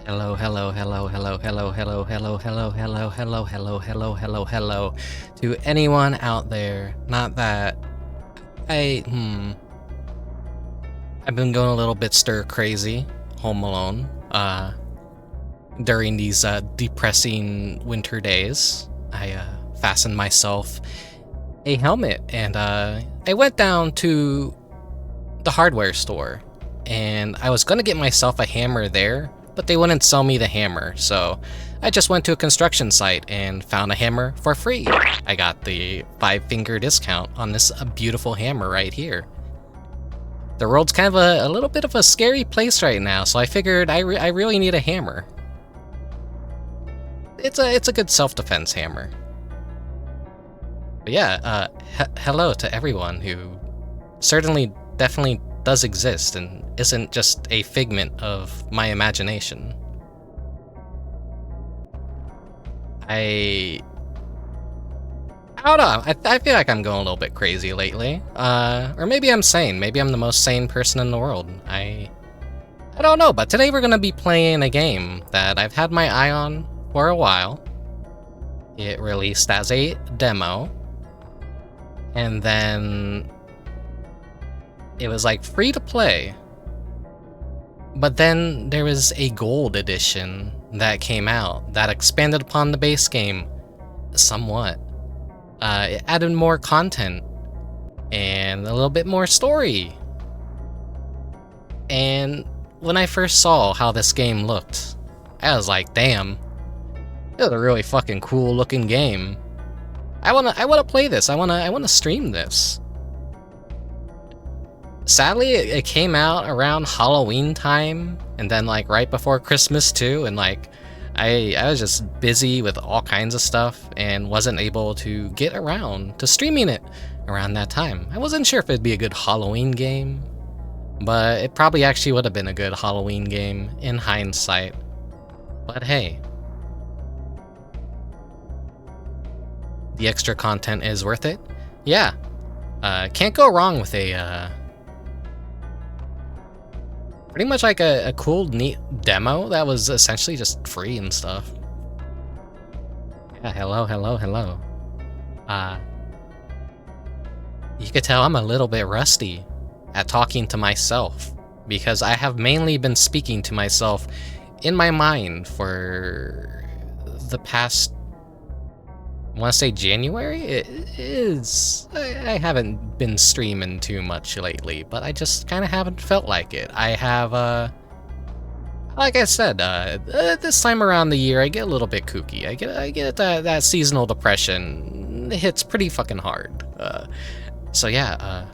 Hello, hello, hello, hello, hello, hello, hello, hello, hello, hello, hello, hello, hello, hello to anyone out there. Not that I've been going a little bit stir crazy, home alone, during these depressing winter days. I fastened myself a helmet and I went down to the hardware store and I was gonna get myself a hammer there, but they wouldn't sell me the hammer, so I just went to a construction site and found a hammer for free. I got the 5-finger discount on this beautiful hammer right here. The world's kind of a little bit of a scary place right now, so I figured I really need a hammer. It's a good self-defense hammer. But yeah, hello to everyone who certainly definitely does exist and isn't just a figment of my imagination. I don't know, I feel like I'm going a little bit crazy lately. Or maybe I'm sane. Maybe I'm the most sane person in the world. I don't know, but today we're gonna be playing a game that I've had my eye on for a while. It released as a demo, and then it was like free to play. But then there was a gold edition that came out that expanded upon the base game somewhat. It added more content and a little bit more story. And when I first saw how this game looked, I was like, damn, this is a really fucking cool looking game. I wanna play this. I wanna stream this. Sadly, it came out around Halloween time, and then like right before Christmas too, and like I was just busy with all kinds of stuff and wasn't able to get around to streaming it around that time. I wasn't sure if it'd be a good Halloween game, but it probably actually would have been a good Halloween game in hindsight. But hey, the extra content is worth it. Yeah, can't go wrong with a pretty much like a cool, neat demo that was essentially just free and stuff. Yeah, hello, hello, hello. You could tell I'm a little bit rusty at talking to myself, because I have mainly been speaking to myself in my mind for the past, I want to say January? It is. I haven't been streaming too much lately, but I just kind of haven't felt like it. I have, like I said, this time around the year, I get a little bit kooky. I get that seasonal depression. It hits pretty fucking hard. So yeah,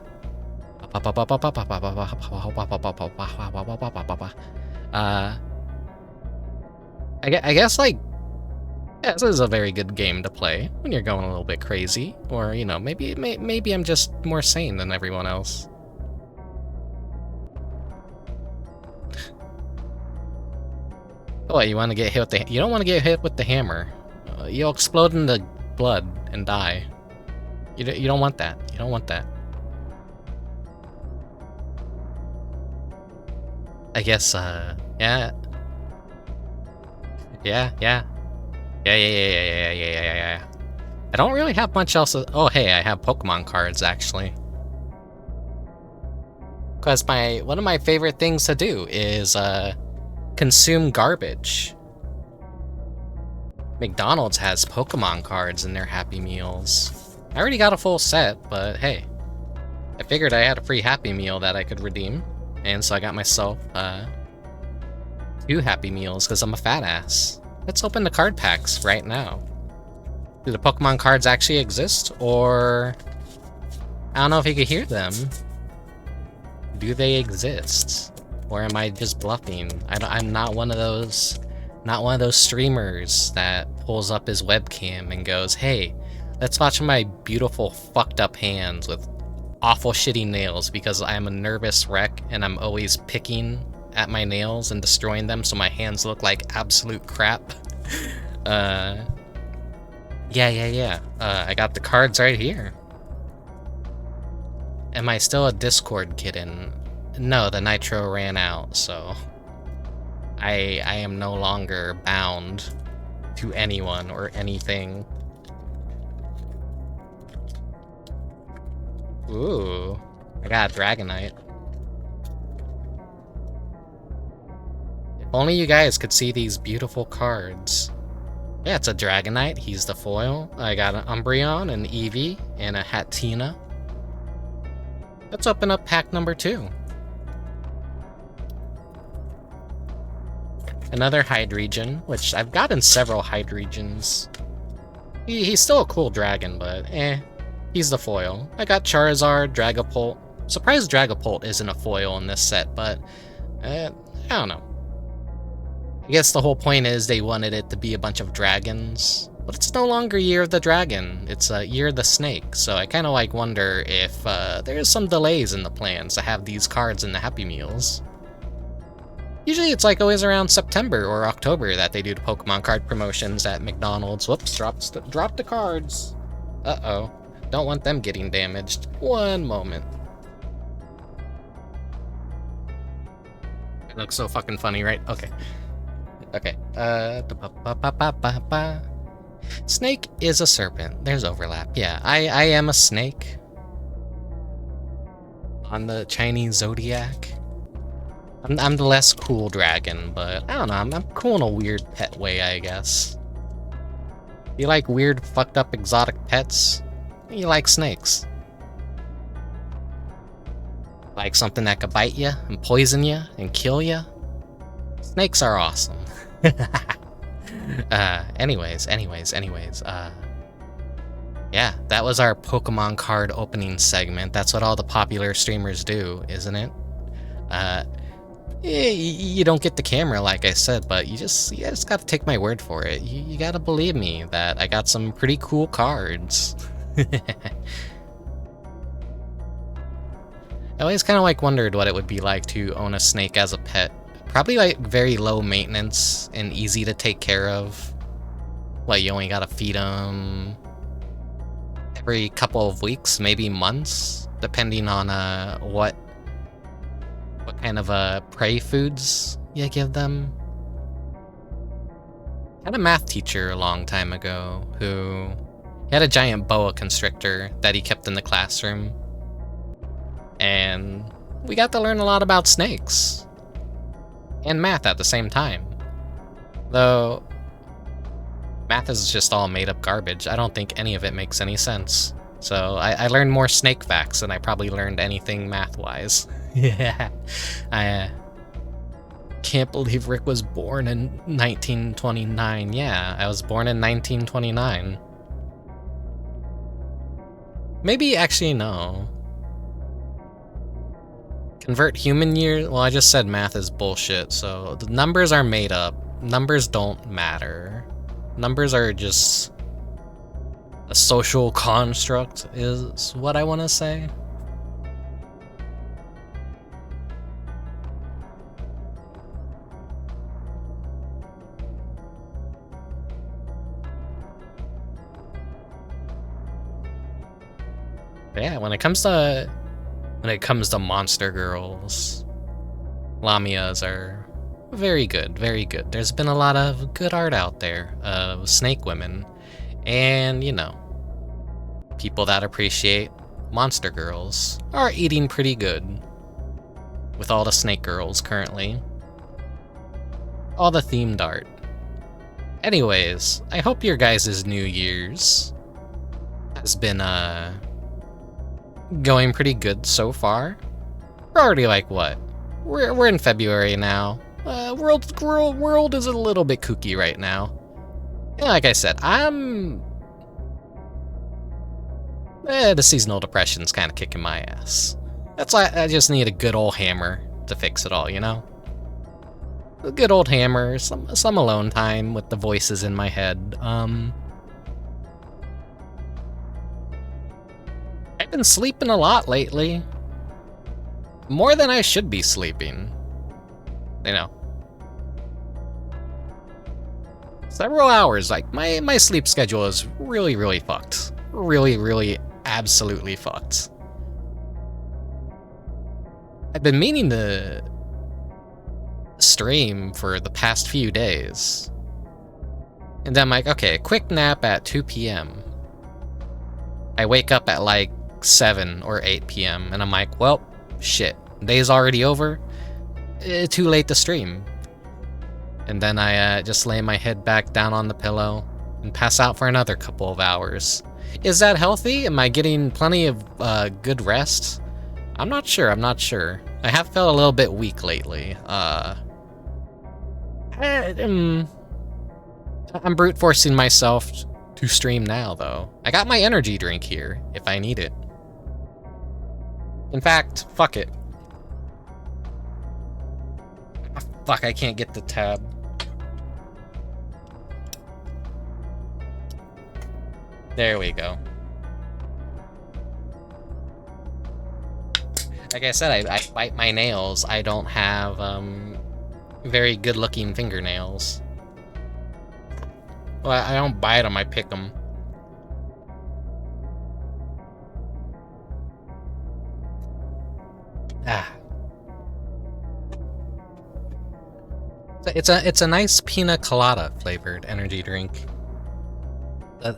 I guess like, yeah, this is a very good game to play when you're going a little bit crazy, or you know, maybe I'm just more sane than everyone else. What, you want to get hit with the? You don't want to get hit with the hammer. You'll explode in the blood and die. You don't want that. You don't want that. I guess. Yeah. Yeah. Yeah. I don't really have much else. Oh, hey, I have Pokemon cards actually. Because one of my favorite things to do is consume garbage. McDonald's has Pokemon cards in their Happy Meals. I already got a full set, but hey, I figured I had a free Happy Meal that I could redeem, and so I got myself 2 Happy Meals because I'm a fat ass. Let's open the card packs right now. Do the Pokemon cards actually exist, or I don't know if you can hear them. Do they exist, or am I just bluffing? I'm not one of those streamers that pulls up his webcam and goes, "Hey, let's watch my beautiful fucked up hands with awful shitty nails because I'm a nervous wreck and I'm always picking at my nails and destroying them so my hands look like absolute crap." Yeah. I got the cards right here. Am I still a Discord kitten? No, the nitro ran out, so I am no longer bound to anyone or anything. Ooh, I got a Dragonite. If only you guys could see these beautiful cards. Yeah, it's a Dragonite. He's the foil. I got an Umbreon, an Eevee, and a Hatina. Let's open up pack number 2. Another Hydreigon, which I've gotten several Hydreigens. He's still a cool dragon, but he's the foil. I got Charizard, Dragapult. Surprised Dragapult isn't a foil in this set, but I don't know. I guess the whole point is they wanted it to be a bunch of dragons, but it's no longer Year of the Dragon. It's Year of the Snake, so I kind of like wonder if there's some delays in the plans to have these cards in the Happy Meals. Usually it's like always around September or October that they do the Pokemon card promotions at McDonald's. Whoops, dropped the cards. Uh-oh. Don't want them getting damaged. One moment. It looks so fucking funny, right? Okay. Okay. Snake is a serpent. There's overlap. Yeah, I am a snake. On the Chinese zodiac. I'm the less cool dragon, but I don't know, I'm cool in a weird pet way, I guess. You like weird, fucked up, exotic pets? You like snakes. Like something that could bite you, and poison you, and kill you? Snakes are awesome. Anyways, yeah, that was our Pokemon card opening segment. That's what all the popular streamers do, isn't it? You don't get the camera, like I said, but you just gotta take my word for it. You gotta believe me that I got some pretty cool cards. I always kind of like wondered what it would be like to own a snake as a pet. Probably like very low maintenance and easy to take care of. Like you only gotta feed them every couple of weeks, maybe months, depending on what kind of prey foods you give them. I had a math teacher a long time ago who had a giant boa constrictor that he kept in the classroom. And we got to learn a lot about snakes. And math at the same time. Though, math is just all made up garbage. I don't think any of it makes any sense. So I learned more snake facts than I probably learned anything math-wise. Yeah. I can't believe Rick was born in 1929. Yeah, I was born in 1929. Maybe, actually, no. Convert human years? Well, I just said math is bullshit, so the numbers are made up. Numbers don't matter. Numbers are just a social construct, is what I want to say. But yeah, when it comes to monster girls, Lamias are very good, very good. There's been a lot of good art out there of snake women, and you know, people that appreciate monster girls are eating pretty good with all the snake girls currently. All the themed art. Anyways, I hope your guys' New Year's has been going pretty good so far. We're already like what? We're in February now. World is a little bit kooky right now. And like I said, the seasonal depression's kind of kicking my ass. That's why I just need a good old hammer to fix it all, you know? A good old hammer, some alone time with the voices in my head. I've been sleeping a lot lately. More than I should be sleeping. You know. Several hours, like, my sleep schedule is really, really fucked. Really, really, absolutely fucked. I've been meaning to stream for the past few days. And then I'm like, okay, quick nap at 2 p.m. I wake up at like 7 or 8 p.m. and I'm like, well, shit, day's already over. Too late to stream. And then I just lay my head back down on the pillow and pass out for another couple of hours. Is that healthy? Am I getting plenty of good rest? I'm not sure. I have felt a little bit weak lately. I'm brute forcing myself to stream now, though. I got my energy drink here, if I need it. In fact, fuck it. Fuck, I can't get the tab. There we go. Like I said, I bite my nails. I don't have very good-looking fingernails. Well, I don't bite them, I pick them. Ah. It's a nice pina colada flavored energy drink.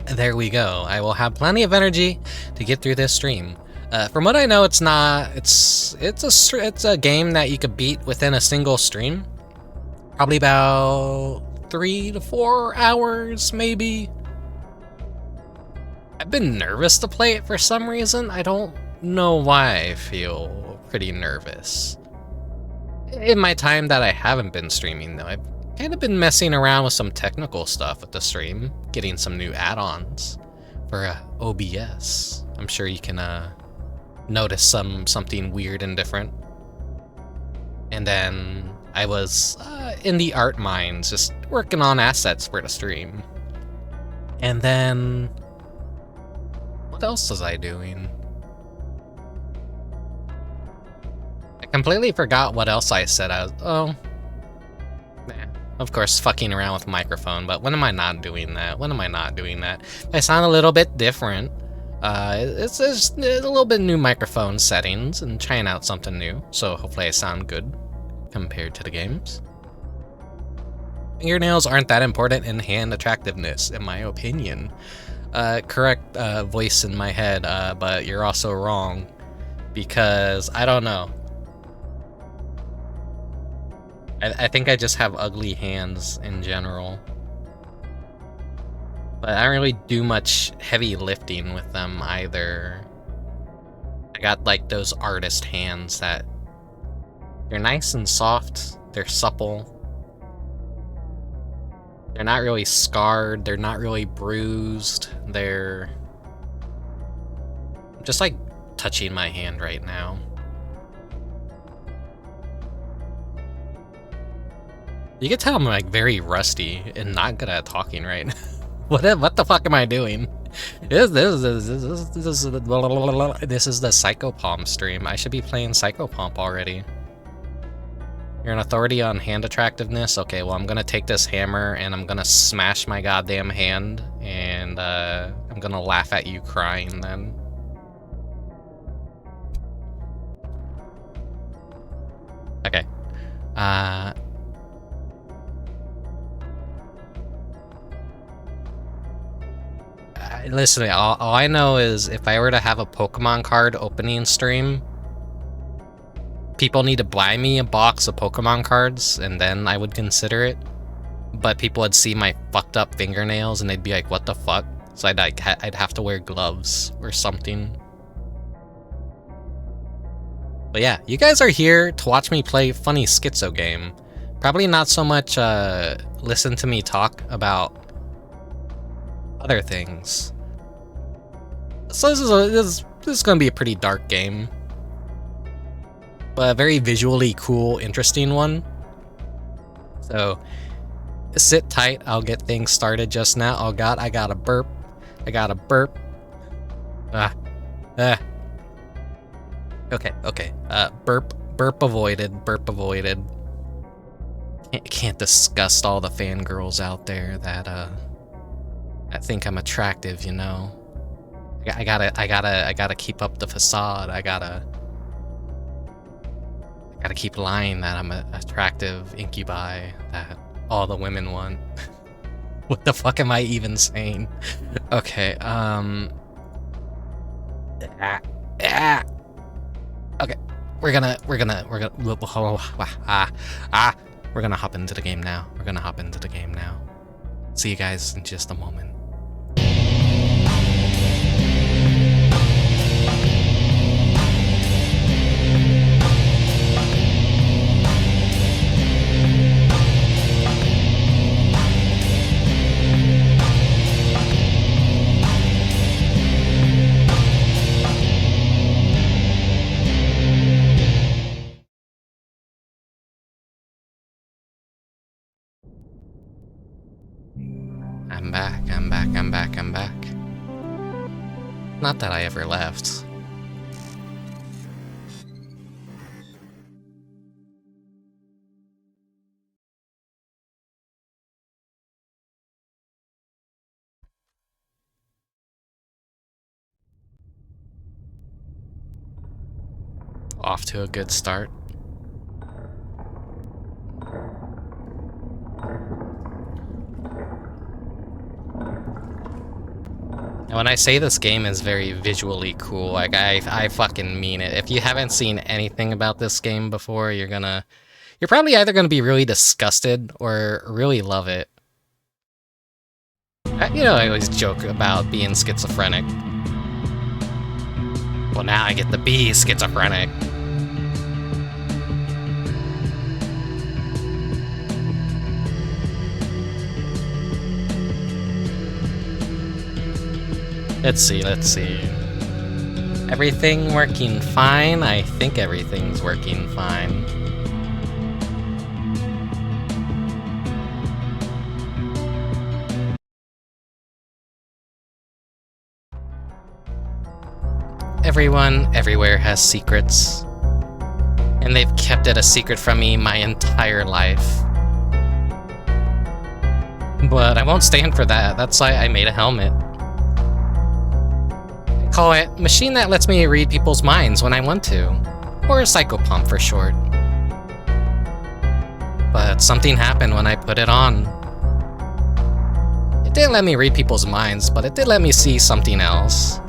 There we go. I will have plenty of energy to get through this stream. From what I know, it's a game that you could beat within a single stream. Probably about 3 to 4 hours, maybe. I've been nervous to play it for some reason. I don't know why I feel pretty nervous. In my time that I haven't been streaming, though, I've kind of been messing around with some technical stuff with the stream, getting some new add-ons for OBS. I'm sure you can notice something weird and different. And then I was in the art mines, just working on assets for the stream. And then what else was I doing? I completely forgot what else I said. Nah, of course, fucking around with the microphone, but when am I not doing that? I sound a little bit different. It's just a little bit new microphone settings and trying out something new, so hopefully I sound good compared to the games. Fingernails aren't that important in hand attractiveness, in my opinion. Correct voice in my head, but you're also wrong, because I don't know. I think I just have ugly hands in general. But I don't really do much heavy lifting with them either. I got like those artist hands that they're nice and soft, they're supple. They're not really scarred, they're not really bruised, they're just like touching my hand right now. You can tell I'm like very rusty and not good at talking right now. What the fuck am I doing? This is the Psychopomp stream. I should be playing Psychopomp already. You're an authority on hand attractiveness? Okay, well I'm gonna take this hammer and I'm gonna smash my goddamn hand and I'm gonna laugh at you crying then. Okay. Listen, all I know is if I were to have a Pokemon card opening stream, people need to buy me a box of Pokemon cards, and then I would consider it. But people would see my fucked up fingernails, and they'd be like, what the fuck? So I'd have to wear gloves or something. But yeah, you guys are here to watch me play funny schizo game. Probably not so much listen to me talk about other things. So this is gonna be a pretty dark game, but a very visually cool, interesting one. So sit tight, I'll get things started just now. Oh god, I got a burp. Okay. Burp avoided. Can't disgust all the fangirls out there that I think I'm attractive, you know. I gotta keep up the facade. I gotta Gotta keep lying that I'm an attractive incubi that all the women want. What the fuck am I even saying? Okay, okay, we're gonna hop into the game now. We're gonna hop into the game now. See you guys in just a moment. I'm back. Not that I ever left. Off to a good start. And when I say this game is very visually cool, like I fucking mean it. If you haven't seen anything about this game before, you're probably either gonna be really disgusted or really love it. You know, I always joke about being schizophrenic. Well, now I get to be schizophrenic. Let's see. Everything working fine? I think everything's working fine. Everyone, everywhere has secrets. And they've kept it a secret from me my entire life. But I won't stand for that. That's why I made a helmet. Call it machine that lets me read people's minds when I want to, or a Psychopomp for short. But something happened when I put it on. It didn't let me read people's minds, but it did let me see something else.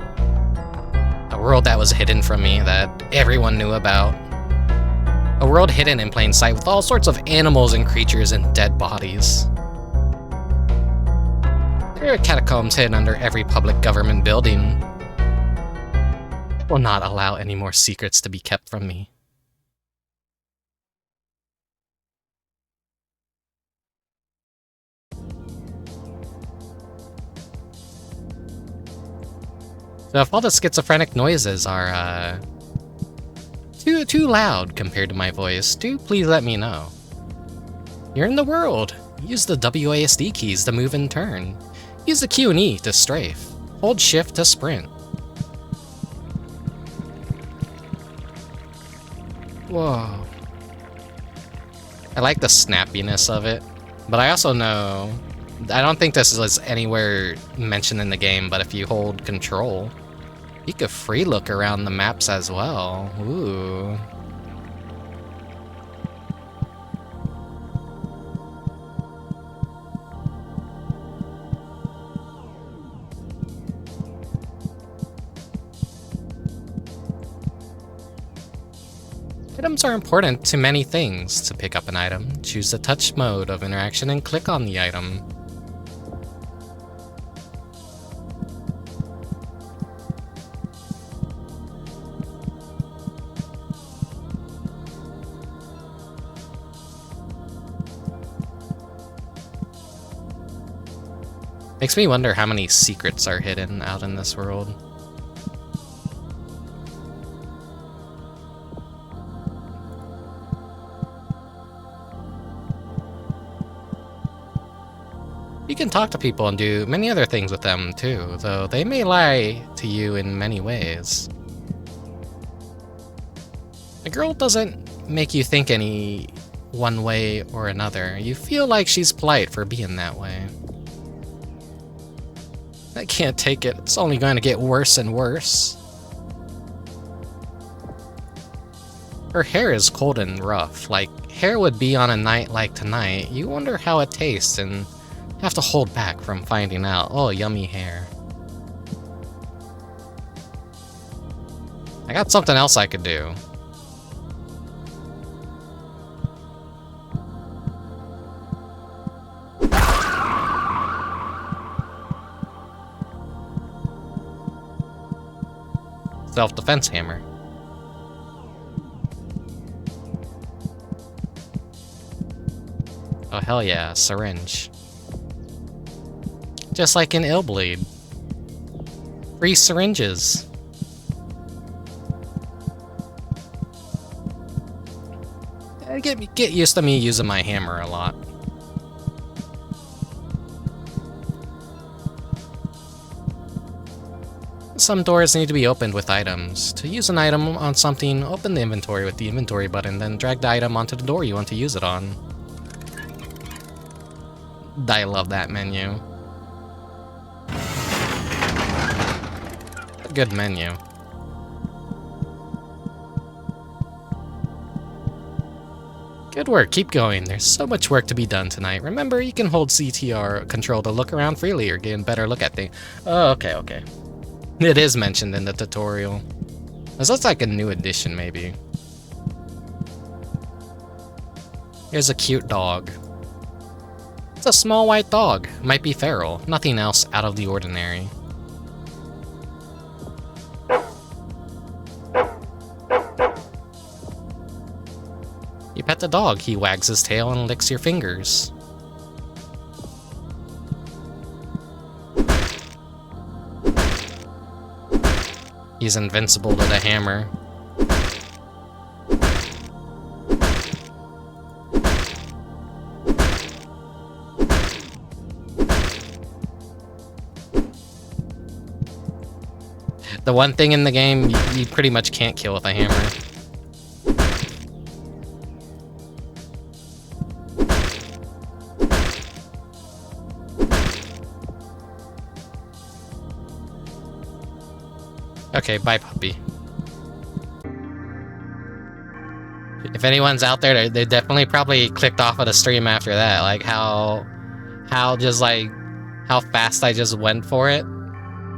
A world that was hidden from me, that everyone knew about. A world hidden in plain sight with all sorts of animals and creatures and dead bodies. There are catacombs hidden under every public government building. Will not allow any more secrets to be kept from me. So if all the schizophrenic noises are too loud compared to my voice, do please let me know. You're in the world. Use the WASD keys to move and turn. Use the Q and E to strafe. Hold shift to sprint. Whoa. I like the snappiness of it, but I also know, I don't think this is anywhere mentioned in the game, but if you hold control, you could free look around the maps as well. Ooh. Items are important to many things. To pick up an item, choose the touch mode of interaction and click on the item. Makes me wonder how many secrets are hidden out in this world. You can talk to people and do many other things with them too, though they may lie to you in many ways. A girl doesn't make you think any one way or another. You feel like she's polite for being that way. I can't take it. It's only going to get worse and worse. Her hair is cold and rough, like hair would be on a night like tonight. You wonder how it tastes and have to hold back from finding out. Oh, yummy hair. I got something else I could do. Self-defense hammer. Oh hell yeah, syringe. Just like in Illbleed. Free syringes. Get used to me using my hammer a lot. Some doors need to be opened with items. To use an item on something, open the inventory with the inventory button, then drag the item onto the door you want to use it on. I love that menu. A good menu. Good work, keep going. There's so much work to be done tonight. Remember, you can hold CTR control to look around freely or get a better look at things. Oh, okay. It is mentioned in the tutorial. This looks like a new addition, maybe. Here's a cute dog. It's a small white dog. Might be feral. Nothing else out of the ordinary. You pet the dog, he wags his tail and licks your fingers. He's invincible to the hammer. The one thing in the game you pretty much can't kill with a hammer. Okay, bye, puppy. If anyone's out there, they definitely probably clicked off of the stream after that. Like how fast I just went for it.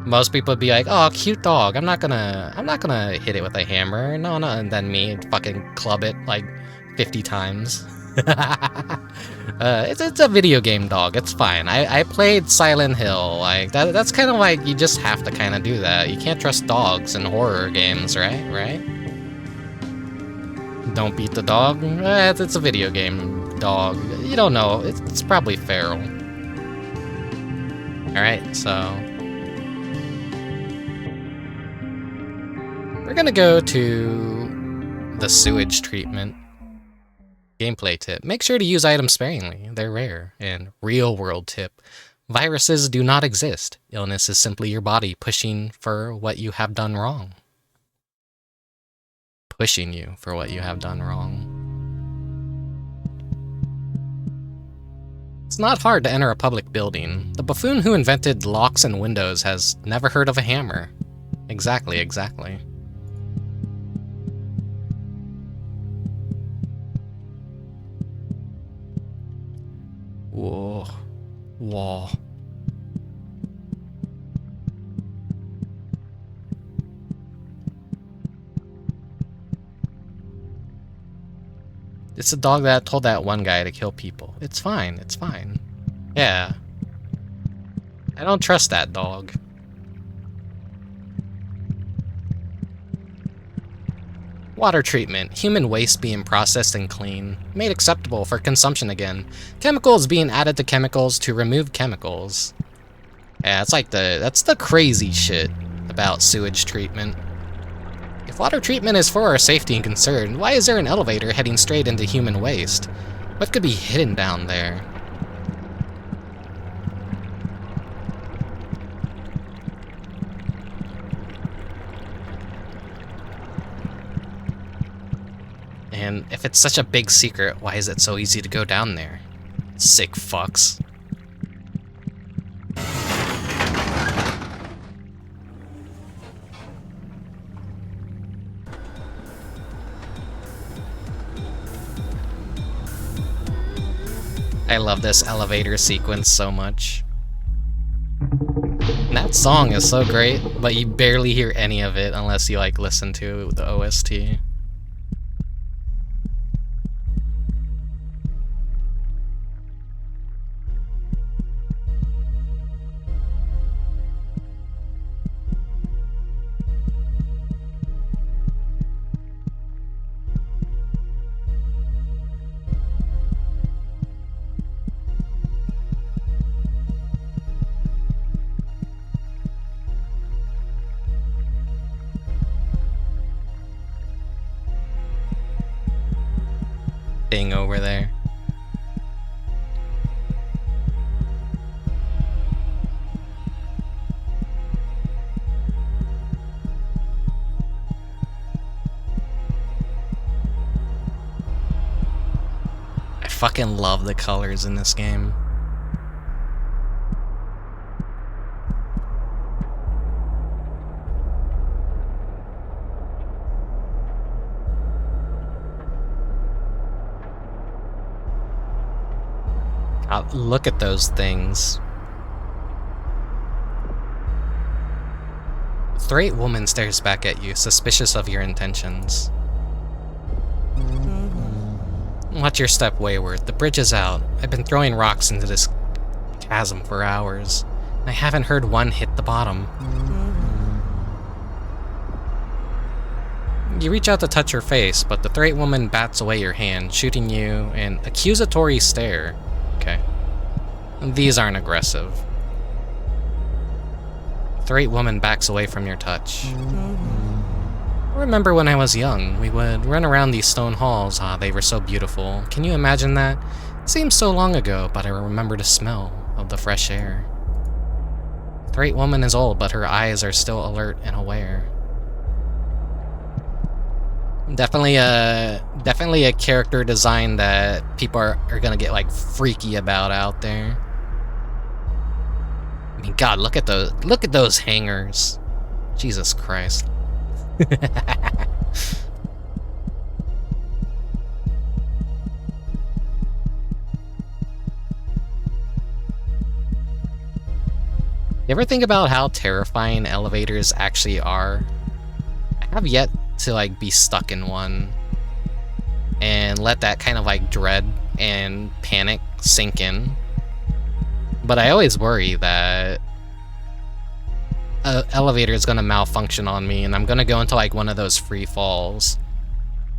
Most people would be like, "Oh, cute dog. I'm not gonna hit it with a hammer. No." And then me fucking club it like 50 times. It's a video game dog. It's fine. I played Silent Hill. Like that's kind of like you just have to kind of do that. You can't trust dogs in horror games, right? Don't beat the dog. It's a video game dog. You don't know. It's probably feral. All right, so we're gonna go to the sewage treatment. Gameplay tip. Make sure to use items sparingly. They're rare. And real world tip. Viruses do not exist. Illness is simply your body pushing for what you have done wrong. Pushing you for what you have done wrong. It's not hard to enter a public building. The buffoon who invented locks and windows has never heard of a hammer. Exactly. Whoa. It's a dog that told that one guy to kill people. It's fine. Yeah. I don't trust that dog. Water treatment. Human waste being processed and clean. Made acceptable for consumption again. Chemicals being added to chemicals to remove chemicals. Yeah, that's the crazy shit about sewage treatment. If water treatment is for our safety and concern, why is there an elevator heading straight into human waste? What could be hidden down there? And if it's such a big secret, why is it so easy to go down there? Sick fucks. I love this elevator sequence so much. And that song is so great, but you barely hear any of it unless you like listen to the OST. Thing over there. I fucking love the colors in this game. Look at those things. The Thrait woman stares back at you, suspicious of your intentions. Watch your step wayward. The bridge is out. I've been throwing rocks into this chasm for hours. I haven't heard one hit the bottom. You reach out to touch her face, but the Thrait woman bats away your hand, shooting you an accusatory stare. Okay. These aren't aggressive. Thrait woman backs away from your touch. I remember when I was young, we would run around these stone halls. Ah, they were so beautiful. Can you imagine that? It seems so long ago, but I remember the smell of the fresh air. Thrait woman is old, but her eyes are still alert and aware. Definitely a character design that people are gonna get like freaky about out there. I mean, God, look at those hangers. Jesus Christ. You ever think about how terrifying elevators actually are? I have yet to like be stuck in one and let that kind of like dread and panic sink in. But I always worry that an elevator is gonna malfunction on me and I'm gonna go into like one of those free falls.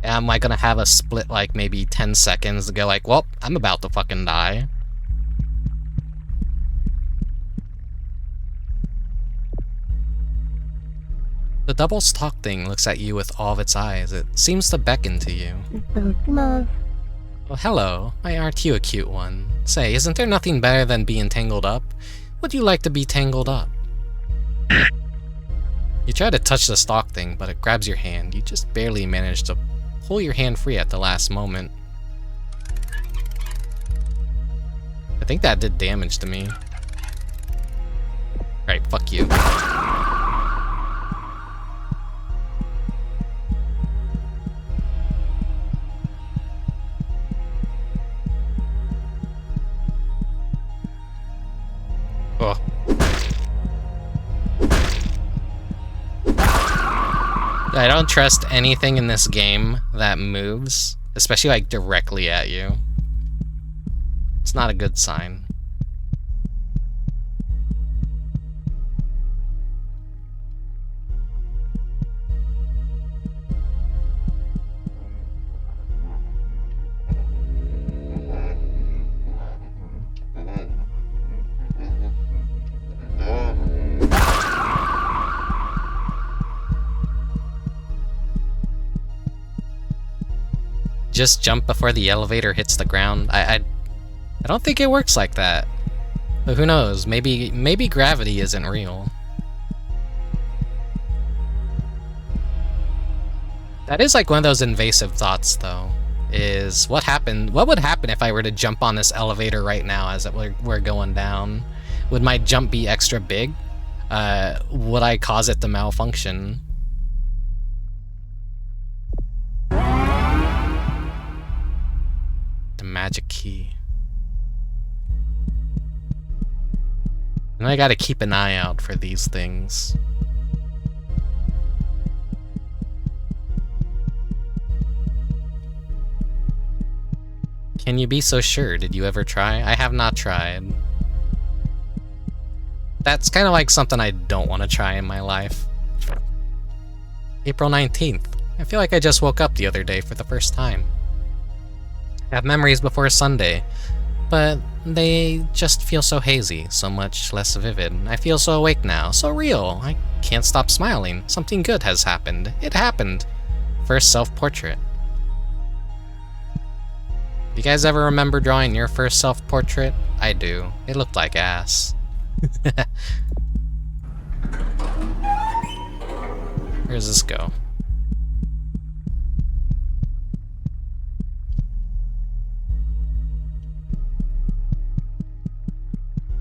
And I'm like gonna have a split like maybe 10 seconds to go like, well, I'm about to fucking die. The double stalk thing looks at you with all of its eyes. It seems to beckon to you. Well, hello. Why aren't you a cute one? Say, isn't there nothing better than being tangled up? Would you like to be tangled up? You try to touch the stalk thing, but it grabs your hand. You just barely manage to pull your hand free at the last moment. I think that did damage to me. Alright, fuck you. Oh. I don't trust anything in this game that moves, especially like directly at you. It's not a good sign. Just jump before the elevator hits the ground. I don't think it works like that. But who knows? Maybe gravity isn't real. That is like one of those invasive thoughts, though. Is what would happen if I were to jump on this elevator right now as we're going down? Would my jump be extra big? Would I cause it to malfunction? The magic key. And I gotta keep an eye out for these things. Can you be so sure? Did you ever try? I have not tried. That's kind of like something I don't want to try in my life. April 19th. I feel like I just woke up the other day for the first time. I have memories before Sunday, but they just feel so hazy, so much less vivid. I feel so awake now, so real. I can't stop smiling. Something good has happened. It happened. First self-portrait. You guys ever remember drawing your first self-portrait? I do. It looked like ass. Where does this go?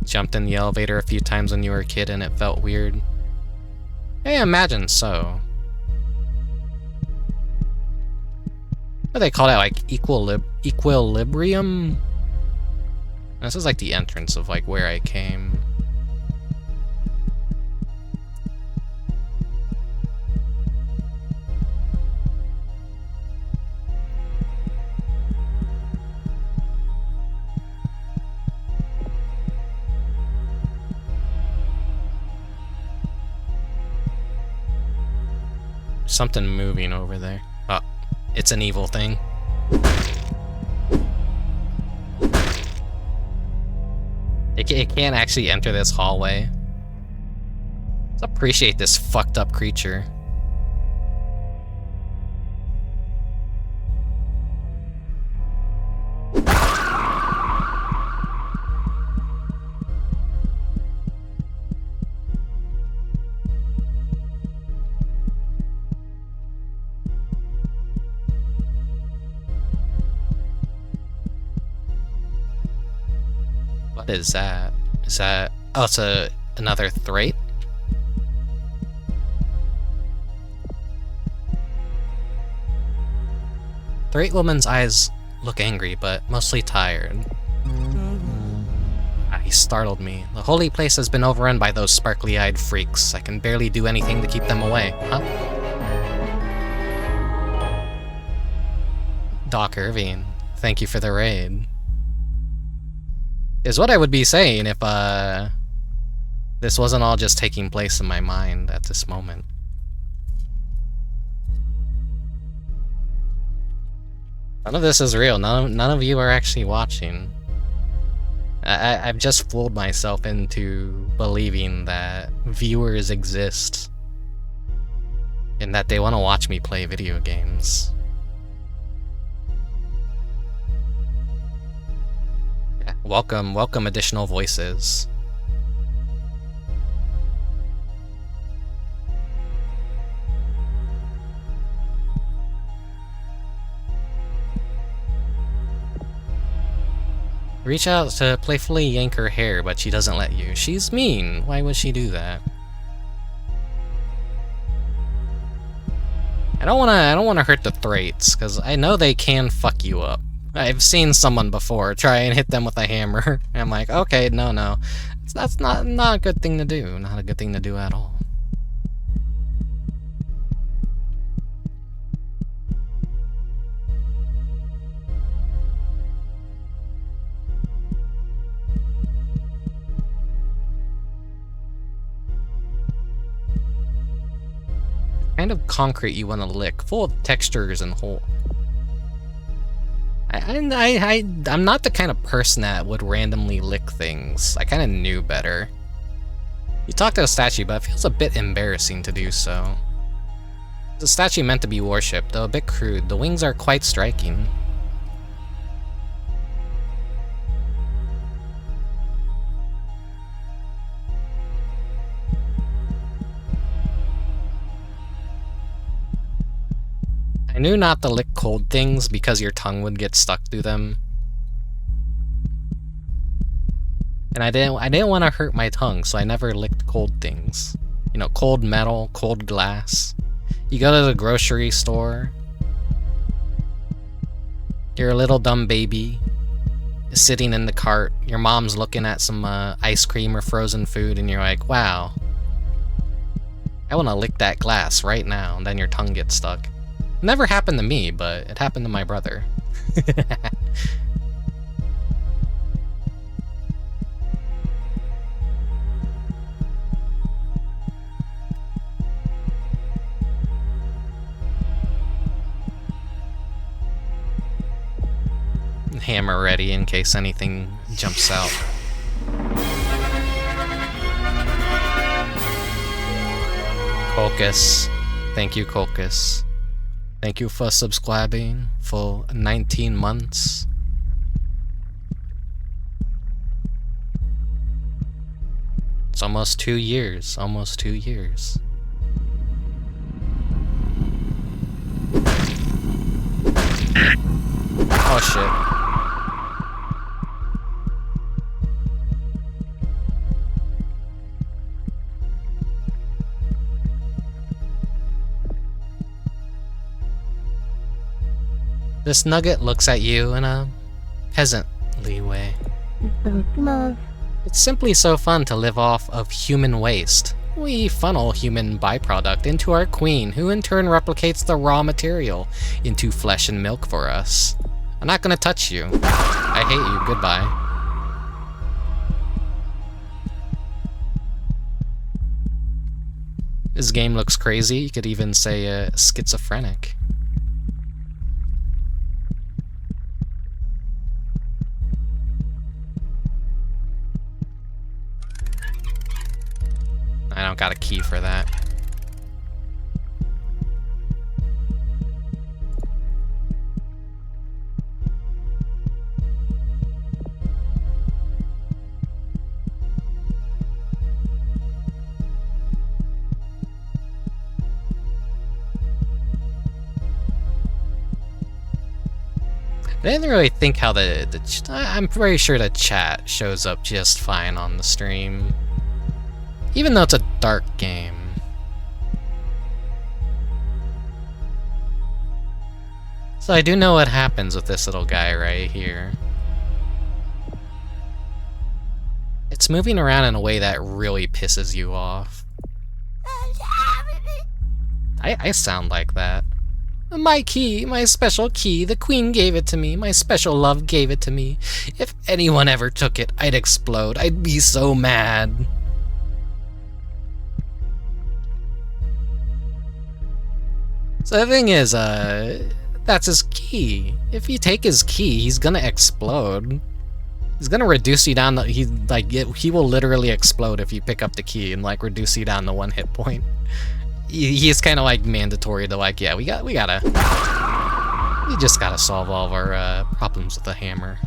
Jumped in the elevator a few times when you were a kid and it felt weird. I imagine so. What do they call that? Like equilibrium? This is like the entrance of like where I came. Something moving over there. Oh, it's an evil thing. It can't actually enter this hallway. Let's appreciate this fucked up creature. What is that? Is that... Oh, it's another Thrait? Thrait woman's eyes look angry, but mostly tired. He startled me. The holy place has been overrun by those sparkly-eyed freaks. I can barely do anything to keep them away. Huh? Doc Irving, thank you for the raid. Is what I would be saying if, this wasn't all just taking place in my mind at this moment. None of this is real. None of you are actually watching. I've just fooled myself into believing that viewers exist and that they want to watch me play video games. Yeah, welcome additional voices. Reach out to playfully yank her hair, but she doesn't let you. She's mean. Why would she do that? I don't wanna hurt the Thraits, because I know they can fuck you up. I've seen someone before try and hit them with a hammer. And I'm like, okay, no. That's not a good thing to do. Not a good thing to do at all. Kind of concrete you want to lick, full of textures and whole. I'm not the kind of person that would randomly lick things. I kind of knew better. You talk to a statue, but it feels a bit embarrassing to do so. The statue meant to be worshipped, though a bit crude. The wings are quite striking. I knew not to lick cold things because your tongue would get stuck through them. And I didn't want to hurt my tongue, so I never licked cold things. You know, cold metal, cold glass. You go to the grocery store. You're a little dumb baby. sitting in the cart, your mom's looking at some ice cream or frozen food, and you're like, wow, I want to lick that glass right now, and then your tongue gets stuck. Never happened to me, but it happened to my brother. Hammer ready in case anything jumps out. Colchis. Thank you, Colchis. Thank you for subscribing for 19 months. It's almost 2 years. Almost 2 years. Oh shit. This nugget looks at you in a peasantly way. It's simply so fun to live off of human waste. We funnel human byproduct into our queen, who in turn replicates the raw material into flesh and milk for us. I'm not gonna touch you. I hate you. Goodbye. This game looks crazy. You could even say schizophrenic. I don't got a key for that. I didn't really think how I'm pretty sure the chat shows up just fine on the stream. Even though it's a dark game. So I do know what happens with this little guy right here. It's moving around in a way that really pisses you off. I sound like that. My key, my special key, the queen gave it to me, my special love gave it to me. If anyone ever took it, I'd explode. I'd be so mad. So the thing is, that's his key. If you take his key, he's gonna explode. He's gonna reduce you down to, he will literally explode if you pick up the key and like reduce you down to 1 hit point. He's kind of like mandatory to like, yeah, we just gotta solve all of our problems with the hammer.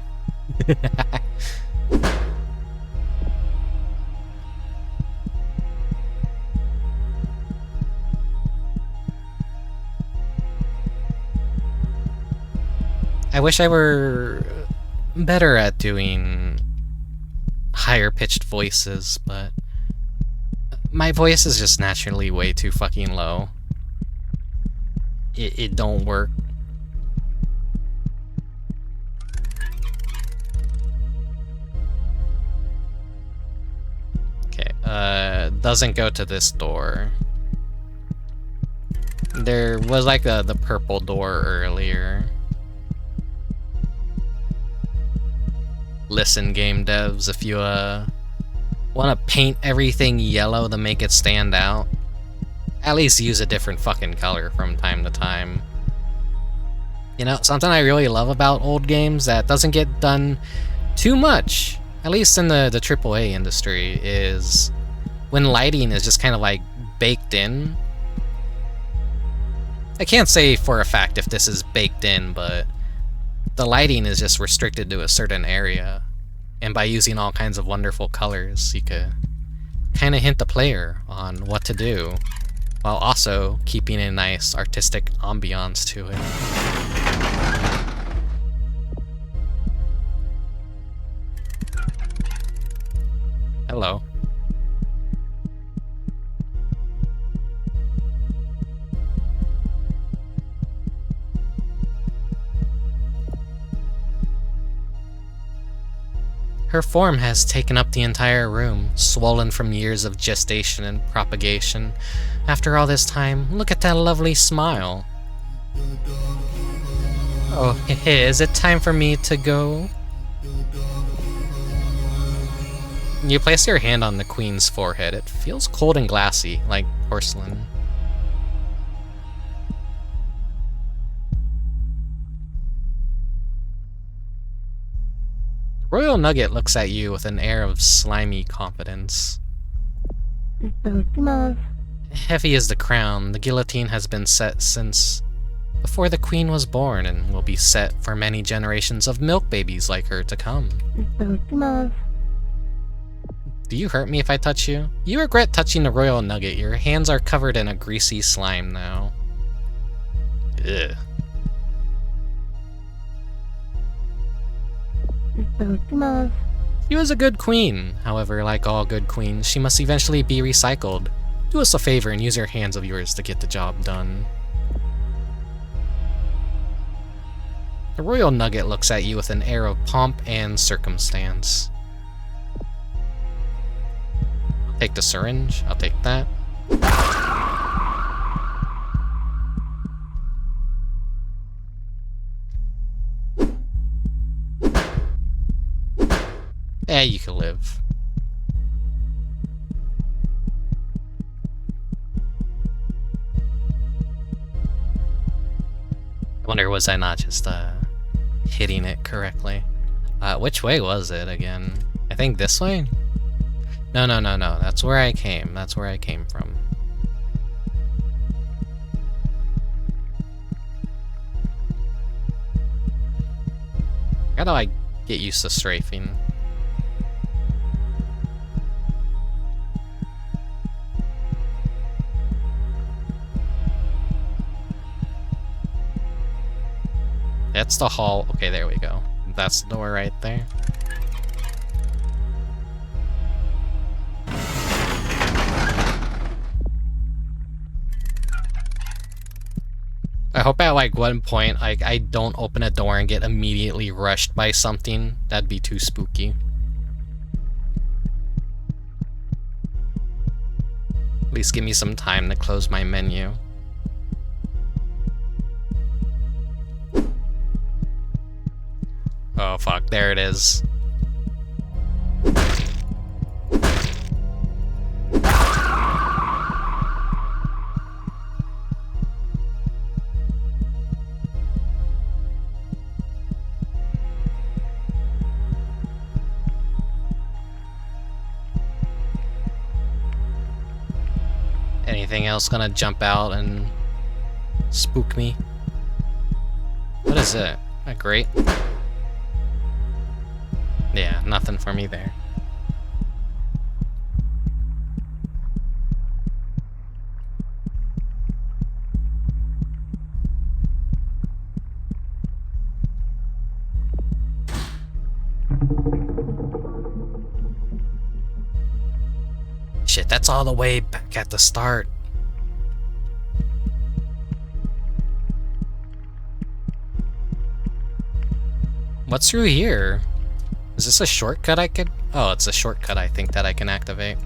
I wish I were better at doing higher pitched voices, but my voice is just naturally way too fucking low. It don't work. Okay, doesn't go to this door. There was like the purple door earlier. Listen, game devs, if you want to paint everything yellow to make it stand out, at least use a different fucking color from time to time. You know, something I really love about old games that doesn't get done too much, at least in the AAA industry, is when lighting is just kind of like baked in. I can't say for a fact if this is baked in, but the lighting is just restricted to a certain area, and by using all kinds of wonderful colors, you could kind of hint the player on what to do, while also keeping a nice artistic ambiance to it. Hello. Her form has taken up the entire room, swollen from years of gestation and propagation. After all this time, look at that lovely smile. Oh, is it time for me to go? You place your hand on the queen's forehead. It feels cold and glassy, like porcelain. The royal nugget looks at you with an air of slimy confidence. Heavy as the crown, the guillotine has been set since before the queen was born and will be set for many generations of milk babies like her to come. Do you hurt me if I touch you? You regret touching the royal nugget. Your hands are covered in a greasy slime now. Ugh. She was a good queen. However, like all good queens, she must eventually be recycled. Do us a favor and use your hands of yours to get the job done. The royal nugget looks at you with an air of pomp and circumstance. I'll take the syringe. I'll take that. Yeah, you can live. I wonder, was I not just hitting it correctly? Which way was it again? I think this way? No. That's where I came. That's where I came from. How do I get used to strafing? That's the hall. Okay, there we go. That's the door right there. I hope at like one point I don't open a door and get immediately rushed by something. That'd be too spooky. At least give me some time to close my menu. Oh fuck, there it is. Anything else gonna jump out and spook me? What is it? A grate? Yeah, nothing for me there. Shit, that's all the way back at the start. What's through here? Is this a shortcut I could... Oh, it's a shortcut I think that I can activate.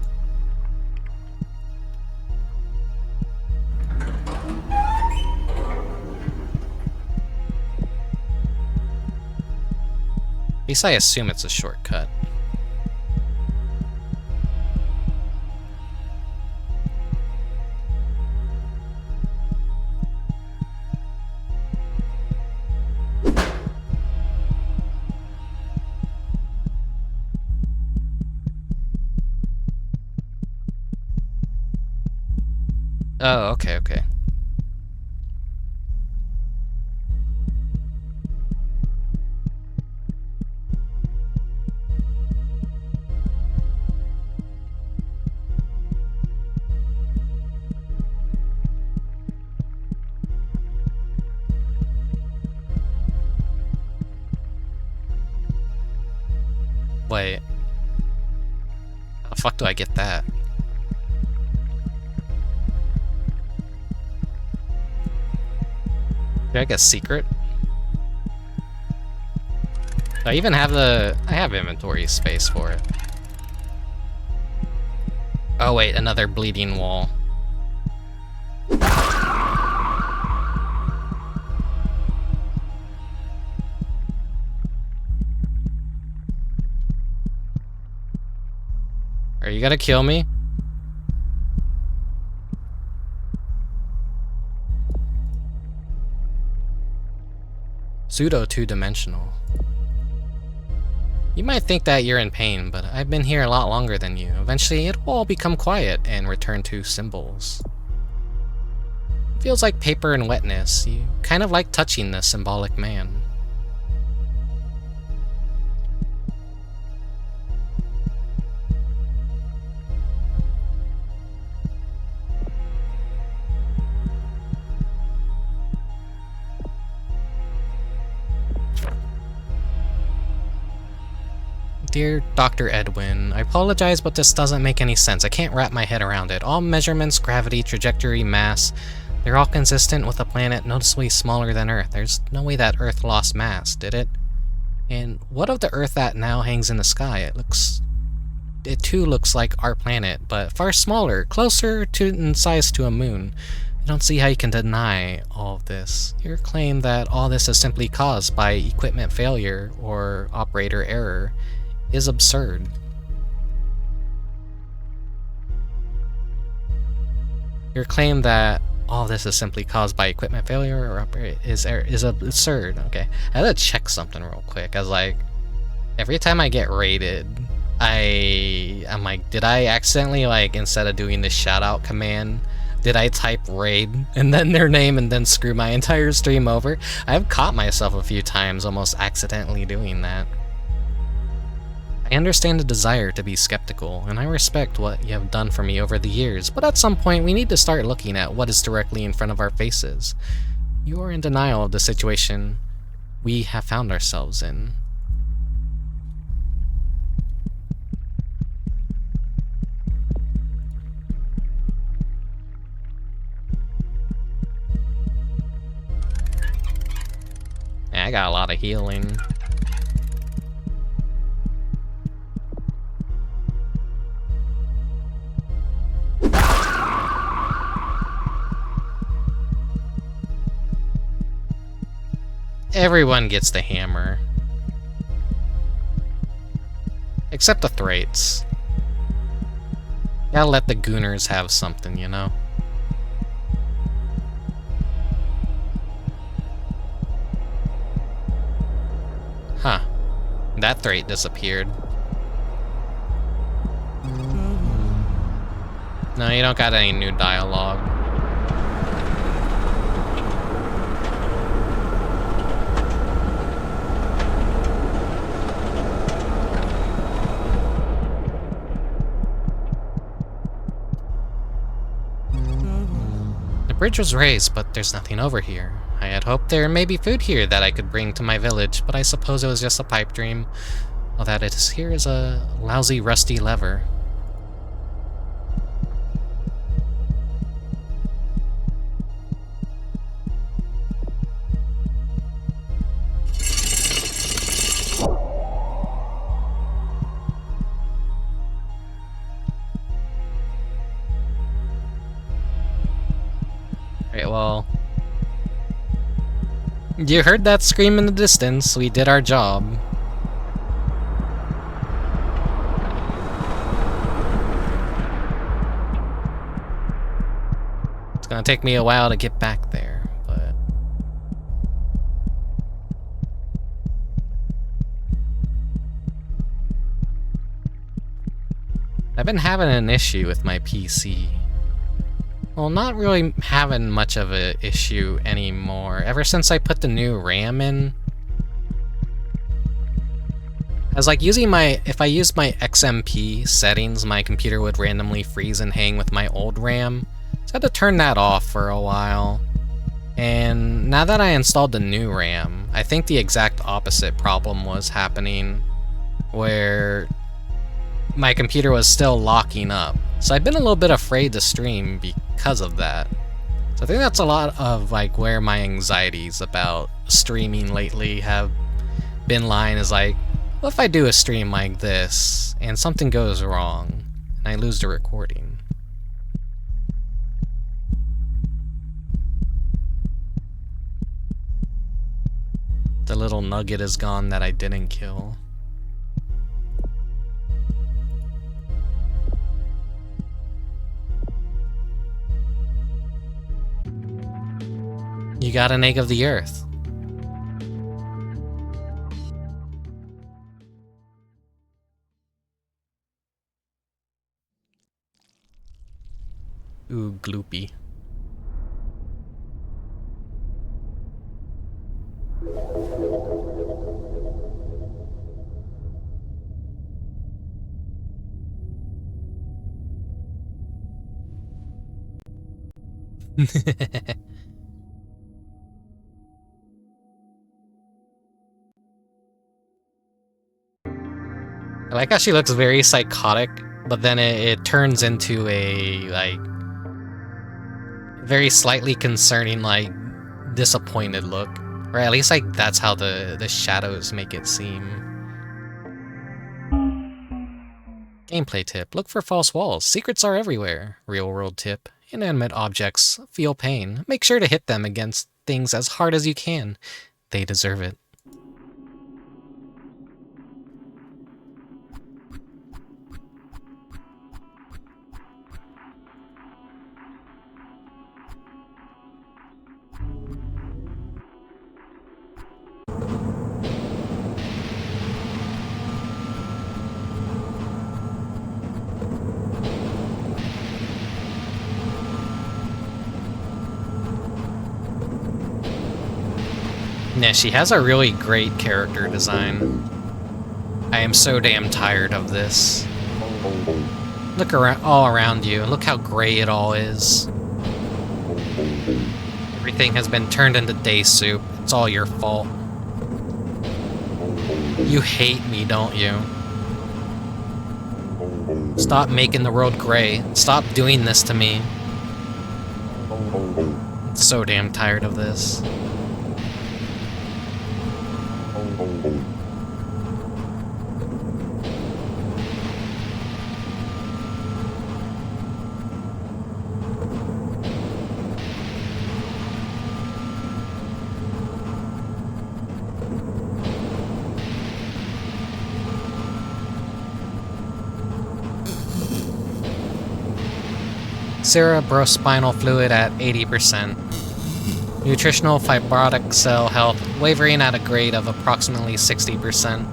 At least I assume it's a shortcut. Oh, okay. Wait. How the fuck do I get that? Did I get a secret? I even have I have inventory space for it. Oh wait, another bleeding wall. Are you gonna kill me? Pseudo two-dimensional. You might think that you're in pain, but I've been here a lot longer than you. Eventually, it will all become quiet and return to symbols. It feels like paper and wetness. You kind of like touching the symbolic man. Dear Dr. Edwin, I apologize, but this doesn't make any sense. I can't wrap my head around it. All measurements, gravity, trajectory, mass, they're all consistent with a planet noticeably smaller than Earth. There's no way that Earth lost mass, did it? And what of the Earth that now hangs in the sky? It too looks like our planet, but far smaller, closer in size to a moon. I don't see how you can deny all of this. Your claim that all this is simply caused by equipment failure or operator error is absurd. Your claim that all this is simply caused by equipment failure or is absurd. Okay, I had to check something real quick. I was like, every time I get raided, I'm like, did I accidentally, like, instead of doing the shout out command, did I type raid and then their name and then screw my entire stream over? I've caught myself a few times almost accidentally doing that. I understand the desire to be skeptical, and I respect what you have done for me over the years, but at some point we need to start looking at what is directly in front of our faces. You are in denial of the situation we have found ourselves in. I got a lot of healing. Everyone gets the hammer. Except the Thraits. Gotta let the Gooners have something, you know? Huh. That Thrait disappeared. No, you don't got any new dialogue. The bridge was raised, but there's nothing over here. I had hoped there may be food here that I could bring to my village, but I suppose it was just a pipe dream. All that it is here is a lousy, rusty lever. Alright, well... You heard that scream in the distance. We did our job. It's gonna take me a while to get back there, but... I've been having an issue with my PC. Well, not really having much of an issue anymore. Ever since I put the new RAM in, I was like using if I used my XMP settings, my computer would randomly freeze and hang with my old RAM. So I had to turn that off for a while. And now that I installed the new RAM, I think the exact opposite problem was happening, where my computer was still locking up. So I've been a little bit afraid to stream because of that. So I think that's a lot of like where my anxieties about streaming lately have bin line is like, what if I do a stream like this and something goes wrong and I lose the recording? The little nugget is gone that I didn't kill. You got an egg of the earth. Ooh, gloopy. I like how she looks very psychotic, but then it turns into a, like, very slightly concerning, like, disappointed look. Or at least, like, that's how the shadows make it seem. Gameplay tip. Look for false walls. Secrets are everywhere. Real world tip. Inanimate objects feel pain. Make sure to hit them against things as hard as you can. They deserve it. Yeah, she has a really great character design. I am so damn tired of this. Look around, all around you. Look how gray it all is. Everything has been turned into day soup. It's all your fault. You hate me, don't you? Stop making the world gray. Stop doing this to me. I'm so damn tired of this. Cerebrospinal fluid at 80%. Nutritional fibrotic cell health wavering at a grade of approximately 60%.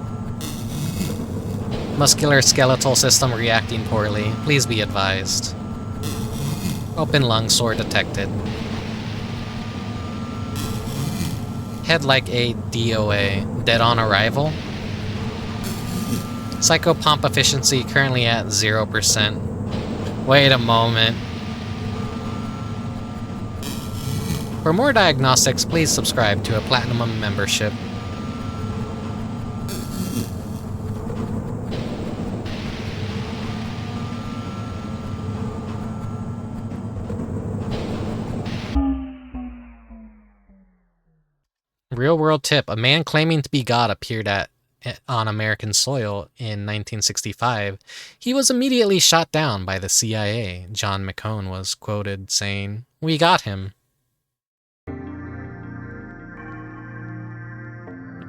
Muscular skeletal system reacting poorly. Please be advised. Open lung sore detected. Head like a DOA. Dead on arrival. Psychopomp efficiency currently at 0%. Wait a moment. For more diagnostics, please subscribe to a Platinum membership. Real world tip. A man claiming to be God appeared on American soil in 1965. He was immediately shot down by the CIA. John McCone was quoted saying, "We got him."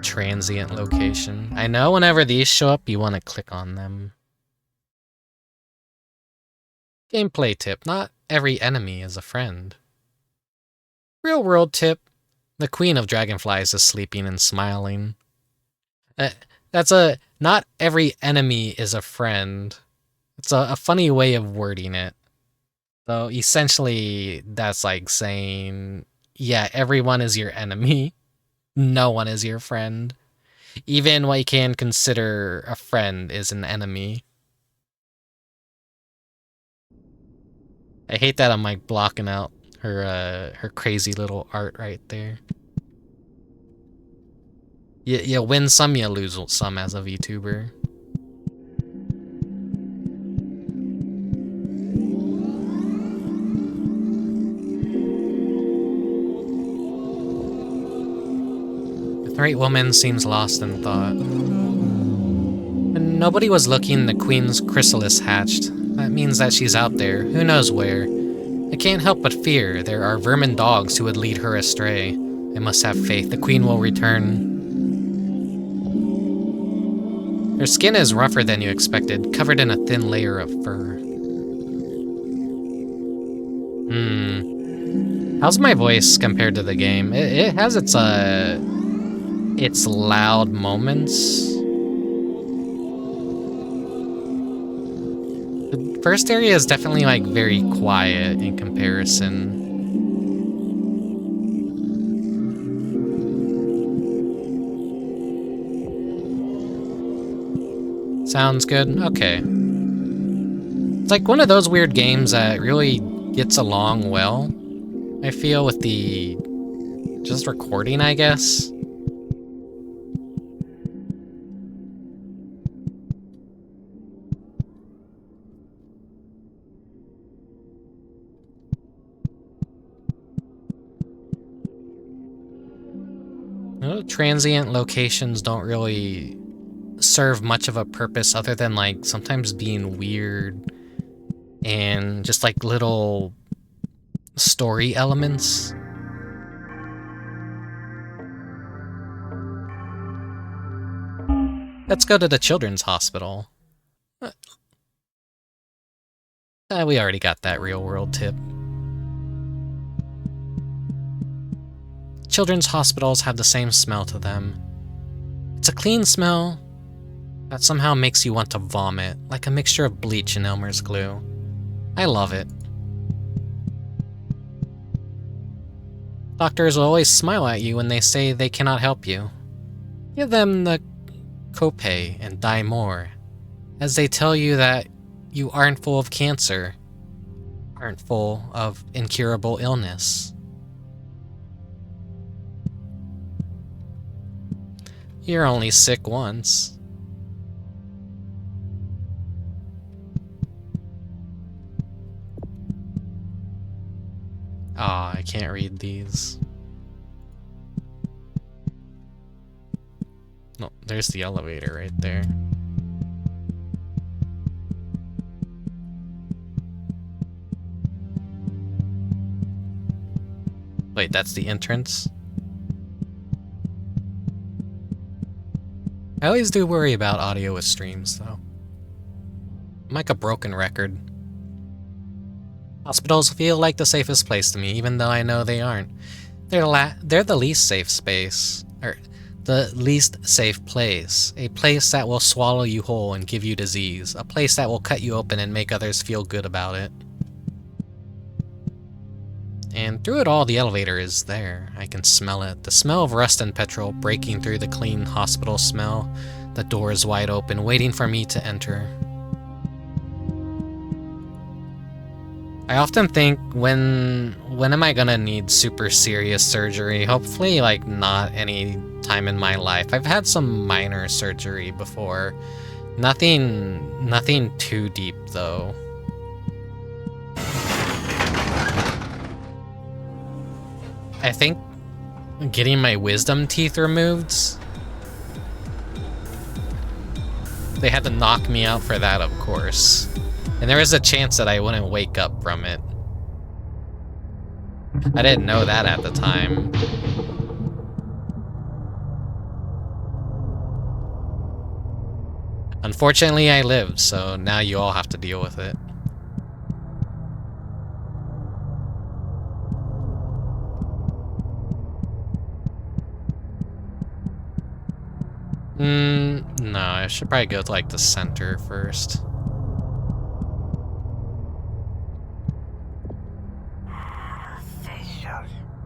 Transient location. I know whenever these show up, you want to click on them. Gameplay tip. Not every enemy is a friend. Real world tip. The queen of dragonflies is sleeping and smiling. Not every enemy is a friend. It's a funny way of wording it. So essentially, that's like saying, yeah, everyone is your enemy. No one is your friend. Even what you can consider a friend is an enemy. I hate that I'm like blocking out her crazy little art right there. You win some, you lose some as a VTuber. great woman seems lost in thought. When nobody was looking, the queen's chrysalis hatched. That means that she's out there, who knows where. I can't help but fear there are vermin dogs who would lead her astray. I must have faith the queen will return. Her skin is rougher than you expected, covered in a thin layer of fur. How's my voice compared to the game? It has its loud moments. The first area is definitely like very quiet in comparison. Sounds good? Okay. It's like one of those weird games that really gets along well, I feel, with the just recording, I guess. Transient locations don't really serve much of a purpose other than like sometimes being weird and just like little story elements. Let's go to the children's hospital. We already got that real world tip. Children's hospitals have the same smell to them. It's a clean smell that somehow makes you want to vomit, like a mixture of bleach and Elmer's glue. I love it. Doctors will always smile at you when they say they cannot help you. Give them the copay and die more, as they tell you that you aren't full of cancer, aren't full of incurable illness. You're only sick once. I can't read these. No, there's the elevator right there. Wait, that's the entrance? I always do worry about audio with streams, though. I'm like a broken record. Hospitals feel like the safest place to me, even though I know they aren't. They're the least safe space, or the least safe place. A place that will swallow you whole and give you disease. A place that will cut you open and make others feel good about it. And through it all, the elevator is there. I can smell it. The smell of rust and petrol breaking through the clean hospital smell. The door is wide open, waiting for me to enter. I often think, when am I gonna need super serious surgery? Hopefully, like, not any time in my life. I've had some minor surgery before. Nothing too deep, though. I think getting my wisdom teeth removed, they had to knock me out for that, of course. And there was a chance that I wouldn't wake up from it. I didn't know that at the time. Unfortunately, I lived, so now you all have to deal with it. No, I should probably go to, like, the center first.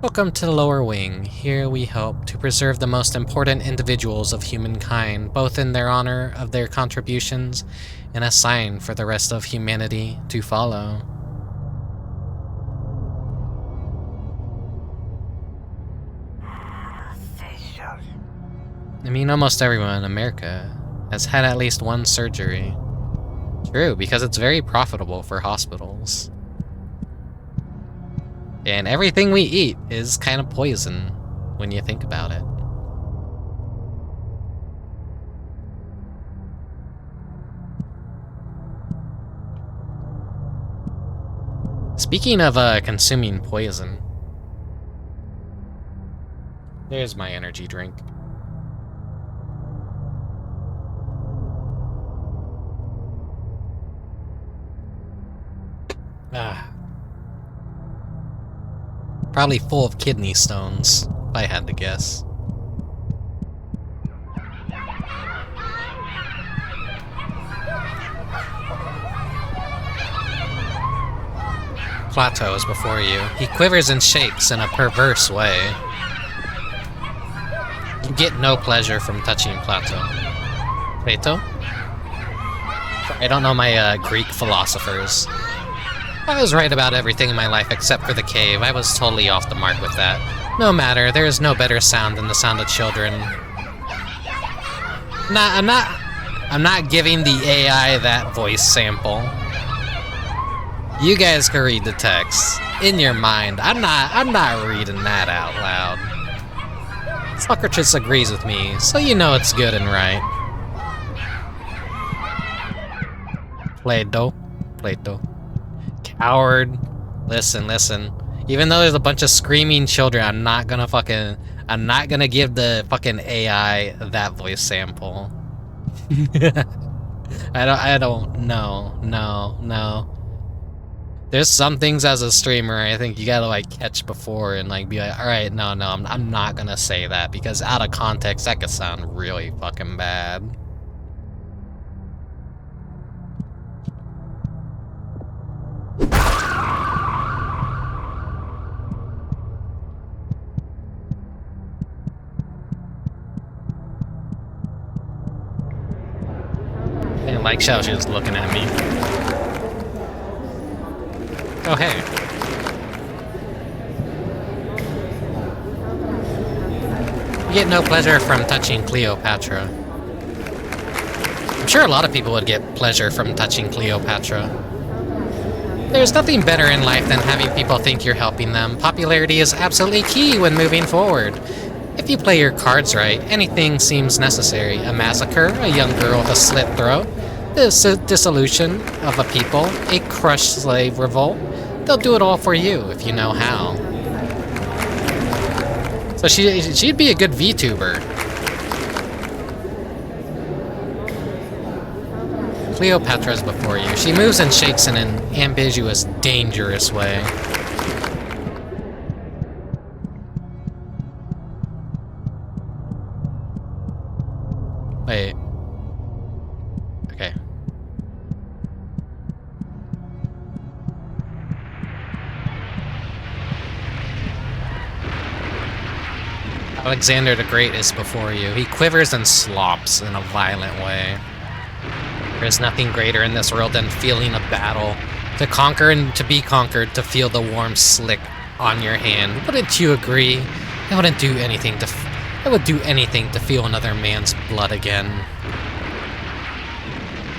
Welcome to the lower wing. Here we help to preserve the most important individuals of humankind, both in their honor of their contributions and a sign for the rest of humanity to follow. I mean, almost everyone in America has had at least one surgery. True, because it's very profitable for hospitals. And everything we eat is kind of poison when you think about it. Speaking of consuming poison, there's my energy drink. Probably full of kidney stones, if I had to guess. Plateau is before you. He quivers and shakes in a perverse way. You get no pleasure from touching Plateau. Plato? I don't know my Greek philosophers. I was right about everything in my life except for the cave. I was totally off the mark with that. No matter, there is no better sound than the sound of children. I'm not giving the AI that voice sample. You guys can read the text in your mind. I'm not reading that out loud. Socrates agrees with me, so you know it's good and right. Plato. Coward. Listen. Even though there's a bunch of screaming children, I'm not gonna give the fucking AI that voice sample. I don't no. There's some things as a streamer I think you gotta like catch before and like be like, alright, no, I'm not gonna say that because out of context that could sound really fucking bad. And like Shell, she was looking at me. Oh, hey. You get no pleasure from touching Cleopatra. I'm sure a lot of people would get pleasure from touching Cleopatra. There's nothing better in life than having people think you're helping them. Popularity is absolutely key when moving forward. If you play your cards right, anything seems necessary. A massacre, a young girl with a slit throat, the dissolution of a people, a crushed slave revolt. They'll do it all for you if you know how. So she'd be a good VTuber. Cleopatra's before you. She moves and shakes in an ambiguous, dangerous way. Wait. Okay. Alexander the Great is before you. He quivers and slops in a violent way. There is nothing greater in this world than feeling a battle. To conquer and to be conquered, to feel the warm slick on your hand. Wouldn't you agree? I would do anything to feel another man's blood again.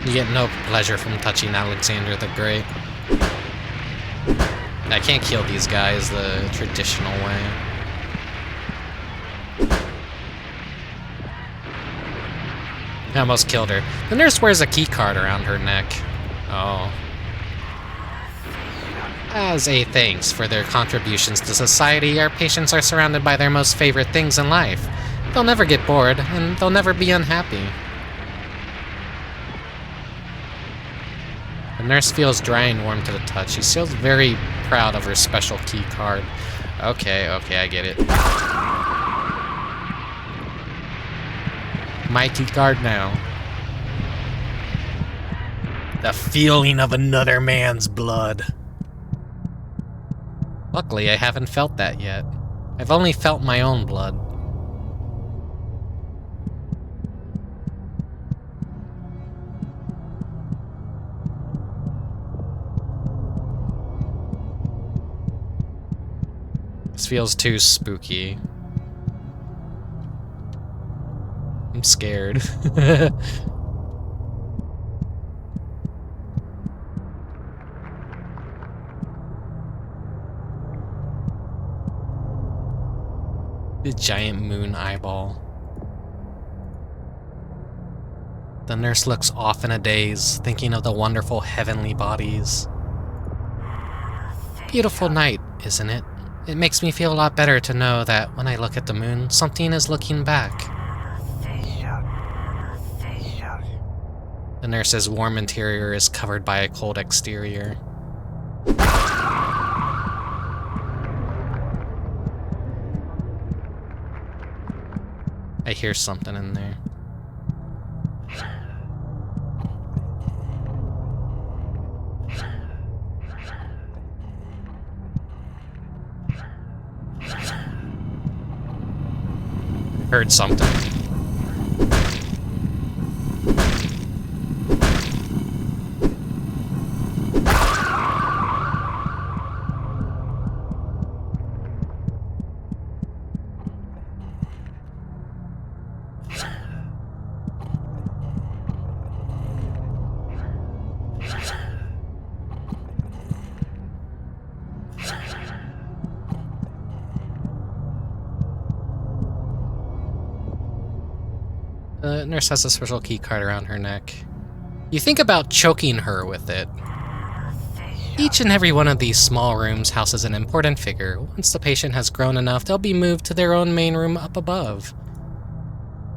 You get no pleasure from touching Alexander the Great. I can't kill these guys the traditional way. I almost killed her. The nurse wears a key card around her neck. Oh. As a thanks for their contributions to society, our patients are surrounded by their most favorite things in life. They'll never get bored, and they'll never be unhappy. The nurse feels dry and warm to the touch. She feels very proud of her special key card. Okay, I get it. My key card now. The feeling of another man's blood. Luckily, I haven't felt that yet. I've only felt my own blood. This feels too spooky. I'm scared. The giant moon eyeball. The nurse looks off in a daze, thinking of the wonderful heavenly bodies. Beautiful night, isn't it? It makes me feel a lot better to know that when I look at the moon, something is looking back. The nurse's warm interior is covered by a cold exterior. I hear something in there. Heard something. The nurse has a special key card around her neck. You think about choking her with it. Each and every one of these small rooms houses an important figure. Once the patient has grown enough, they'll be moved to their own main room up above.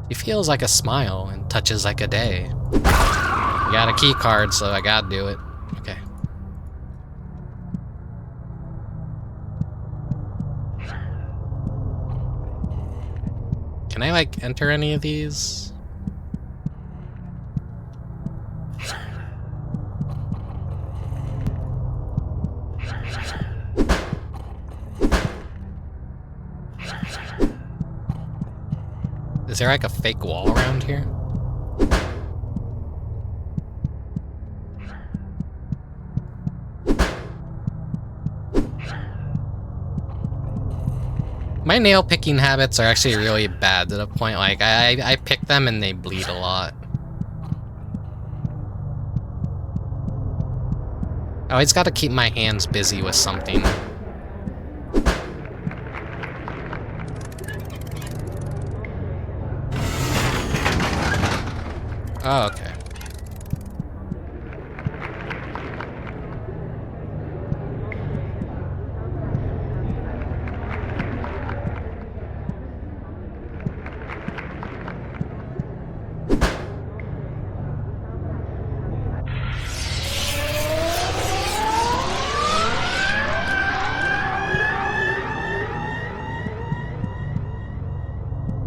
She feels like a smile and touches like a day. You got a key card, so I gotta do it. Okay. Can I, like, enter any of these? Is there like a fake wall around here? My nail picking habits are actually really bad to the point like I pick them and they bleed a lot. I always gotta keep my hands busy with something. Oh, okay.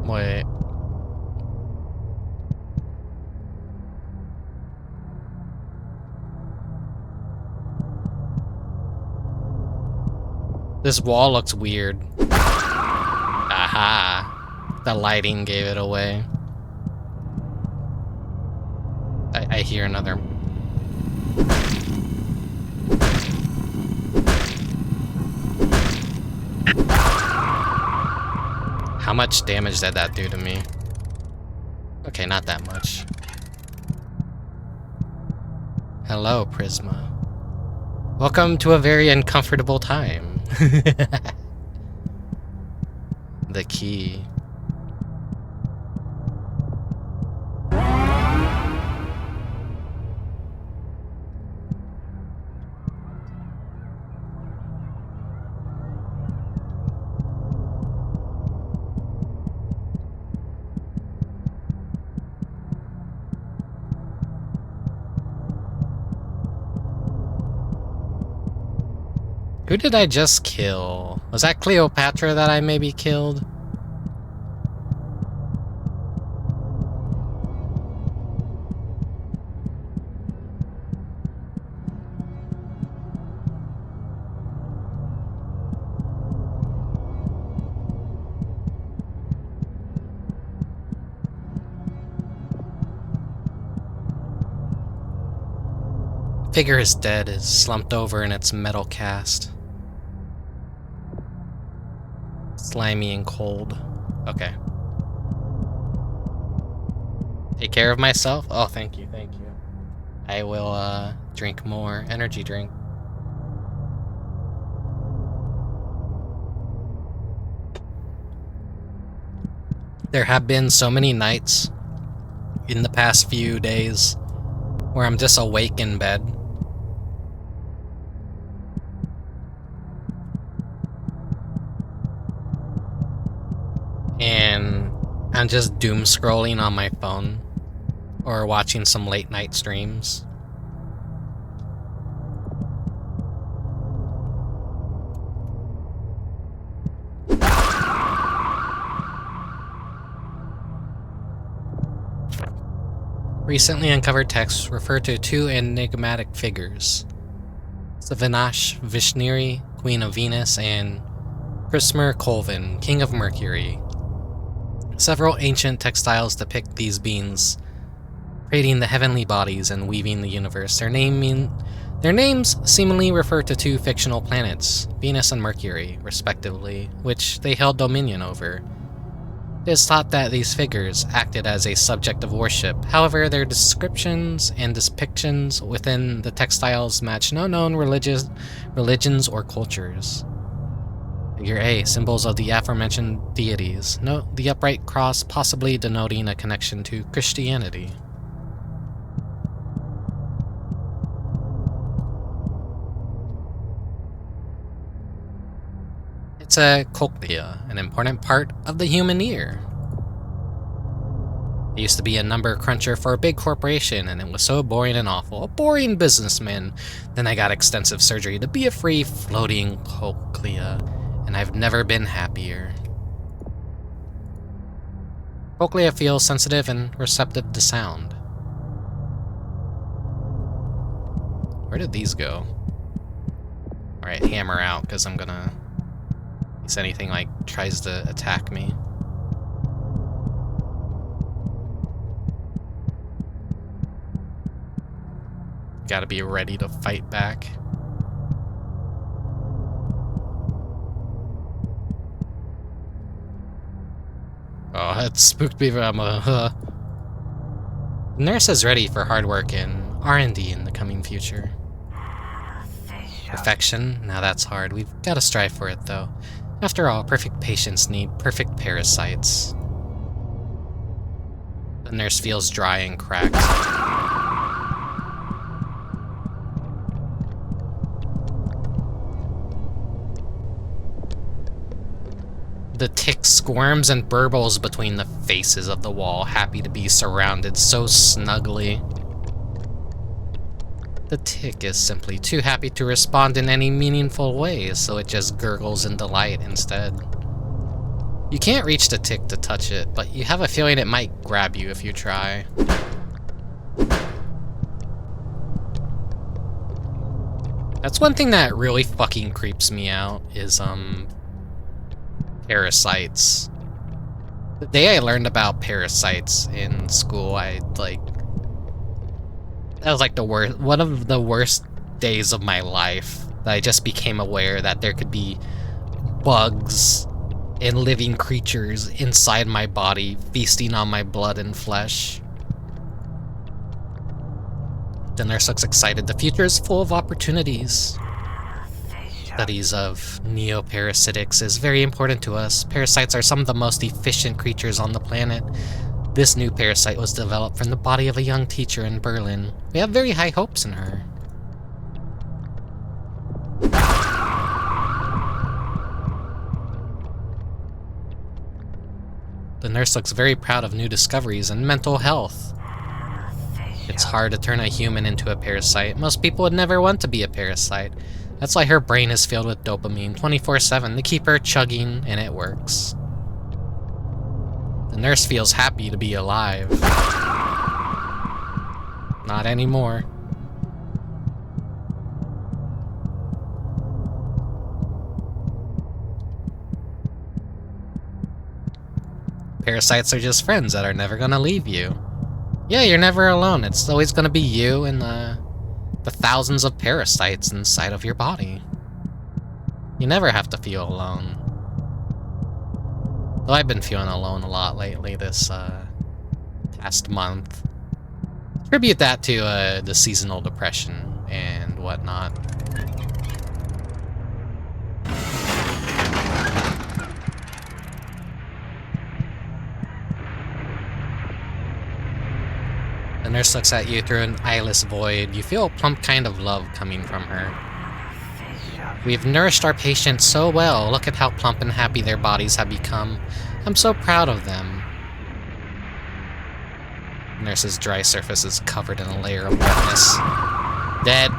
Wait. This wall looks weird. Aha! The lighting gave it away. I hear another. How much damage did that do to me? Okay, not that much. Hello, Prisma. Welcome to a very uncomfortable time. The key. Who did I just kill? Was that Cleopatra that I maybe killed? Figure is dead, is slumped over in its metal cast. Slimy and cold. Okay. Take care of myself? Oh, thank you, thank you. I will, drink more energy drink. There have been so many nights in the past few days where I'm just awake in bed. I'm just doom scrolling on my phone or watching some late night streams. Recently uncovered texts refer to two enigmatic figures: Savinash Vishniri, Queen of Venus, and Chrismer Colvin, King of Mercury. Several ancient textiles depict these beings creating the heavenly bodies and weaving the universe. Their names seemingly refer to two fictional planets, Venus and Mercury, respectively, which they held dominion over. It is thought that these figures acted as a subject of worship. However, their descriptions and depictions within the textiles match no known religions or cultures. Figure A, symbols of the aforementioned deities. Note the upright cross, possibly denoting a connection to Christianity. It's a cochlea, an important part of the human ear. I used to be a number cruncher for a big corporation, and it was so boring and awful. A boring businessman. Then I got extensive surgery to be a free floating cochlea, and I've never been happier. Cochlea feels sensitive and receptive to sound. Where did these go? Alright, hammer out, because I'm gonna... in case anything, like, tries to attack me. Gotta be ready to fight back. Oh, that spooked me. The nurse is ready for hard work and R&D in the coming future. Perfection? Now that's hard. We've got to strive for it, though. After all, perfect patients need perfect parasites. The nurse feels dry and cracked. The tick squirms and burbles between the faces of the wall, happy to be surrounded so snugly. The tick is simply too happy to respond in any meaningful way, so it just gurgles in delight instead. You can't reach the tick to touch it, but you have a feeling it might grab you if you try. That's one thing that really fucking creeps me out, is, parasites. The day I learned about parasites in school, that was like the worst, one of the worst days of my life. That I just became aware that there could be bugs and living creatures inside my body, feasting on my blood and flesh. The nurse looks excited. The future is full of opportunities. Studies of neoparasitics is very important to us. Parasites are some of the most efficient creatures on the planet. This new parasite was developed from the body of a young teacher in Berlin. We have very high hopes in her. The nurse looks very proud of new discoveries in mental health. It's hard to turn a human into a parasite. Most people would never want to be a parasite. That's why her brain is filled with dopamine 24/7 to keep her chugging, and it works. The nurse feels happy to be alive. Not anymore. Parasites are just friends that are never gonna leave you. Yeah, you're never alone. It's always gonna be you and the thousands of parasites inside of your body. You never have to feel alone. Though I've been feeling alone a lot lately this past month. Attribute that to the seasonal depression and whatnot. The nurse looks at you through an eyeless void. You feel a plump kind of love coming from her. We've nourished our patients so well. Look at how plump and happy their bodies have become. I'm so proud of them. Nurse's dry surface is covered in a layer of wetness. Dead.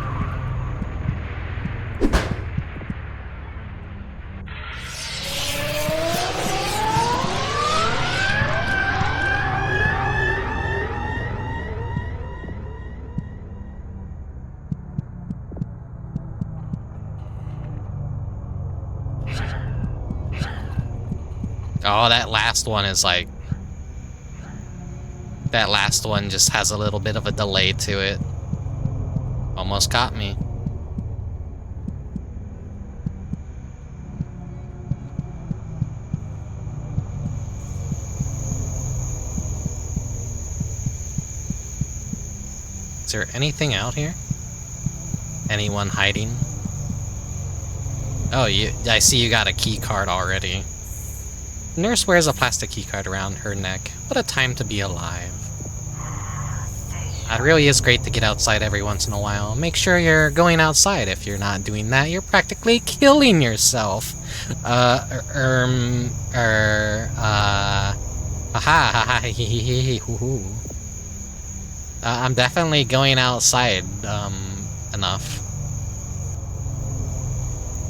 Oh, that last one is like... That last one just has a little bit of a delay to it. Almost got me. Is there anything out here? Anyone hiding? Oh, I see you got a key card already. Nurse wears a plastic keycard around her neck. What a time to be alive. It really is great to get outside every once in a while. Make sure you're going outside. If you're not doing that, you're practically killing yourself. I'm definitely going outside, enough.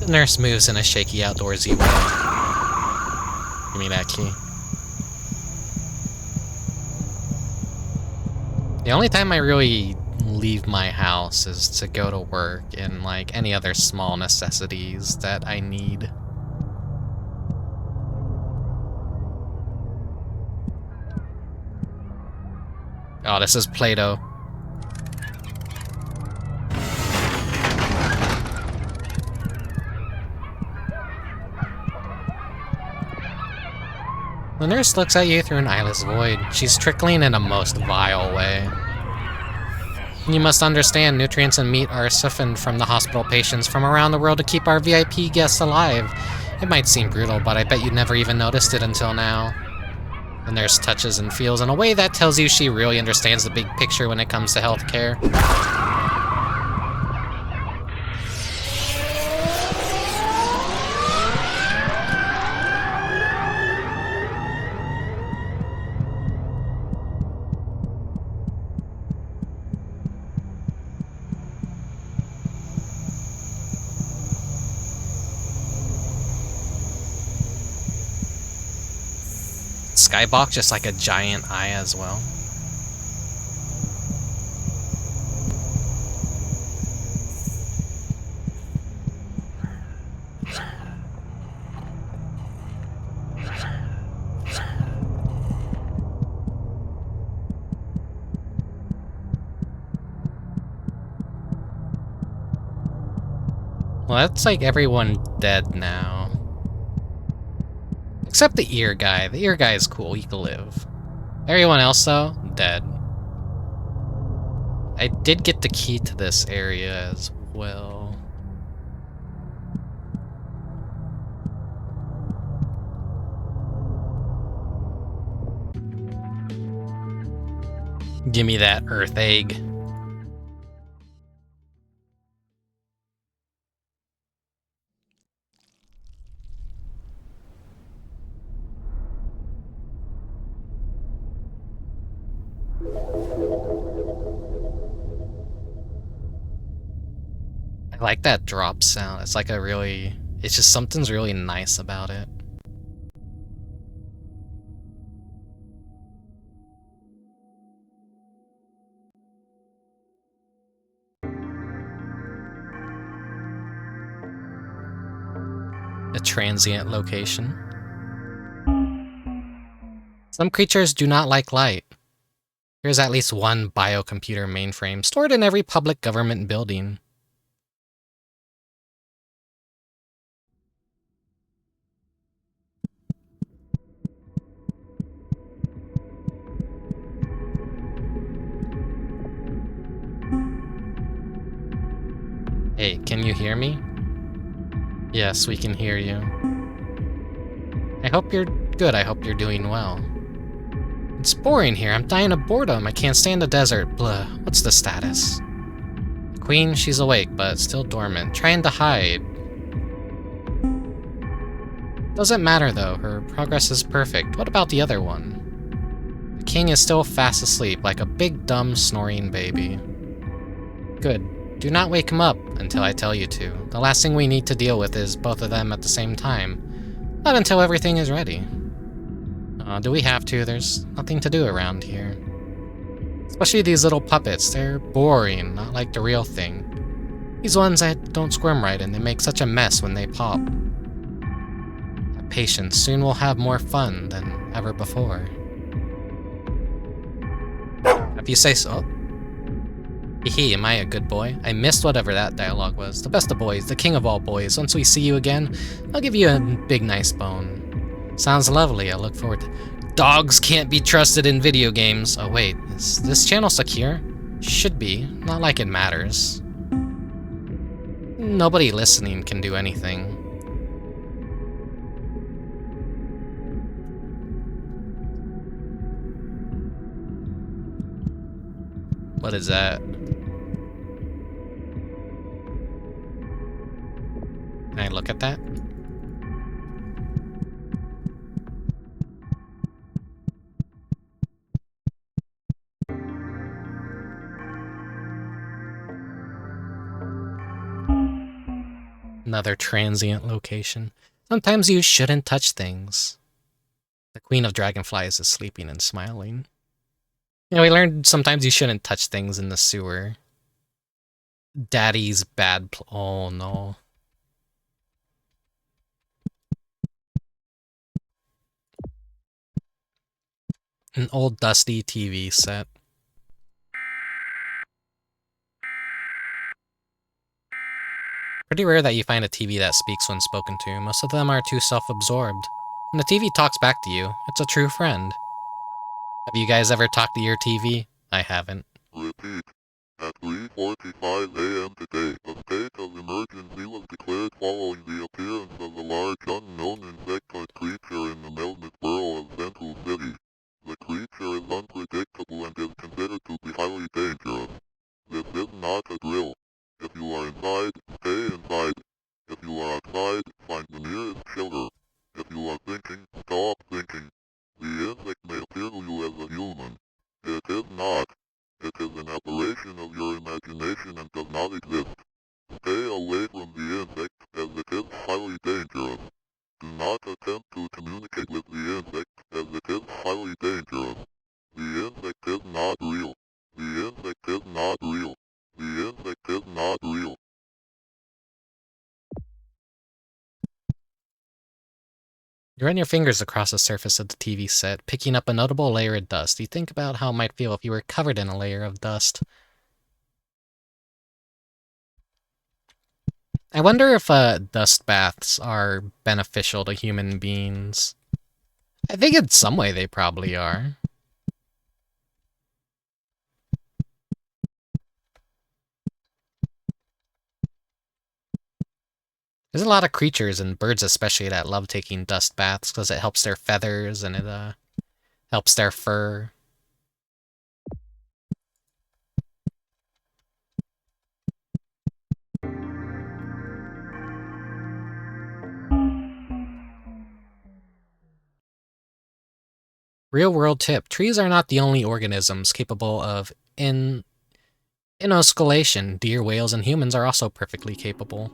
The nurse moves in a shaky outdoorsy way. Give me that key. The only time I really leave my house is to go to work and like any other small necessities that I need. Oh, this is Play-Doh. The nurse looks at you through an eyeless void. She's trickling in a most vile way. You must understand, nutrients and meat are siphoned from the hospital patients from around the world to keep our VIP guests alive. It might seem brutal, but I bet you never even noticed it until now. The nurse touches and feels in a way that tells you she really understands the big picture when it comes to healthcare. Skybox just like a giant eye as well. Well, that's like everyone dead now. Except the ear guy. The ear guy is cool. He can live. Everyone else, though, dead. I did get the key to this area as well. Give me that earth egg. I like that drop sound. It's like a really... It's just something's really nice about it. A transient location. Some creatures do not like light. There's at least one biocomputer mainframe stored in every public government building. Hey, can you hear me? Yes, we can hear you. I hope you're good. I hope you're doing well. It's boring here. I'm dying of boredom. I can't stand the desert. Blah. What's the status? Queen, she's awake, but still dormant. Trying to hide. Doesn't matter, though. Her progress is perfect. What about the other one? The king is still fast asleep, like a big dumb snoring baby. Good. Do not wake him up until I tell you to. The last thing we need to deal with is both of them at the same time. Not until everything is ready. Do we have to? There's nothing to do around here. Especially these little puppets. They're boring, not like the real thing. These ones that don't squirm right and they make such a mess when they pop. Have patience. Soon we'll have more fun than ever before. If you say so. Hee, am I a good boy? I missed whatever that dialogue was. The best of boys, the king of all boys. Once we see you again, I'll give you a big nice bone. Sounds lovely, I look forward to... Dogs can't be trusted in video games. Oh wait, is this channel secure? Should be, not like it matters. Nobody listening can do anything. What is that? Can I look at that? Another transient location. Sometimes you shouldn't touch things. The Queen of Dragonflies is sleeping and smiling. Yeah, we learned sometimes you shouldn't touch things in the sewer. Daddy's bad oh no. An old dusty TV set. Pretty rare that you find a TV that speaks when spoken to. Most of them are too self-absorbed. When the TV talks back to you, it's a true friend. Have you guys ever talked to your TV? I haven't. Repeat. At 3:45 a.m. today, a state of emergency was declared following the appearance of a large unknown insect-like creature in the Melness borough of Central City. The creature is unpredictable and is considered to be highly dangerous. This is not a drill. If you are inside, stay inside. If you are outside, find the nearest shelter. If you are thinking, stop thinking. The insect may appear to you as a human. It is not. It is an aberration of your imagination and does not exist. Stay away from the insect, as it is highly dangerous. Do not attempt to communicate with the insect, as it is highly dangerous. The insect is not real. The insect is not real. The insect is not real. You run your fingers across the surface of the TV set, picking up a notable layer of dust. You think about how it might feel if you were covered in a layer of dust. I wonder if dust baths are beneficial to human beings. I think in some way they probably are. There's a lot of creatures, and birds especially, that love taking dust baths because it helps their feathers and it helps their fur. Real-world tip. Trees are not the only organisms capable of inosculation. Deer, whales, and humans are also perfectly capable.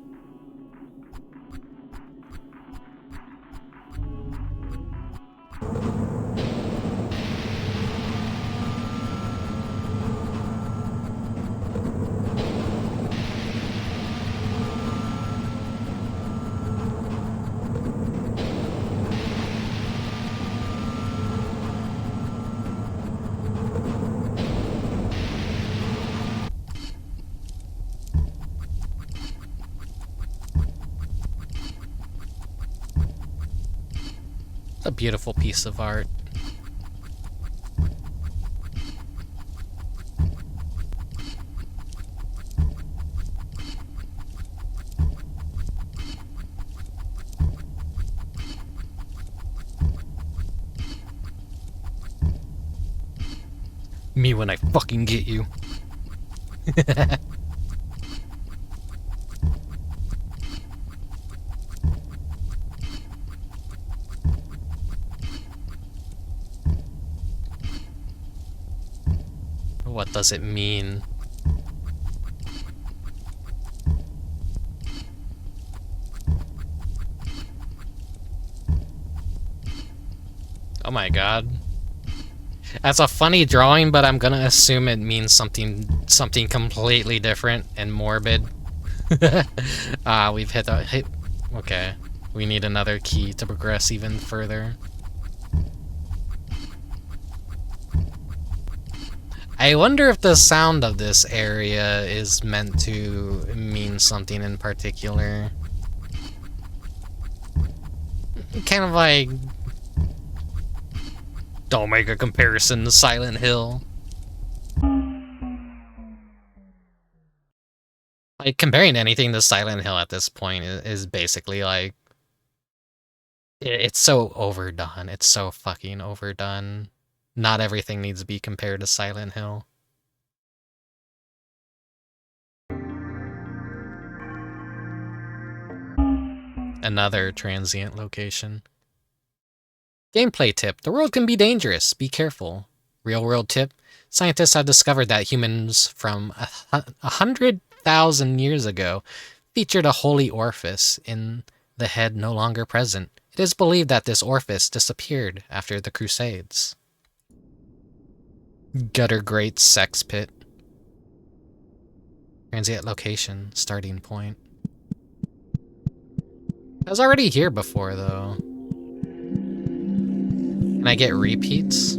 A beautiful piece of art. Me when I fucking get you. does it mean? Oh my god. That's a funny drawing, but I'm gonna assume it means something completely different and morbid. We've hit. Okay. We need another key to progress even further. I wonder if the sound of this area is meant to mean something in particular. Kind of like... Don't make a comparison to Silent Hill. Like, comparing anything to Silent Hill at this point is basically like... It's so overdone. It's so fucking overdone. Not everything needs to be compared to Silent Hill. Another transient location. Gameplay tip. The world can be dangerous. Be careful. Real world tip. Scientists have discovered that humans from 100,000 years ago featured a holy orifice in the head no longer present. It is believed that this orifice disappeared after the Crusades. Gutter grate sex pit. Transient location. Starting point. I was already here before, though. Can I get repeats?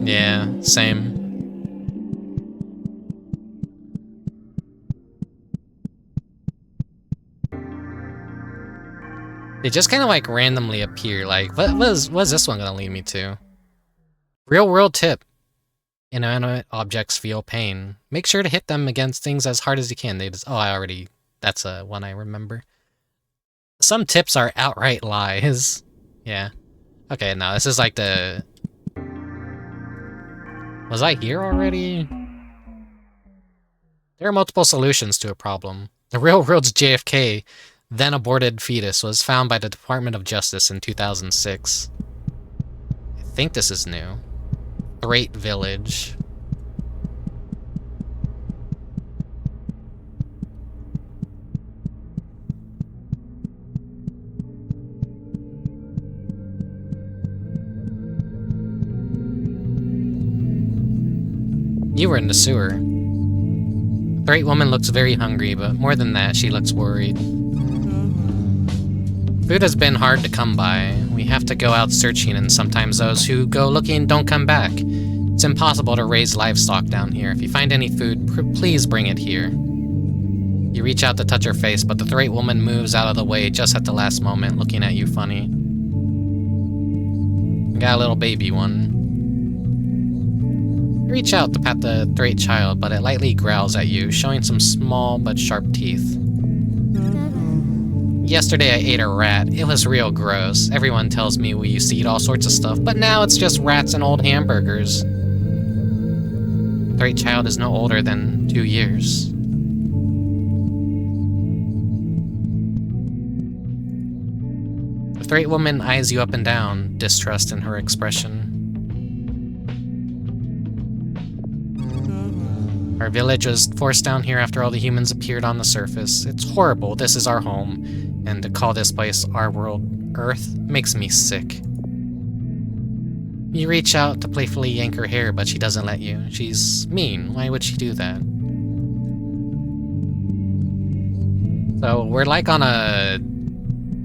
Yeah, same. They just kind of like randomly appear. Like, what is this one gonna lead me to? Real world tip. Inanimate objects feel pain. Make sure to hit them against things as hard as you can. That's one I remember. Some tips are outright lies. Yeah. Okay, now this is like the... Was I here already? There are multiple solutions to a problem. The real world's JFK, then aborted fetus, was found by the Department of Justice in 2006. I think this is new. Thrait Village. You were in the sewer. The Thrait woman looks very hungry, but more than that, she looks worried. Food has been hard to come by. We have to go out searching, and sometimes those who go looking don't come back. It's impossible to raise livestock down here. If you find any food, please bring it here. You reach out to touch her face, but the Thrait woman moves out of the way just at the last moment, looking at you funny. I got a little baby one. You reach out to pat the Thrait child, but it lightly growls at you, showing some small but sharp teeth. Yesterday I ate a rat. It was real gross. Everyone tells me we used to eat all sorts of stuff, but now it's just rats and old hamburgers. The Thrait child is no older than 2 years. The Thrait woman eyes you up and down, distrust in her expression. Our village was forced down here after all the humans appeared on the surface. It's horrible. This is our home. And to call this place our world, Earth, makes me sick. You reach out to playfully yank her hair, but she doesn't let you. She's mean. Why would she do that? So we're like on a...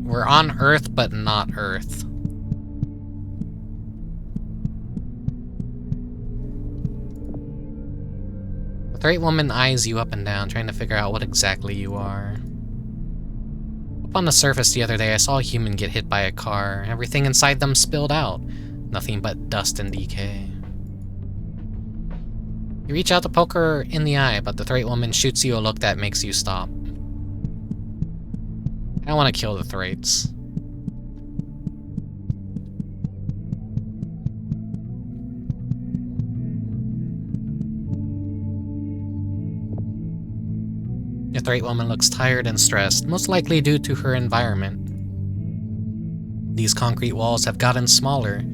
We're on Earth, but not Earth. The Thrait woman eyes you up and down, trying to figure out what exactly you are. Up on the surface the other day, I saw a human get hit by a car. Everything inside them spilled out. Nothing but dust and decay. You reach out to poke her in the eye, but the Thrait woman shoots you a look that makes you stop. I don't want to kill the Thraits. Your Thrait woman looks tired and stressed, most likely due to her environment. These concrete walls have gotten smaller.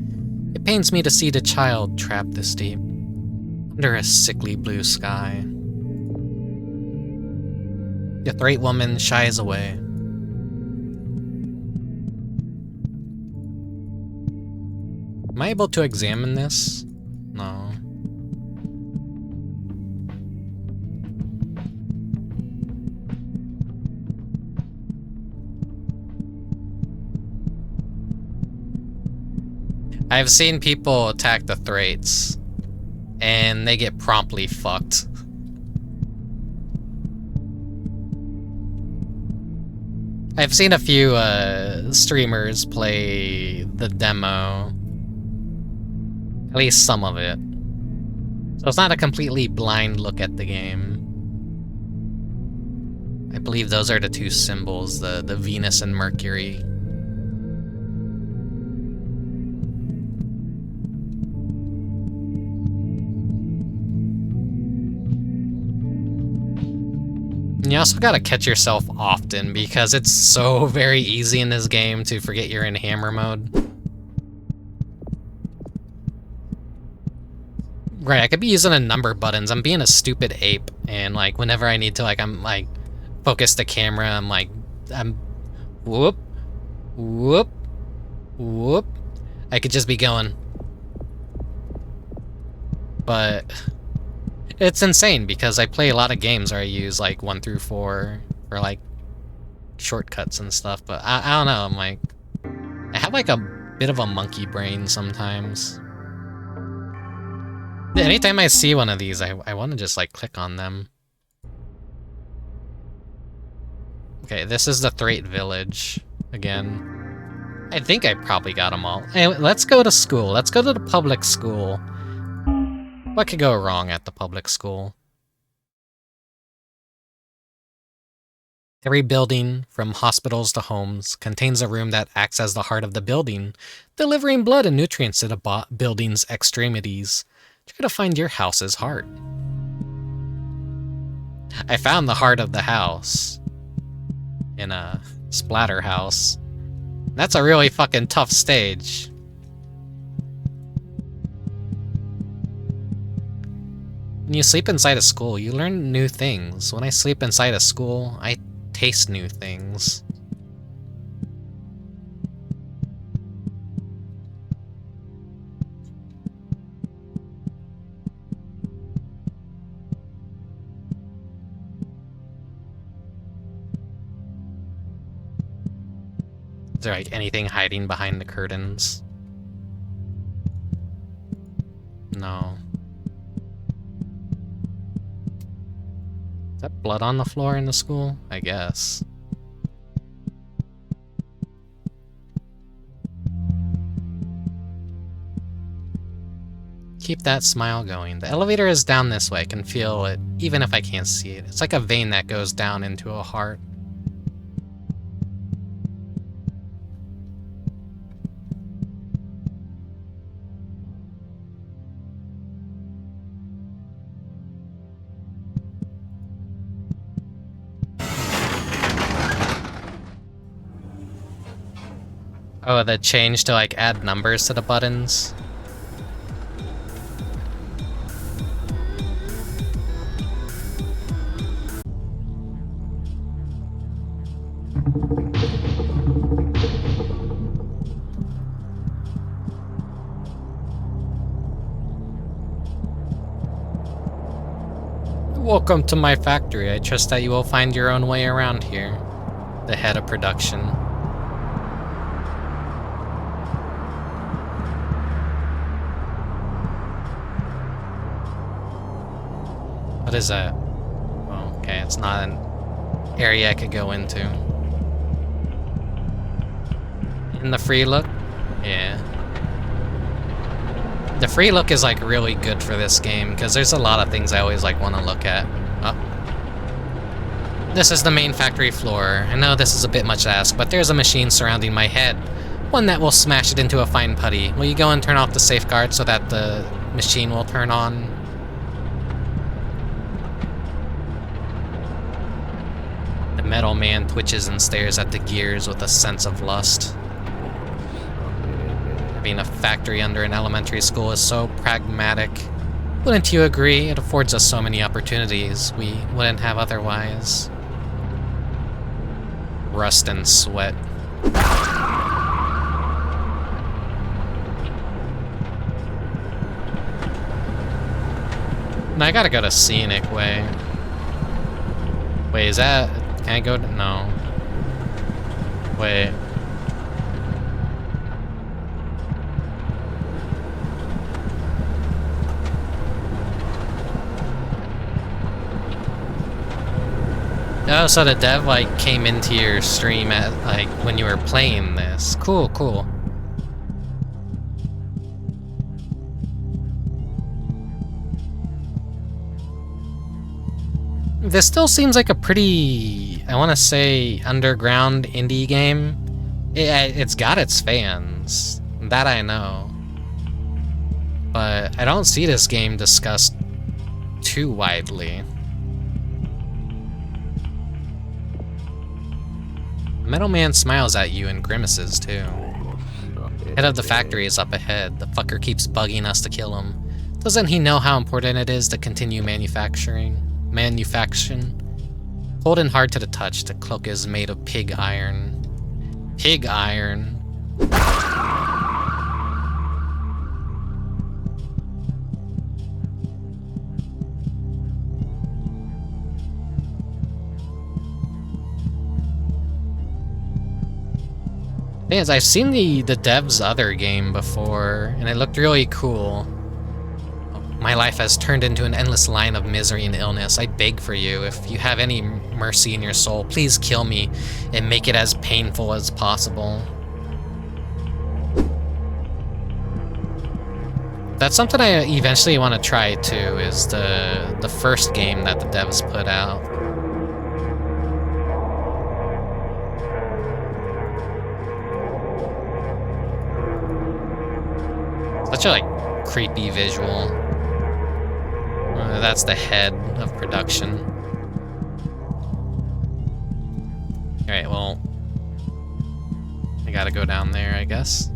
It pains me to see the child trapped this deep, under a sickly blue sky. The Thrait woman shies away. Am I able to examine this? No. I've seen people attack the Thraits, and they get promptly fucked. I've seen a few streamers play the demo. At least some of it. So it's not a completely blind look at the game. I believe those are the two symbols, the Venus and Mercury. And you also gotta catch yourself often, because it's so very easy in this game to forget you're in hammer mode. Right, I could be using a number buttons. I'm being a stupid ape, and like whenever I need to, like I'm like focus the camera, I'm whoop, whoop, whoop. I could just be going. But it's insane because I play a lot of games where I use like 1 through 4 for like shortcuts and stuff, but I don't know, I'm like, I have like a bit of a monkey brain sometimes. Anytime I see one of these, I want to just like click on them. Okay, this is the Thrait Village again. I think I probably got them all. Anyway, let's go to school. Let's go to the public school. What could go wrong at the public school? Every building, from hospitals to homes, contains a room that acts as the heart of the building, delivering blood and nutrients to the building's extremities. Try to find your house's heart. I found the heart of the house in a splatter house. That's a really fucking tough stage. When you sleep inside a school, you learn new things. When I sleep inside a school, I taste new things. Is there like anything hiding behind the curtains? No. Is that blood on the floor in the school? I guess. Keep that smile going. The elevator is down this way. I can feel it, even if I can't see it. It's like a vein that goes down into a heart. Oh, the change to like add numbers to the buttons. Welcome to my factory. I trust that you will find your own way around here. The head of production. What is that? Oh, okay, it's not an area I could go into. In the free look? Yeah. The free look is like really good for this game because there's a lot of things I always like want to look at. Oh. This is the main factory floor. I know this is a bit much to ask, but there's a machine surrounding my head. One that will smash it into a fine putty. Will you go and turn off the safeguard so that the machine will turn on? Metal Man twitches and stares at the gears with a sense of lust. Being a factory under an elementary school is so pragmatic. Wouldn't you agree? It affords us so many opportunities we wouldn't have otherwise. Rust and sweat. No, I gotta go to Scenic Way. Wait, is that... Can I go to... No. Wait. Oh, so the dev, like, came into your stream at, like, when you were playing this. Cool, cool. This still seems like a pretty, I want to say, underground indie game. It's got its fans. That I know. But I don't see this game discussed too widely. Metal Man smiles at you and grimaces, too. Head of the factory is up ahead. The fucker keeps bugging us to kill him. Doesn't he know how important it is to continue manufacturing? Cold and hard to the touch, the cloak is made of pig iron. Pig iron. Thing is, I've seen the dev's other game before, and it looked really cool. My life has turned into an endless line of misery and illness. I beg for you, if you have any mercy in your soul, please kill me and make it as painful as possible. That's something I eventually want to try too, is the first game that the devs put out. Such a, like, creepy visual. That's the head of production. Alright, well... I gotta go down there, I guess.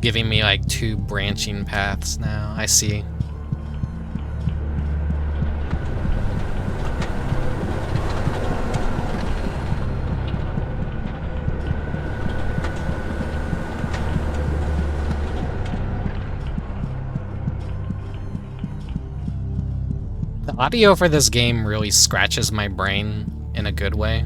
Giving me, like, 2 branching paths now. I see. The audio for this game really scratches my brain in a good way.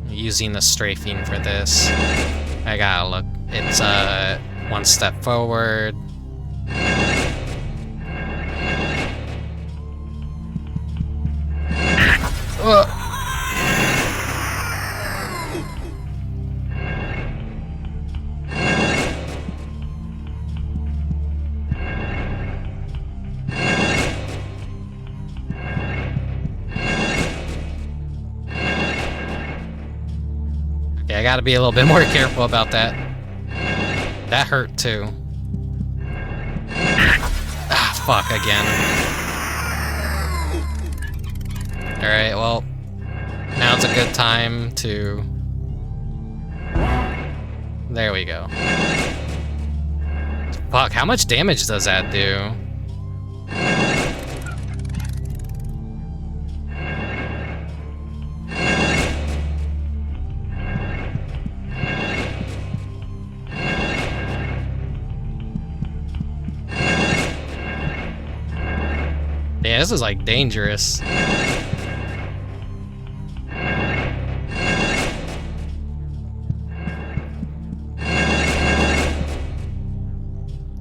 Using the strafing for this. I gotta look. It's 1 step forward. I gotta be a little bit more careful about that. That hurt too. Ah, fuck again. Alright, well, now's a good time to... There we go. Fuck, how much damage does that do? Yeah, this is like dangerous.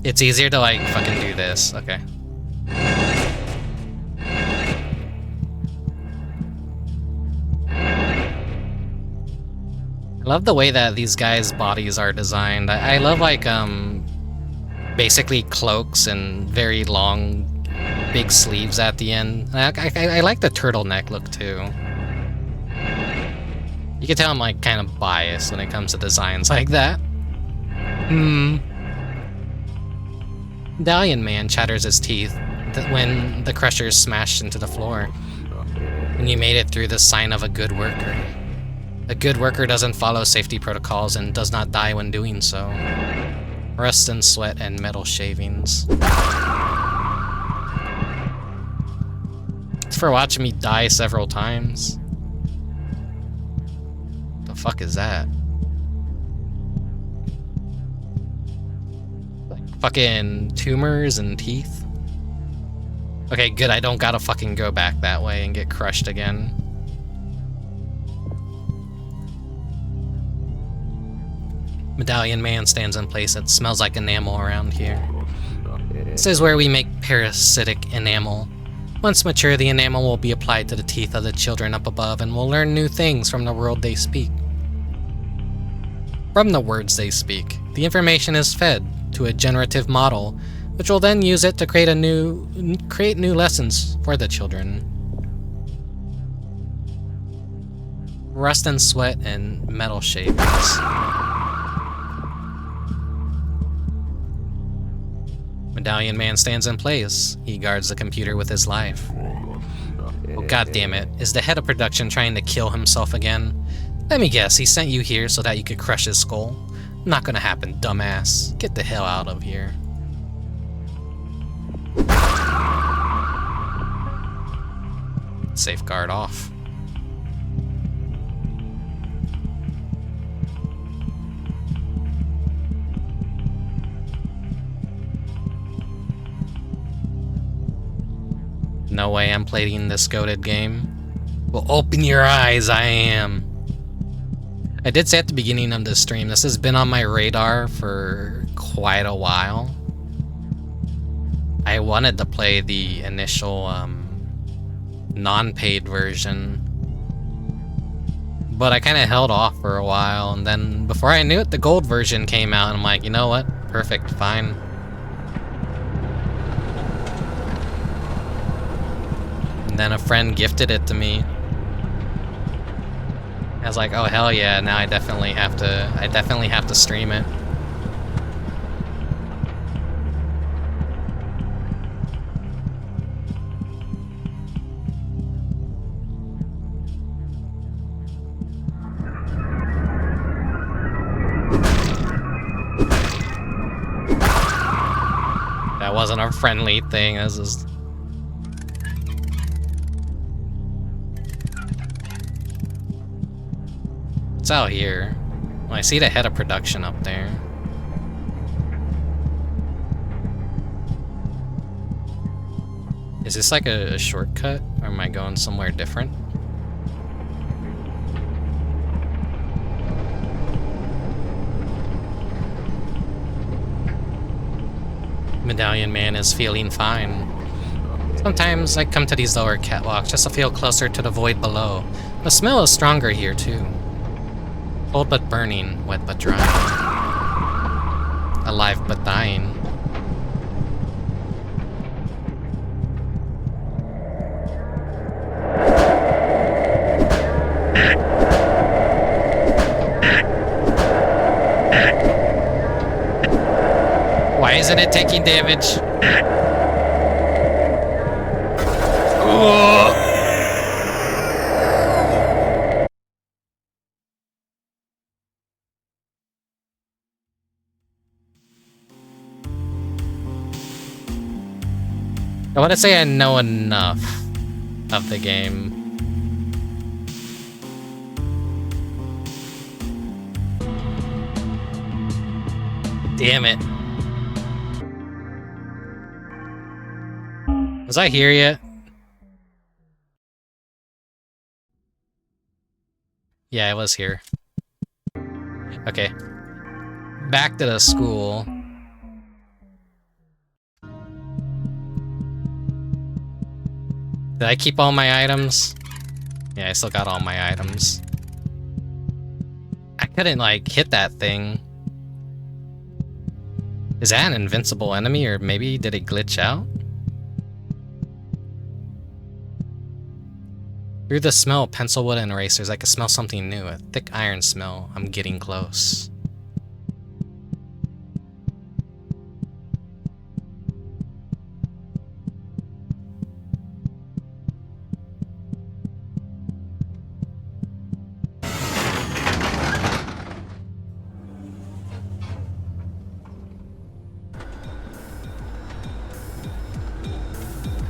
It's easier to like fucking do this. Okay. I love the way that these guys' bodies are designed. I love like basically cloaks and very long big sleeves at the end. I like the turtleneck look too. You can tell I'm like kind of biased when it comes to designs like that. Medallion Man chatters his teeth when the crushers smashed into the floor. When you made it through, the sign of a good worker. A good worker doesn't follow safety protocols and does not die when doing so. Rust and sweat and metal shavings. It's for watching me die several times. The fuck is that? Like fucking tumors and teeth? Okay, good, I don't gotta fucking go back that way and get crushed again. Medallion Man stands in place. It smells like enamel around here. This is where we make parasitic enamel. Once mature, the enamel will be applied to the teeth of the children up above, and we'll learn new things from the world they speak. From the words they speak, the information is fed to a generative model, which will then use it to create new lessons for the children. Rust and sweat and metal shavings. Medallion Man stands in place. He guards the computer with his life. Oh, goddammit. Is the head of production trying to kill himself again? Let me guess, he sent you here so that you could crush his skull? Not gonna happen, dumbass. Get the hell out of here. Safeguard off. No way I'm playing this goated game. Well, open your eyes, I am. I did say at the beginning of this stream, this has been on my radar for quite a while. I wanted to play the initial non-paid version, but I kind of held off for a while, and then before I knew it, the gold version came out, and I'm like, you know what? Perfect, fine. And then a friend gifted it to me. I was like, oh hell yeah, now I definitely have to stream it. That wasn't a friendly thing, this is... What's out here? Well, I see the head of production up there. Is this like a shortcut? Or am I going somewhere different? Medallion Man is feeling fine. Sometimes I come to these lower catwalks just to feel closer to the void below. The smell is stronger here too. Cold but burning, wet but dry. Alive but dying. Why isn't it taking damage? Oh. I want to say I know enough of the game. Damn it. Was I here yet? Yeah, I was here. Okay. Back to the school. Did I keep all my items? Yeah, I still got all my items. I couldn't, like, hit that thing. Is that an invincible enemy, or maybe did it glitch out? Through the smell of pencilwood and erasers, I could smell something new. A thick iron smell. I'm getting close.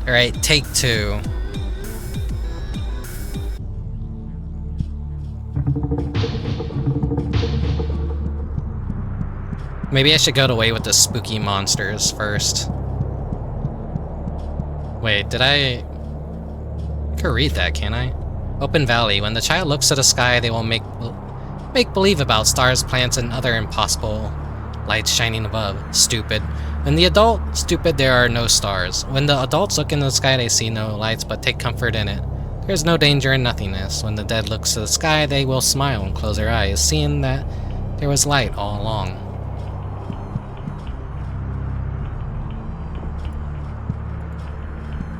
Alright, take 2. Maybe I should go away with the spooky monsters first. Wait, did I could read that, can't I? Open Valley. When the child looks to the sky, they will make believe about stars, plants, and other impossible lights shining above. Stupid. When the adult, stupid, there are no stars. When the adults look in the sky, they see no lights, but take comfort in it. There is no danger in nothingness. When the dead looks to the sky, they will smile and close their eyes, seeing that there was light all along.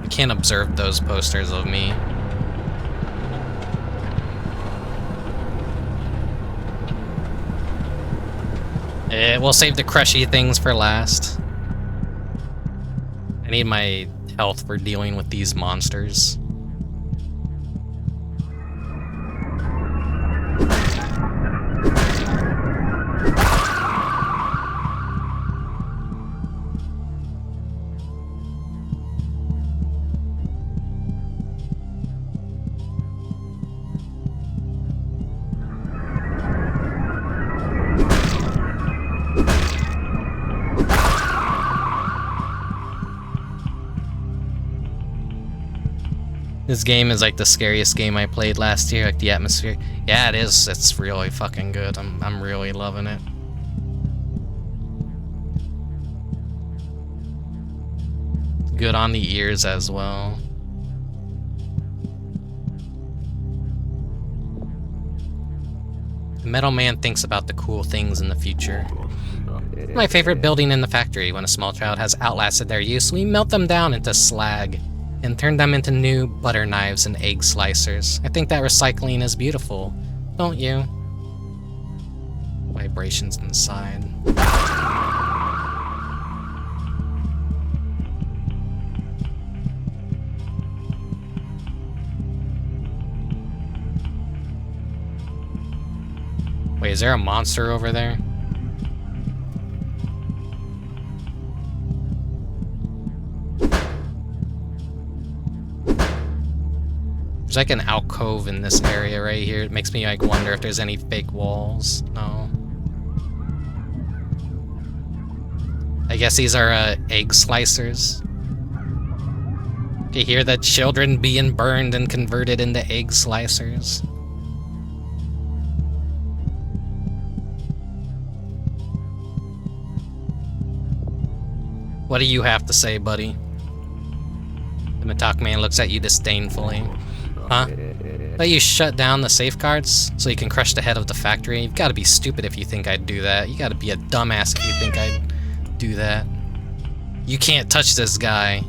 You can't observe those posters of me. We'll save the crushy things for last. I need my health for dealing with these monsters. This game is like the scariest game I played last year, like the atmosphere. Yeah, it is. It's really fucking good. I'm really loving it. Good on the ears as well. The Metal Man thinks about the cool things in the future. My favorite building in the factory. When a small child has outlasted their use, we melt them down into slag and turn them into new butter knives and egg slicers. I think that recycling is beautiful, don't you? Vibrations inside. Wait, is there a monster over there? There's like an alcove in this area right here. It makes me like wonder if there's any fake walls. No. I guess these are egg slicers. You hear the children being burned and converted into egg slicers. What do you have to say, buddy? The Matok Man looks at you disdainfully. Huh? Let you shut down the safeguards so you can crush the head of the factory? You've got to be stupid if you think I'd do that. You got to be a dumbass if you think I'd do that. You can't touch this guy.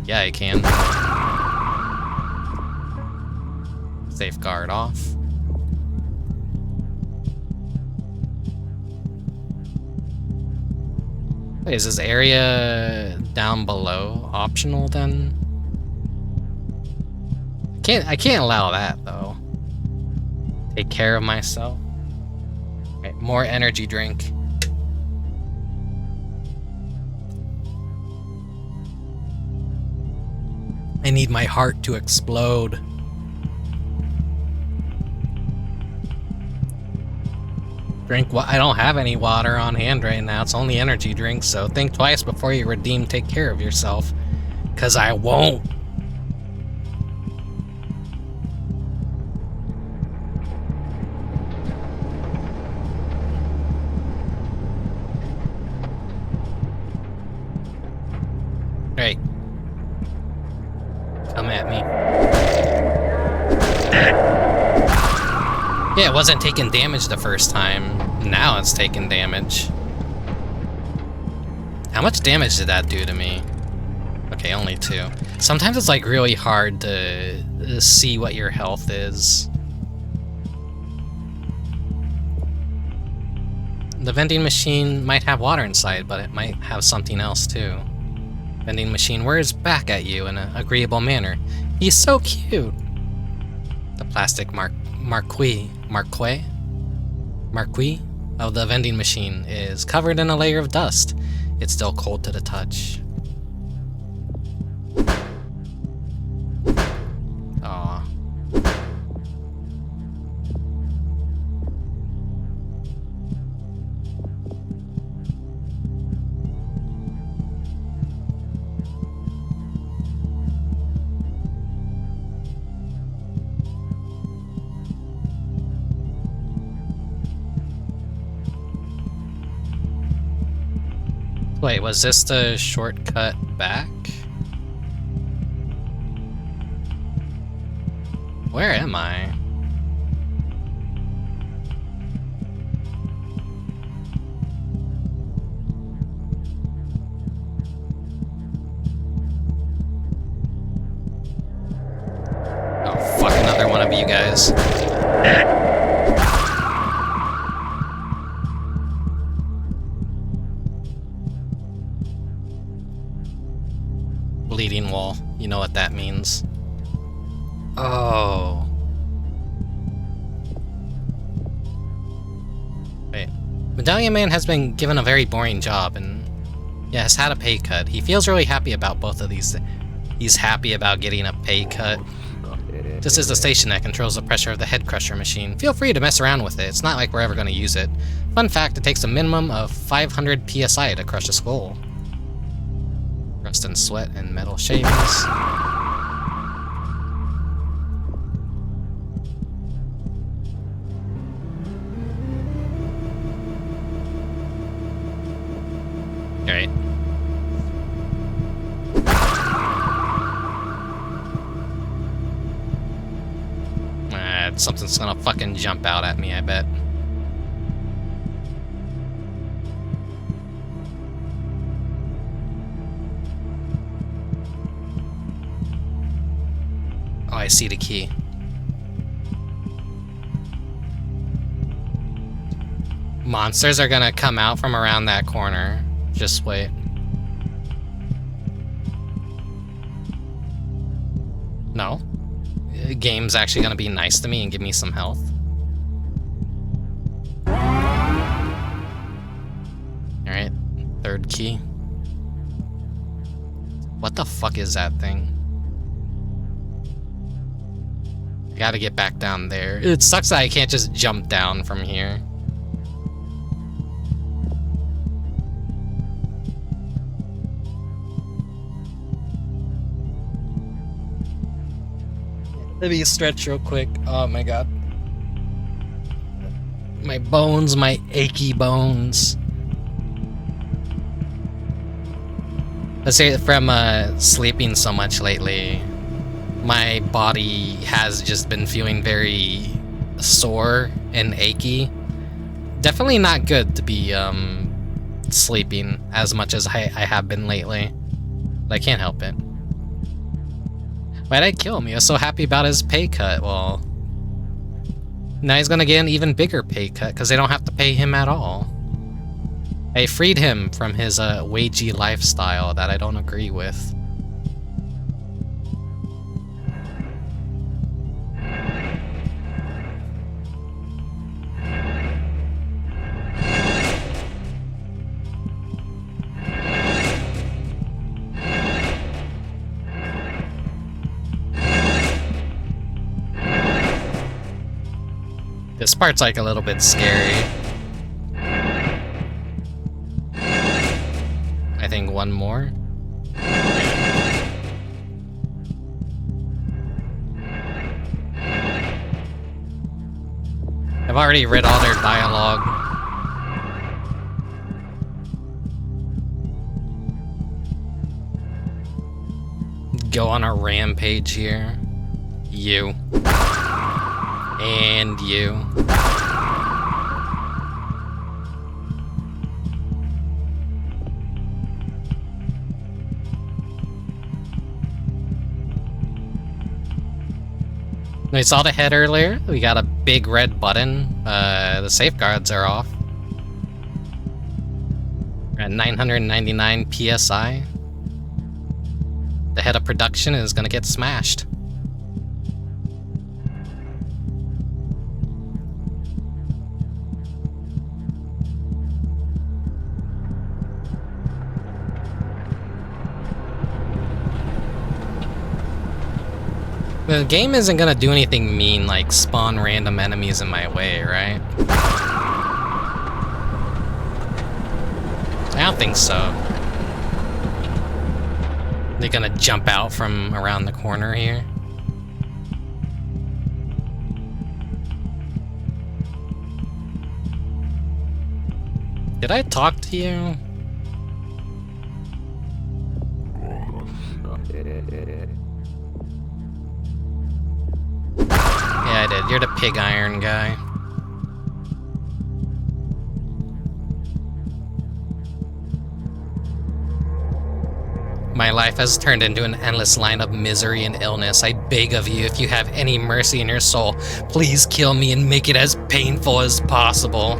Yeah, I can. Safeguard off. Wait, is this area down below optional then? I can't allow that though. Take care of myself. Right, more energy drink. I need my heart to explode. Drink what? I don't have any water on hand right now. It's only energy drinks, so think twice before you redeem. Take care of yourself. 'Cause I won't. Right. Come at me. Yeah, it wasn't taking damage the first time. Now it's taking damage. How much damage did that do to me? Okay, only 2. Sometimes it's like really hard to see what your health is. The vending machine might have water inside, but it might have something else too. Vending machine whirs back at you in an agreeable manner. He's so cute! The plastic marquee of the vending machine is covered in a layer of dust. It's still cold to the touch. Aww. Wait, was this the shortcut back? Where am I? Oh, fuck, another one of you guys. Bleeding wall. You know what that means. Oh. Wait. Medallion Man has been given a very boring job and has had a pay cut. He feels really happy about both of these things. He's happy about getting a pay cut. This is the station that controls the pressure of the head crusher machine. Feel free to mess around with it. It's not like we're ever going to use it. Fun fact, it takes a minimum of 500 psi to crush a skull. Rust and sweat and metal shavings. Alright. Something's gonna fucking jump out at me, I bet. Oh, I see the key. Monsters are gonna come out from around that corner. Just wait. No. The game's actually gonna be nice to me and give me some health. Alright, third key. What the fuck is that thing? I gotta get back down there. It sucks that I can't just jump down from here. Let me stretch real quick. Oh my god. My bones, my achy bones. Let's say from sleeping so much lately, my body has just been feeling very sore and achy. Definitely not good to be sleeping as much as I have been lately. But I can't help it. Why'd I kill him? He was so happy about his pay cut. Well, now he's gonna get an even bigger pay cut because they don't have to pay him at all. I freed him from his wagey lifestyle that I don't agree with. This part's like a little bit scary. I think one more. I've already read all their dialogue. Go on a rampage here. You. And you. We saw the head earlier. We got a big red button. The safeguards are off. We're at 999 PSI. The head of production is gonna get smashed. The game isn't gonna do anything mean like spawn random enemies in my way, right? I don't think so. They're gonna jump out from around the corner here. Did I talk to you? Yeah, I did. You're the pig iron guy. My life has turned into an endless line of misery and illness. I beg of you, if you have any mercy in your soul, please kill me and make it as painful as possible.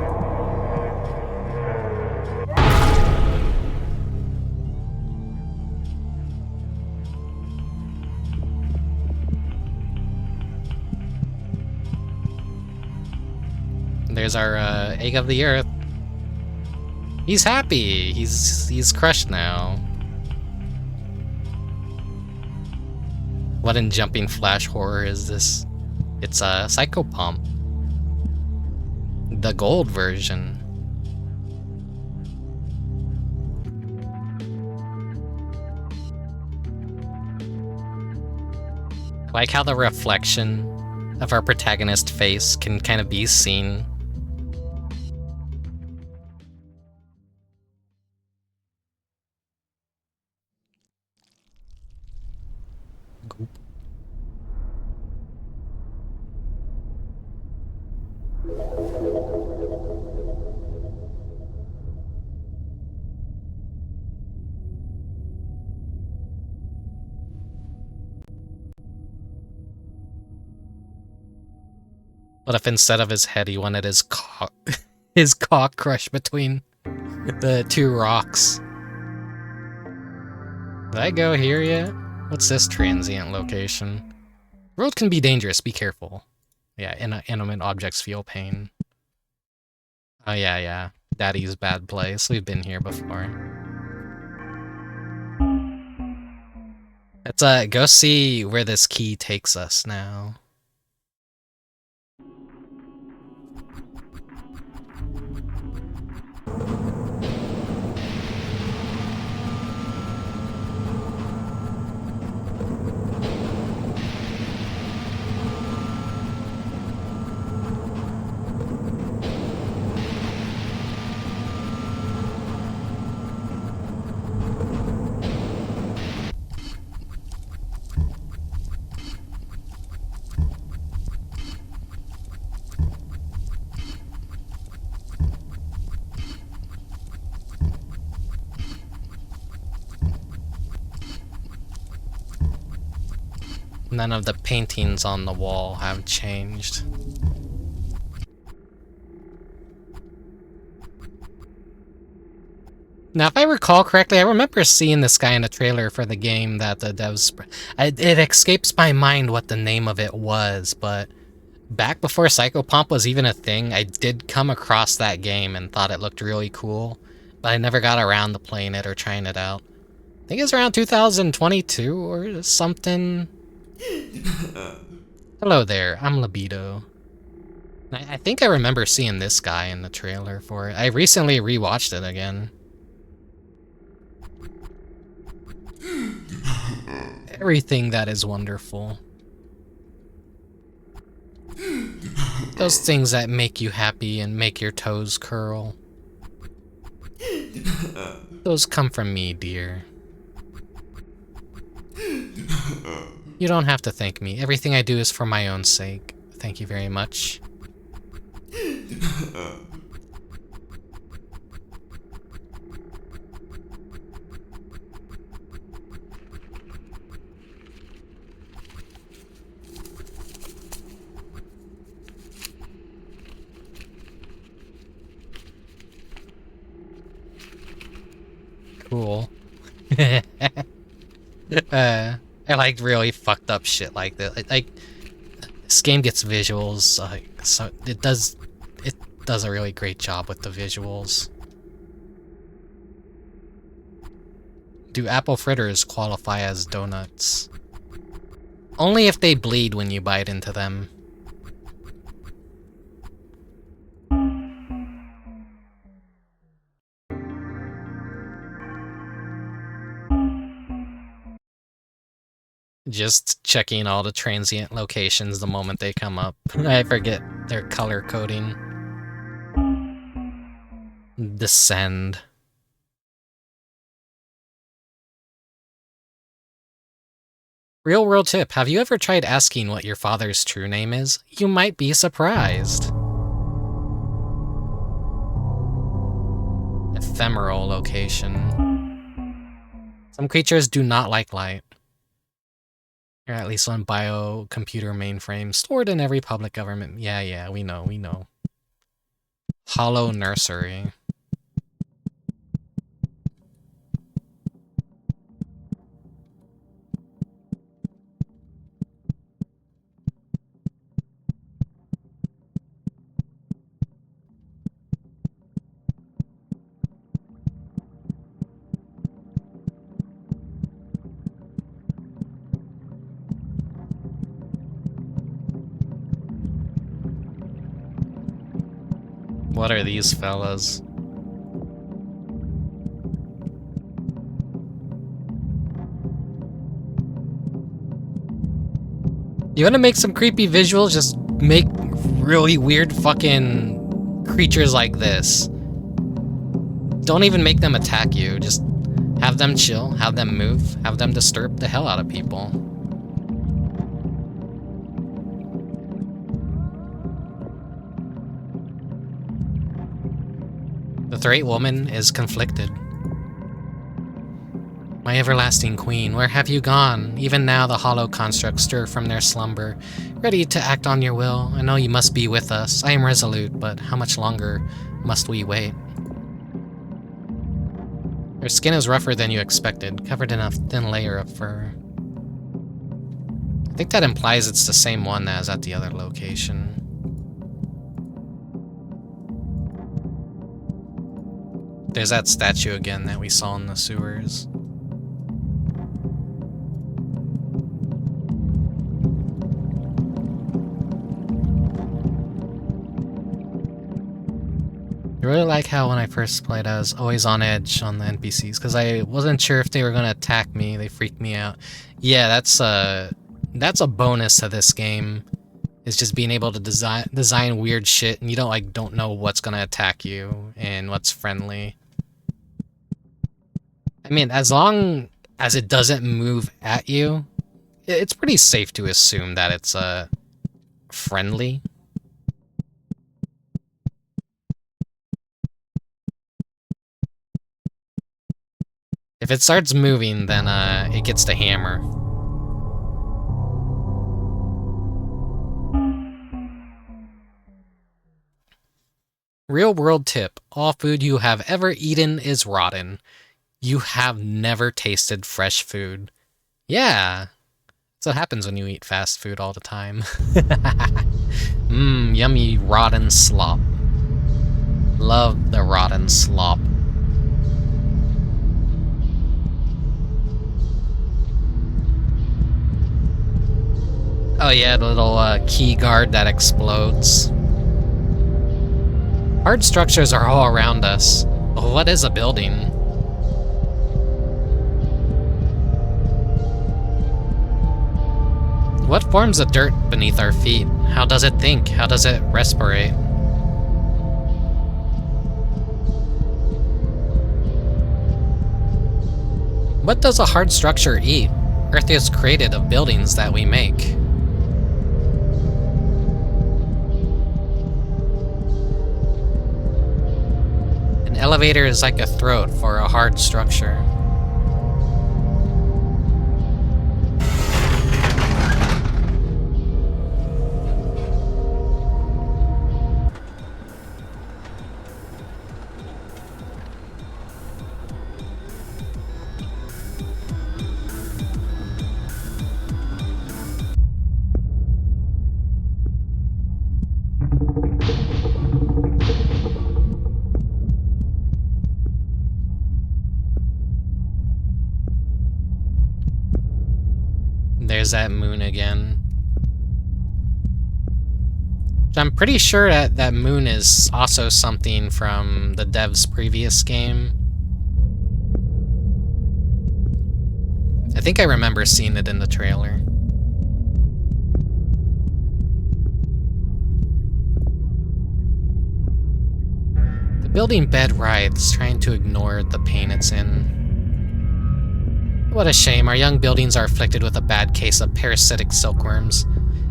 There's our egg of the earth. He's happy. He's crushed now. What in jumping flash horror is this? It's a Psychopomp. The gold version. I like how the reflection of our protagonist's face can kind of be seen. What if instead of his head, he wanted his cock, his cock crushed between the two rocks? Did I go here yet? What's this transient location? Road can be dangerous, be careful. Yeah, inanimate objects feel pain. Oh yeah. Daddy's bad place. We've been here before. Let's go see where this key takes us now. None of the paintings on the wall have changed. Now, if I recall correctly, I remember seeing this guy in a trailer for the game that the devs... It escapes my mind what the name of it was, but back before Psychopomp was even a thing, I did come across that game and thought it looked really cool, but I never got around to playing it or trying it out. I think it was around 2022 or something. Hello there, I'm Libido. I think I remember seeing this guy in the trailer for it. I recently rewatched it again. Everything that is wonderful. Those things that make you happy and make your toes curl. Those come from me, dear. You don't have to thank me. Everything I do is for my own sake. Thank you very much. cool. I like really fucked up shit like that. Like this game gets visuals, so it does a really great job with the visuals. Do apple fritters qualify as donuts? Only if they bleed when you bite into them. Just checking all the transient locations the moment they come up. I forget their color coding. Descend. Real world tip, have you ever tried asking what your father's true name is? You might be surprised. Ephemeral location. Some creatures do not like light. Or at least on biocomputer mainframe, stored in every public government. Yeah, we know. Hollow Nursery. What are these fellas? You wanna make some creepy visuals? Just make really weird fucking creatures like this. Don't even make them attack you, just have them chill, have them move, have them disturb the hell out of people. The Thrait woman is conflicted. My everlasting queen, where have you gone? Even now the hollow constructs stir from their slumber, ready to act on your will. I know you must be with us. I am resolute, but how much longer must we wait? Her skin is rougher than you expected, covered in a thin layer of fur. I think that implies it's the same one as at the other location. There's that statue again that we saw in the sewers. I really like how when I first played I was always on edge on the NPCs because I wasn't sure if they were going to attack me. They freaked me out. Yeah, that's a bonus to this game. Is just being able to design weird shit and you don't know what's going to attack you and what's friendly. I mean, as long as it doesn't move at you, it's pretty safe to assume that it's friendly. If it starts moving, then it gets to hammer. Real world tip. All food you have ever eaten is rotten. You have never tasted fresh food. Yeah. That's what happens when you eat fast food all the time. Mmm, yummy rotten slop. Love the rotten slop. Oh yeah, the little key guard that explodes. Hard structures are all around us. What is a building? What forms the dirt beneath our feet? How does it think? How does it respirate? What does a hard structure eat? Earth is created of buildings that we make. An elevator is like a throat for a hard structure. There's that moon again. I'm pretty sure that that moon is also something from the dev's previous game. I think I remember seeing it in the trailer. The building bed writhes, trying to ignore the pain it's in. What a shame, our young buildings are afflicted with a bad case of parasitic silkworms.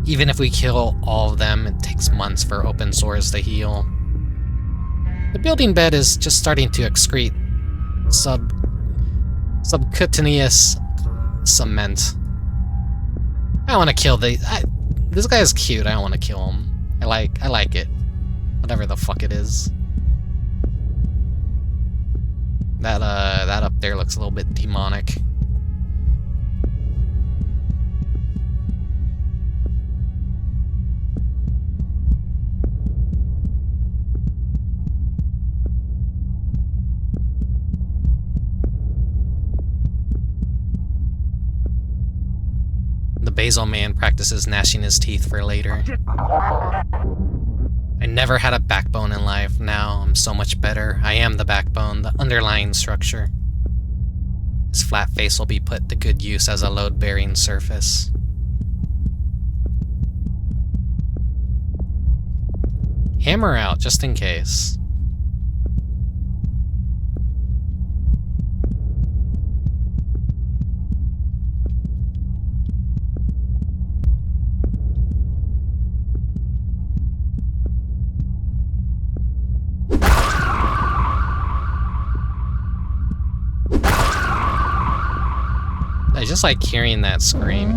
Even if we kill all of them, it takes months for open sores to heal. The building bed is just starting to excrete subcutaneous cement. I want to kill this guy is cute. I don't want to kill him. I like it. Whatever the fuck it is. That up there looks a little bit demonic. The Basil Man practices gnashing his teeth for later. I never had a backbone in life. Now I'm so much better. I am the backbone, the underlying structure. This flat face will be put to good use as a load-bearing surface. Hammer out, just in case. I just like hearing that scream.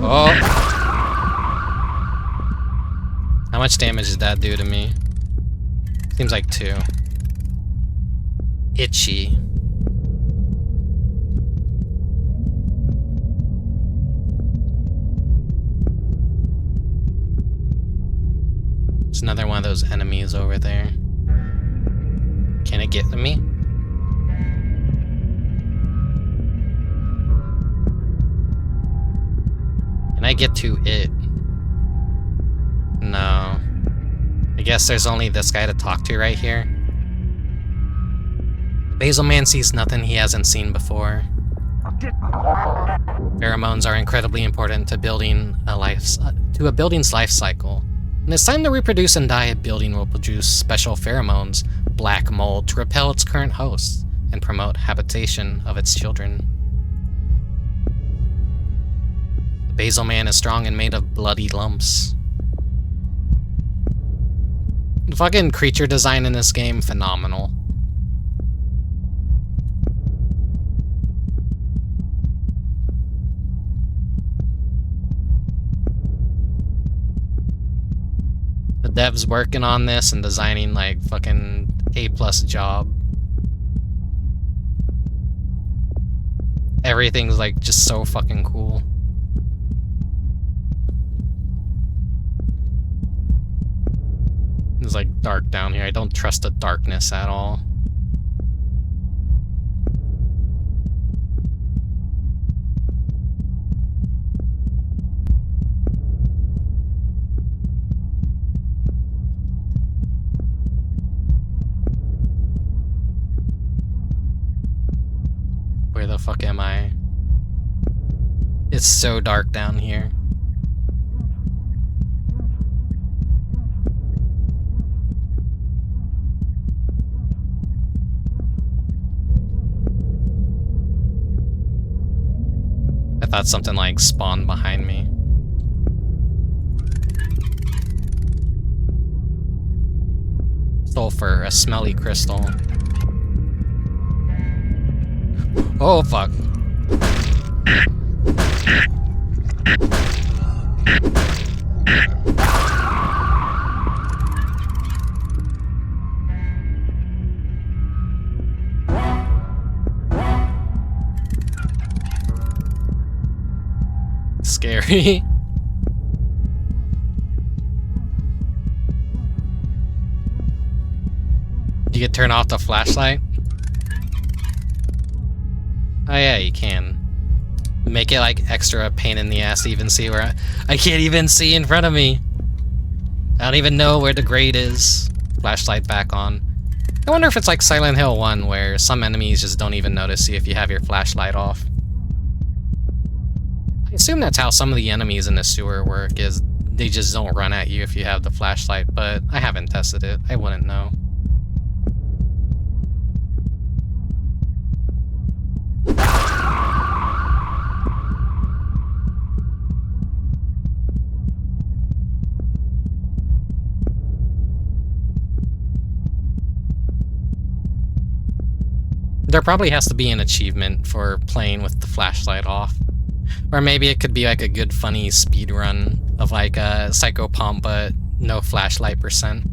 Oh! How much damage did that do to me? Seems like 2. Itchy. There's another one of those enemies over there. Can it get to me? Can I get to it? No. I guess there's only this guy to talk to right here. The Basil Man sees nothing he hasn't seen before. Pheromones are incredibly important to a building's life cycle. When it's time to reproduce and die, a building will produce special pheromones, black mold, to repel its current hosts and promote habitation of its children. Basil Man is strong and made of bloody lumps. The fucking creature design in this game, phenomenal. The devs working on this and designing like fucking A+ job. Everything's like just so fucking cool. It's like dark down here. I don't trust the darkness at all. Where the fuck am I? It's so dark down here. I thought something like spawned behind me. Sulfur, a smelly crystal. Oh fuck. Scary. You can turn off the flashlight? Oh yeah, you can. Make it like extra pain in the ass to even see where I can't even see in front of me. I don't even know where the grate is. Flashlight back on. I wonder if it's like Silent Hill 1 where some enemies just don't even notice you if you have your flashlight off. I assume that's how some of the enemies in the sewer work, is they just don't run at you if you have the flashlight, but I haven't tested it. I wouldn't know. There probably has to be an achievement for playing with the flashlight off. Or maybe it could be like a good funny speed run of like a Psychopomp but no flashlight %.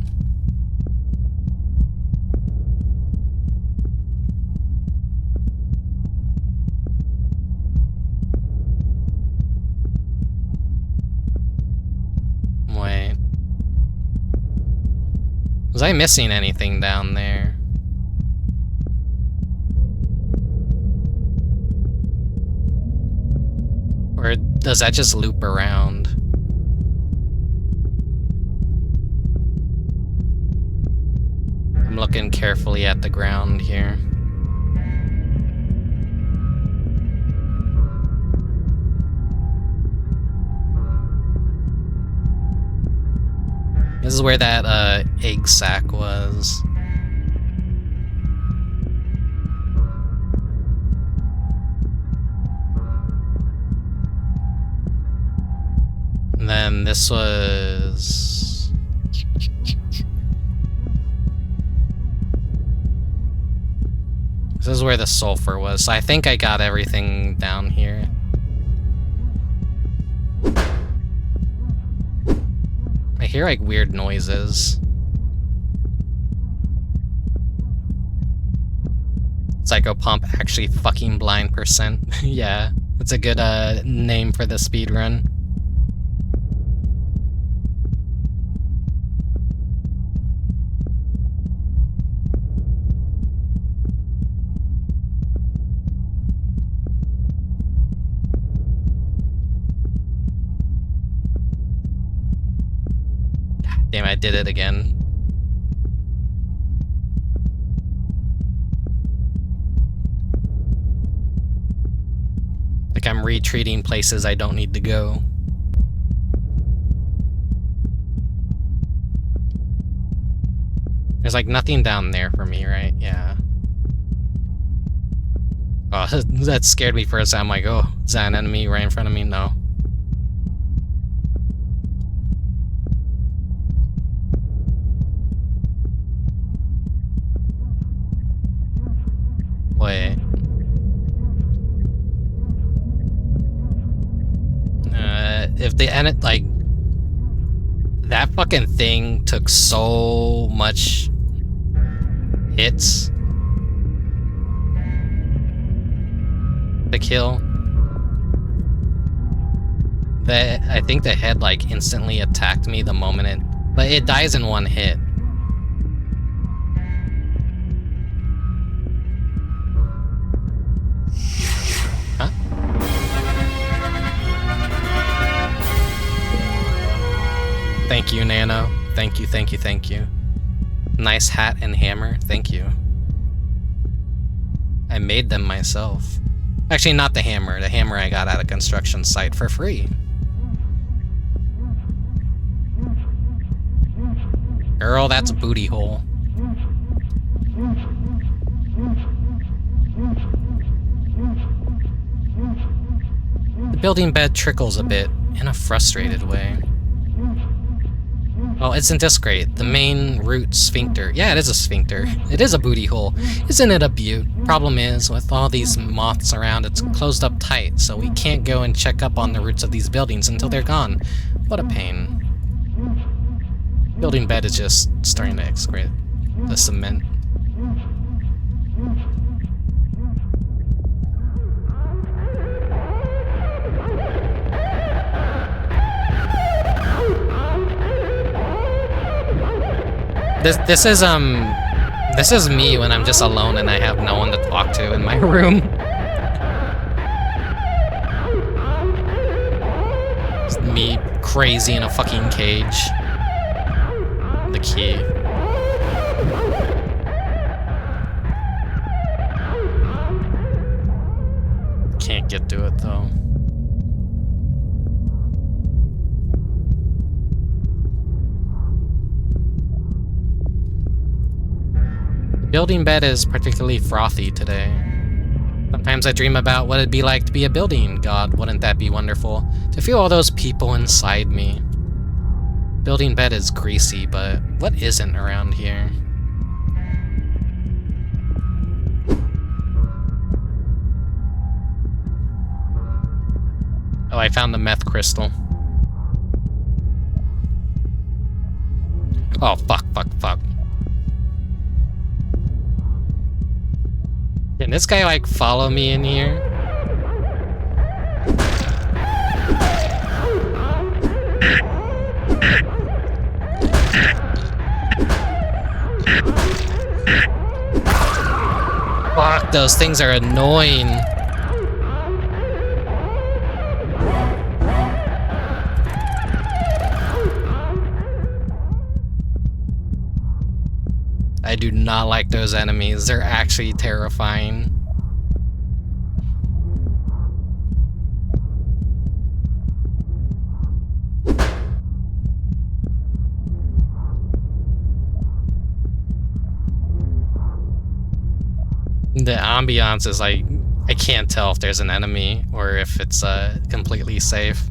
Wait. Was I missing anything down there? Or does that just loop around? I'm looking carefully at the ground here. This is where that egg sack was. And then this was... This is where the sulfur was, so I think I got everything down here. I hear like weird noises. Psychopomp actually fucking blind %. Yeah, that's a good name for the speedrun. Damn, I did it again. Like I'm retreating places I don't need to go. There's like nothing down there for me, right? Yeah. Oh, that scared me for a second. I'm like, oh, is that an enemy right in front of me? No. Wait. If they end it, like, that fucking thing took so much hits to kill that I think the head like instantly attacked me the moment it, but it dies in one hit. Huh? Thank you, Nano. Thank you, thank you, thank you. Nice hat and hammer. Thank you. I made them myself. Actually, not the hammer. The hammer I got at a construction site for free. Girl, that's a booty hole. The building bed trickles a bit in a frustrated way. Oh, isn't this great? The main root sphincter. Yeah, it is a sphincter. It is a booty hole. Isn't it a beaut? Problem is, with all these moths around, it's closed up tight, so we can't go and check up on the roots of these buildings until they're gone. What a pain. Building bed is just starting to excrete the cement. This is me when I'm just alone and I have no one to talk to in my room. crazy in a fucking cage. The key. Can't get to it though. Building bed is particularly frothy today. Sometimes I dream about what it'd be like to be a building god. Wouldn't that be wonderful? To feel all those people inside me. Building bed is greasy, but what isn't around here? Oh, I found the meth crystal. Oh, fuck. Can this guy, like, follow me in here? Fuck, those things are annoying. I do not like those enemies. They're actually terrifying. The ambiance is like, I can't tell if there's an enemy or if it's completely safe.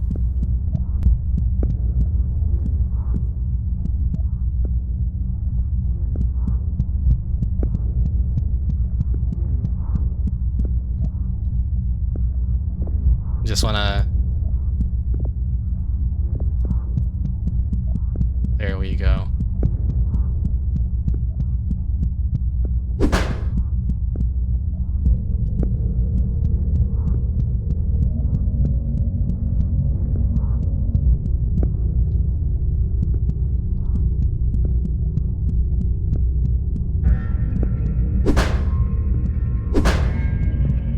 Just wanna... There we go.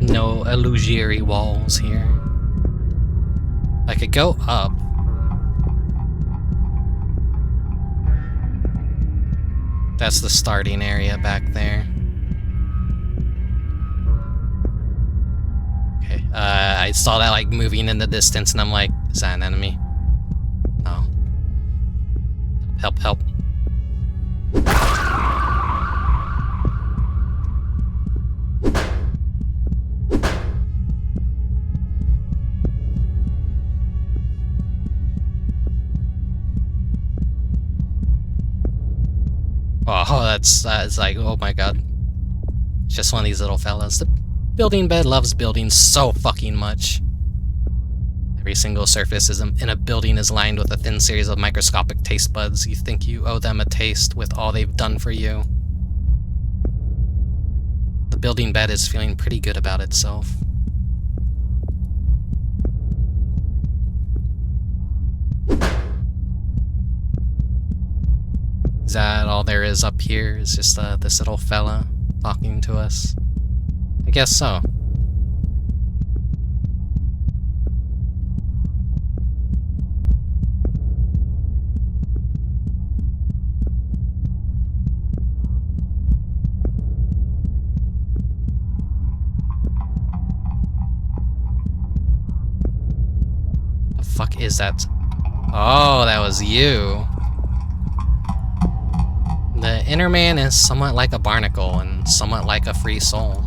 No illusory walls here. I could go up. That's the starting area back there. Okay, I saw that like moving in the distance and I'm like, is that an enemy? No. Help. Oh, that's like, oh my god. It's just one of these little fellas. The building bed loves buildings so fucking much. Every single surface in a building is lined with a thin series of microscopic taste buds. You think you owe them a taste with all they've done for you. The building bed is feeling pretty good about itself. Is that all there is up here? Is just this little fella talking to us? I guess so. The fuck is that? Oh, that was you. The inner man is somewhat like a barnacle and somewhat like a free soul.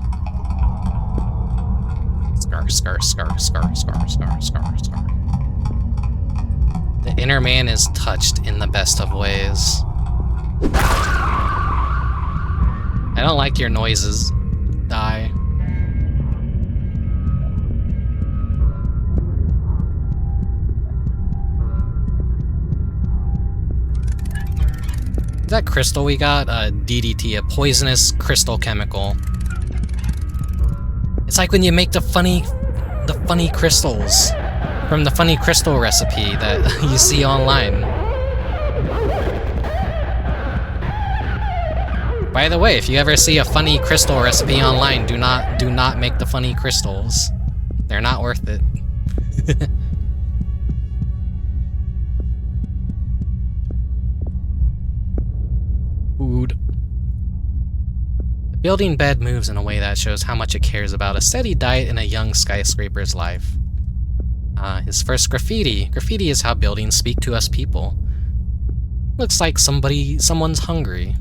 Scar. The inner man is touched in the best of ways. I don't like your noises. Die. That crystal we got, DDT, a poisonous crystal chemical. It's like when you make the funny crystals from the funny crystal recipe that you see online. By the way, if you ever see a funny crystal recipe online, do not make the funny crystals. They're not worth it. Building bed moves in a way that shows how much it cares about a steady diet in a young skyscraper's life. His first graffiti. Graffiti is how buildings speak to us people. Looks like someone's hungry.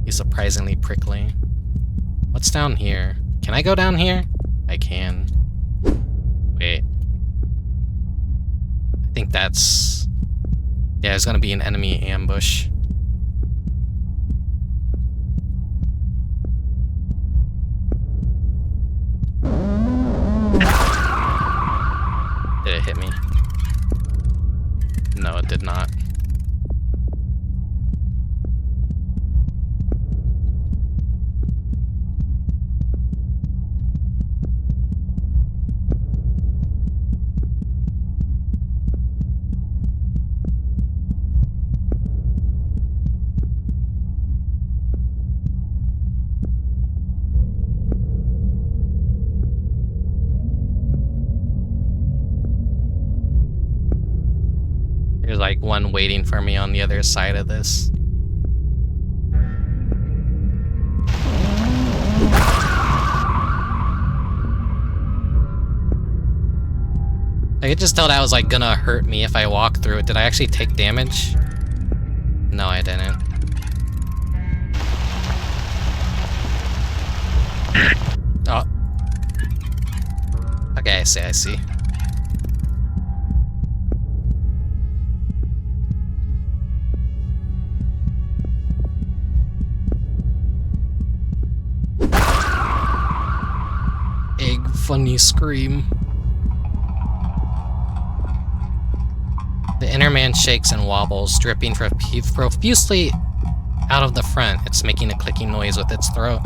He's surprisingly prickly. What's down here? Can I go down here? I can. Wait. I think that's... Yeah, there's gonna be an enemy ambush. Did it hit me? No, it did not. There's like one waiting for me on the other side of this. I could just tell that was like gonna hurt me if I walk through it. Did I actually take damage? No, I didn't. Oh. Okay, I see. Funny scream. The inner man shakes and wobbles, dripping profusely out of the front. It's making a clicking noise with its throat.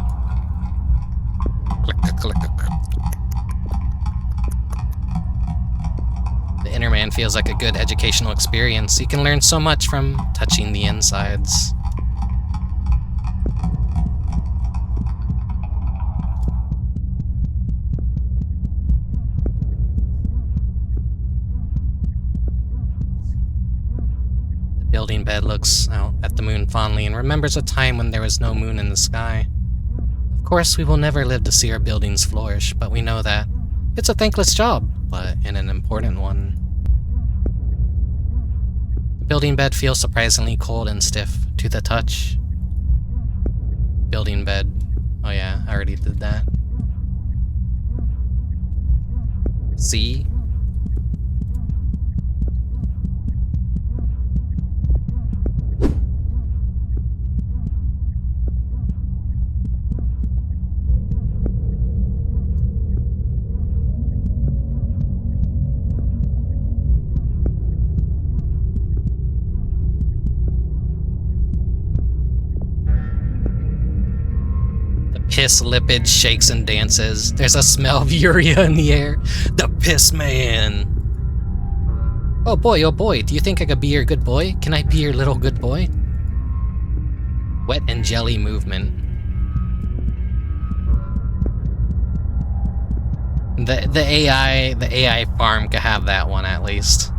Click, click, click, click. The inner man feels like a good educational experience. You can learn so much from touching the insides. Building bed looks out at the moon fondly and remembers a time when there was no moon in the sky. Of course, we will never live to see our buildings flourish, but we know that it's a thankless job, but an important one. The building bed feels surprisingly cold and stiff to the touch. Building bed. Oh yeah, I already did that. See? Piss lipid shakes and dances. There's a smell of urea in the air. The piss man. Oh boy, do you think I could be your good boy? Can I be your little good boy? Wet and jelly movement. The AI farm could have that one at least.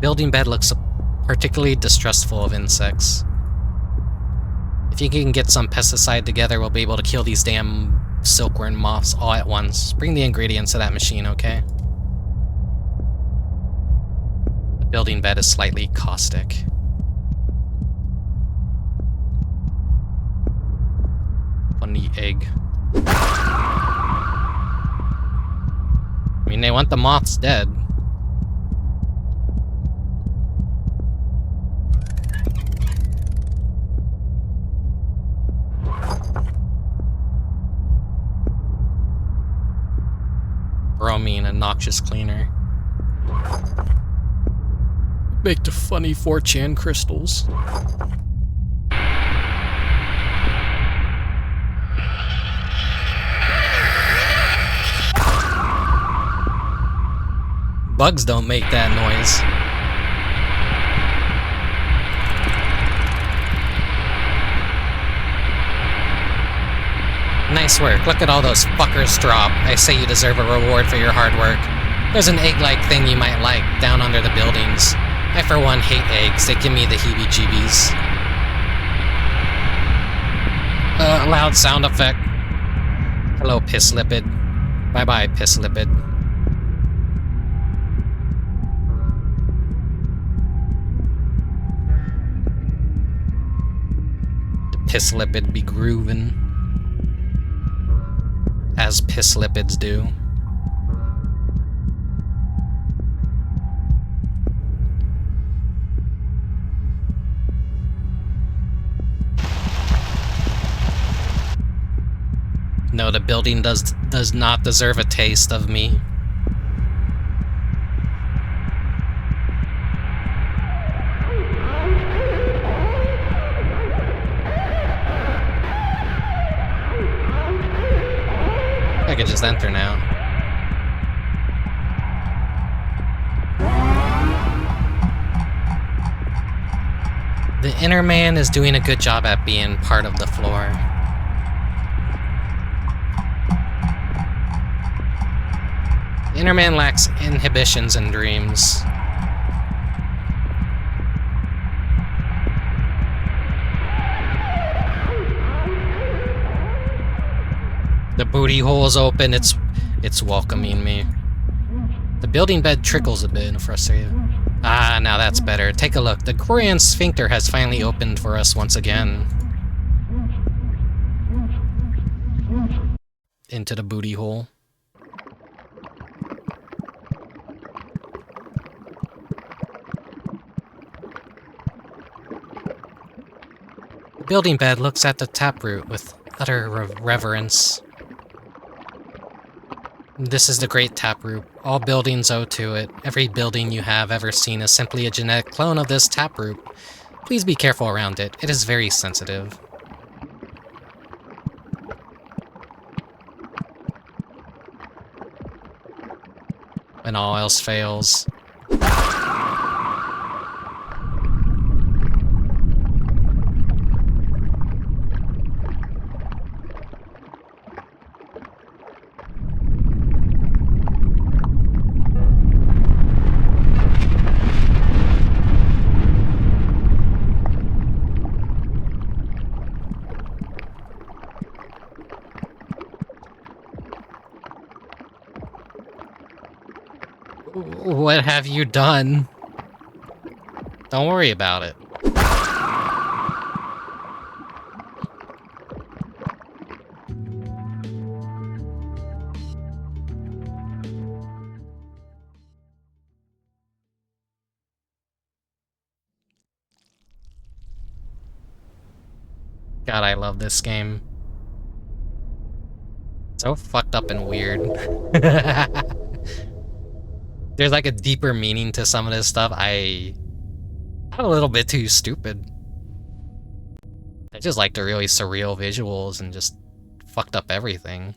Building bed looks particularly distrustful of insects. If you can get some pesticide together, we'll be able to kill these damn silkworm moths all at once. Bring the ingredients to that machine, okay? The building bed is slightly caustic. Funny egg. I mean, they want the moths dead. Bromine, a noxious cleaner. Make the funny 4chan crystals. Bugs don't make that noise. Nice work. Look at all those fuckers drop. I say you deserve a reward for your hard work. There's an egg-like thing you might like down under the buildings. I, for one, hate eggs. They give me the heebie-jeebies. Loud sound effect. Hello, piss lipid. Bye-bye, piss lipid. The piss lipid be groovin'. As piss lipids do. No, the building does not deserve a taste of me. I could just enter now. The inner man is doing a good job at being part of the floor. The inner man lacks inhibitions and dreams. The booty hole is open, it's welcoming me. The building bed trickles a bit, frustrated. Ah, now that's better. Take a look. The Grand Sphincter has finally opened for us once again. Into the booty hole. The building bed looks at the taproot with utter reverence. This is the great taproot. All buildings owe to it. Every building you have ever seen is simply a genetic clone of this taproot. Please be careful around it. It is very sensitive. When all else fails. What have you done? Don't worry about it. God, I love this game. So fucked up and weird. There's like a deeper meaning to some of this stuff. I'm a little bit too stupid. I just like the really surreal visuals and just fucked up everything.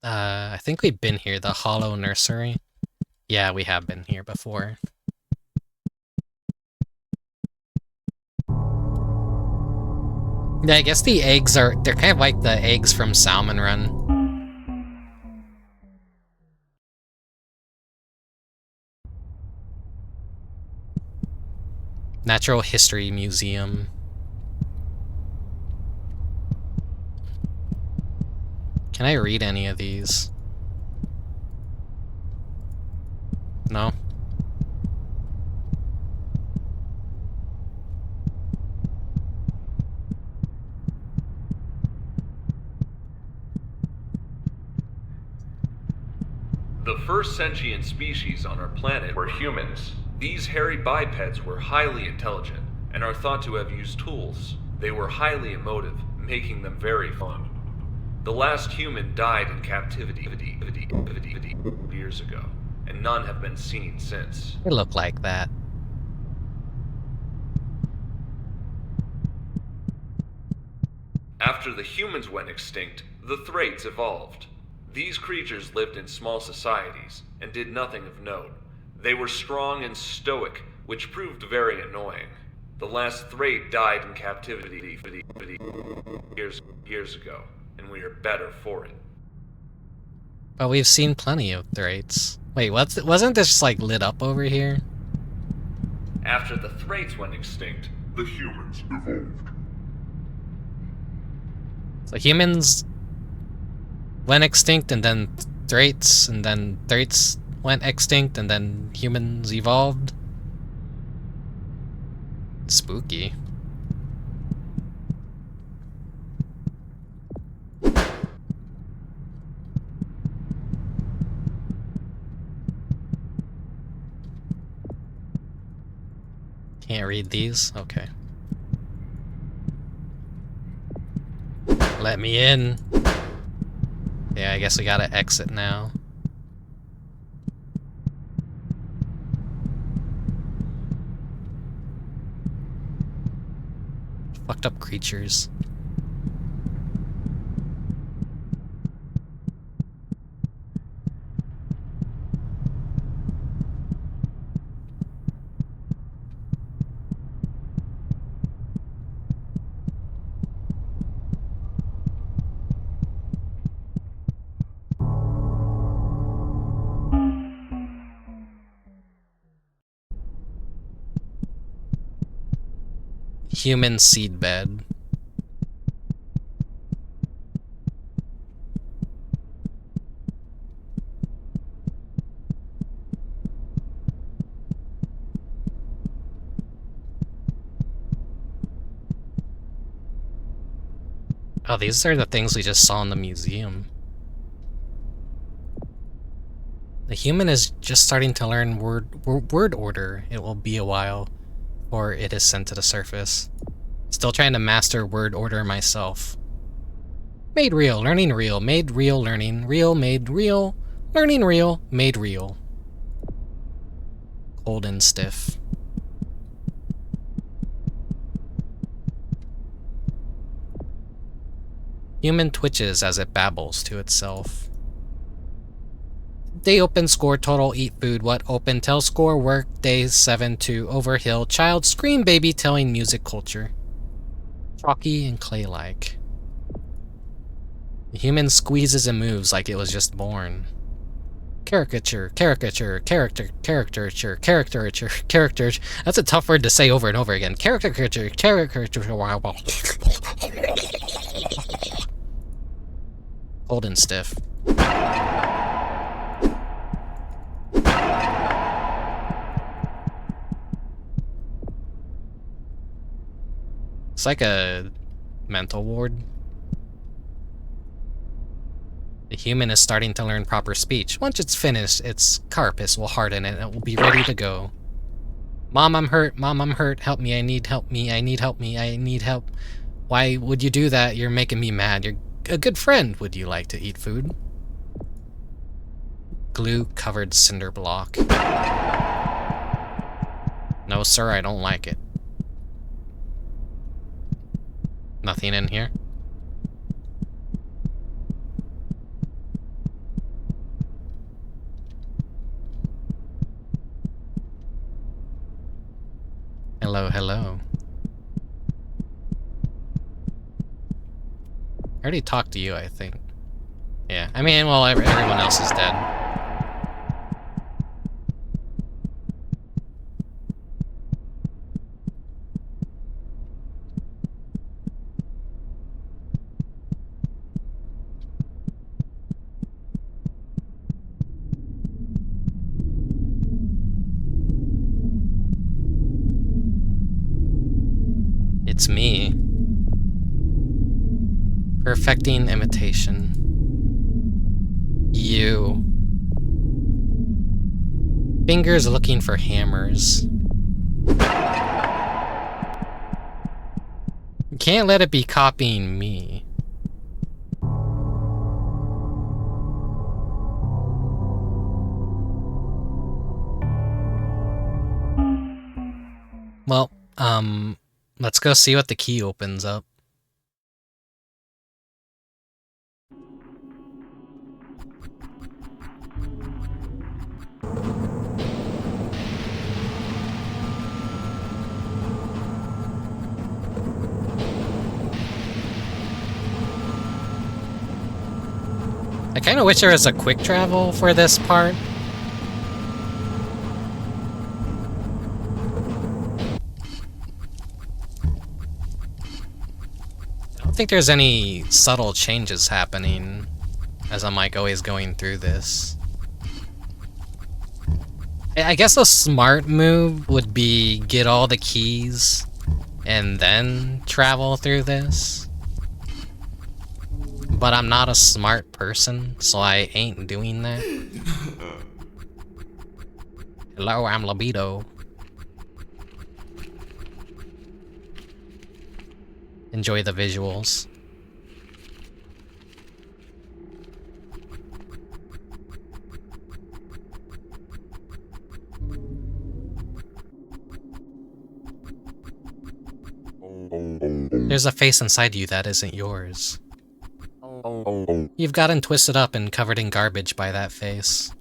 I think we've been here, the Hollow Nursery. Yeah, we have been here before. Yeah, I guess the eggs they're kind of like the eggs from Salmon Run. Natural History Museum. Can I read any of these? No? The first sentient species on our planet were humans. These hairy bipeds were highly intelligent and are thought to have used tools. They were highly emotive, making them very fun. The last human died in captivity years ago, and none have been seen since. They look like that. After the humans went extinct, the Thraits evolved. These creatures lived in small societies and did nothing of note. They were strong and stoic, which proved very annoying. The last Thrait died in captivity years ago, and we are better for it. But we've seen plenty of Thraits. Wait, wasn't this like lit up over here? After the Thraits went extinct, The humans evolved. So humans went extinct, and then Thraits, and then Thraits went extinct, and then humans evolved. Spooky. Can't read these? Okay. Let me in. Yeah, I guess we gotta exit now. Fucked up creatures. Human seedbed. Oh, these are the things we just saw in the museum. The human is just starting to learn word order. It will be a while before it is sent to the surface. Still trying to master word order myself. Made real, learning real, made real, learning real, made real, learning real, made real. Cold and stiff. Human twitches as it babbles to itself. Day open, score, total, eat food, what open, tell, score, work, days, 7, 2, overhill, child, scream, baby, telling, music, culture. Chalky and clay-like. The human squeezes and moves like it was just born. Caricature, caricature, character, caricature, caricature, character. That's a tough word to say over and over again. Caricature, caricature, cold and stiff. It's like a mental ward. The human is starting to learn proper speech. Once it's finished, its carapace will harden and it will be ready to go. Mom, I'm hurt. Mom, I'm hurt. Help me. I need help me. I need help me. I need help. Why would you do that? You're making me mad. You're a good friend. Would you like to eat food? Glue-covered cinder block. No, sir, I don't like it. Nothing in here? Hello, hello. I already talked to you, I think. Yeah, I mean, well, everyone else is dead. It's me. Perfecting imitation. You. Fingers looking for hammers. You can't let it be copying me. Well, let's go see what the key opens up. I kind of wish there was a quick travel for this part. I don't think there's any subtle changes happening as I'm like always going through this. I guess a smart move would be get all the keys and then travel through this. But I'm not a smart person, so I ain't doing that. Hello, I'm Libido. Enjoy the visuals. There's a face inside you that isn't yours. You've gotten twisted up and covered in garbage by that face.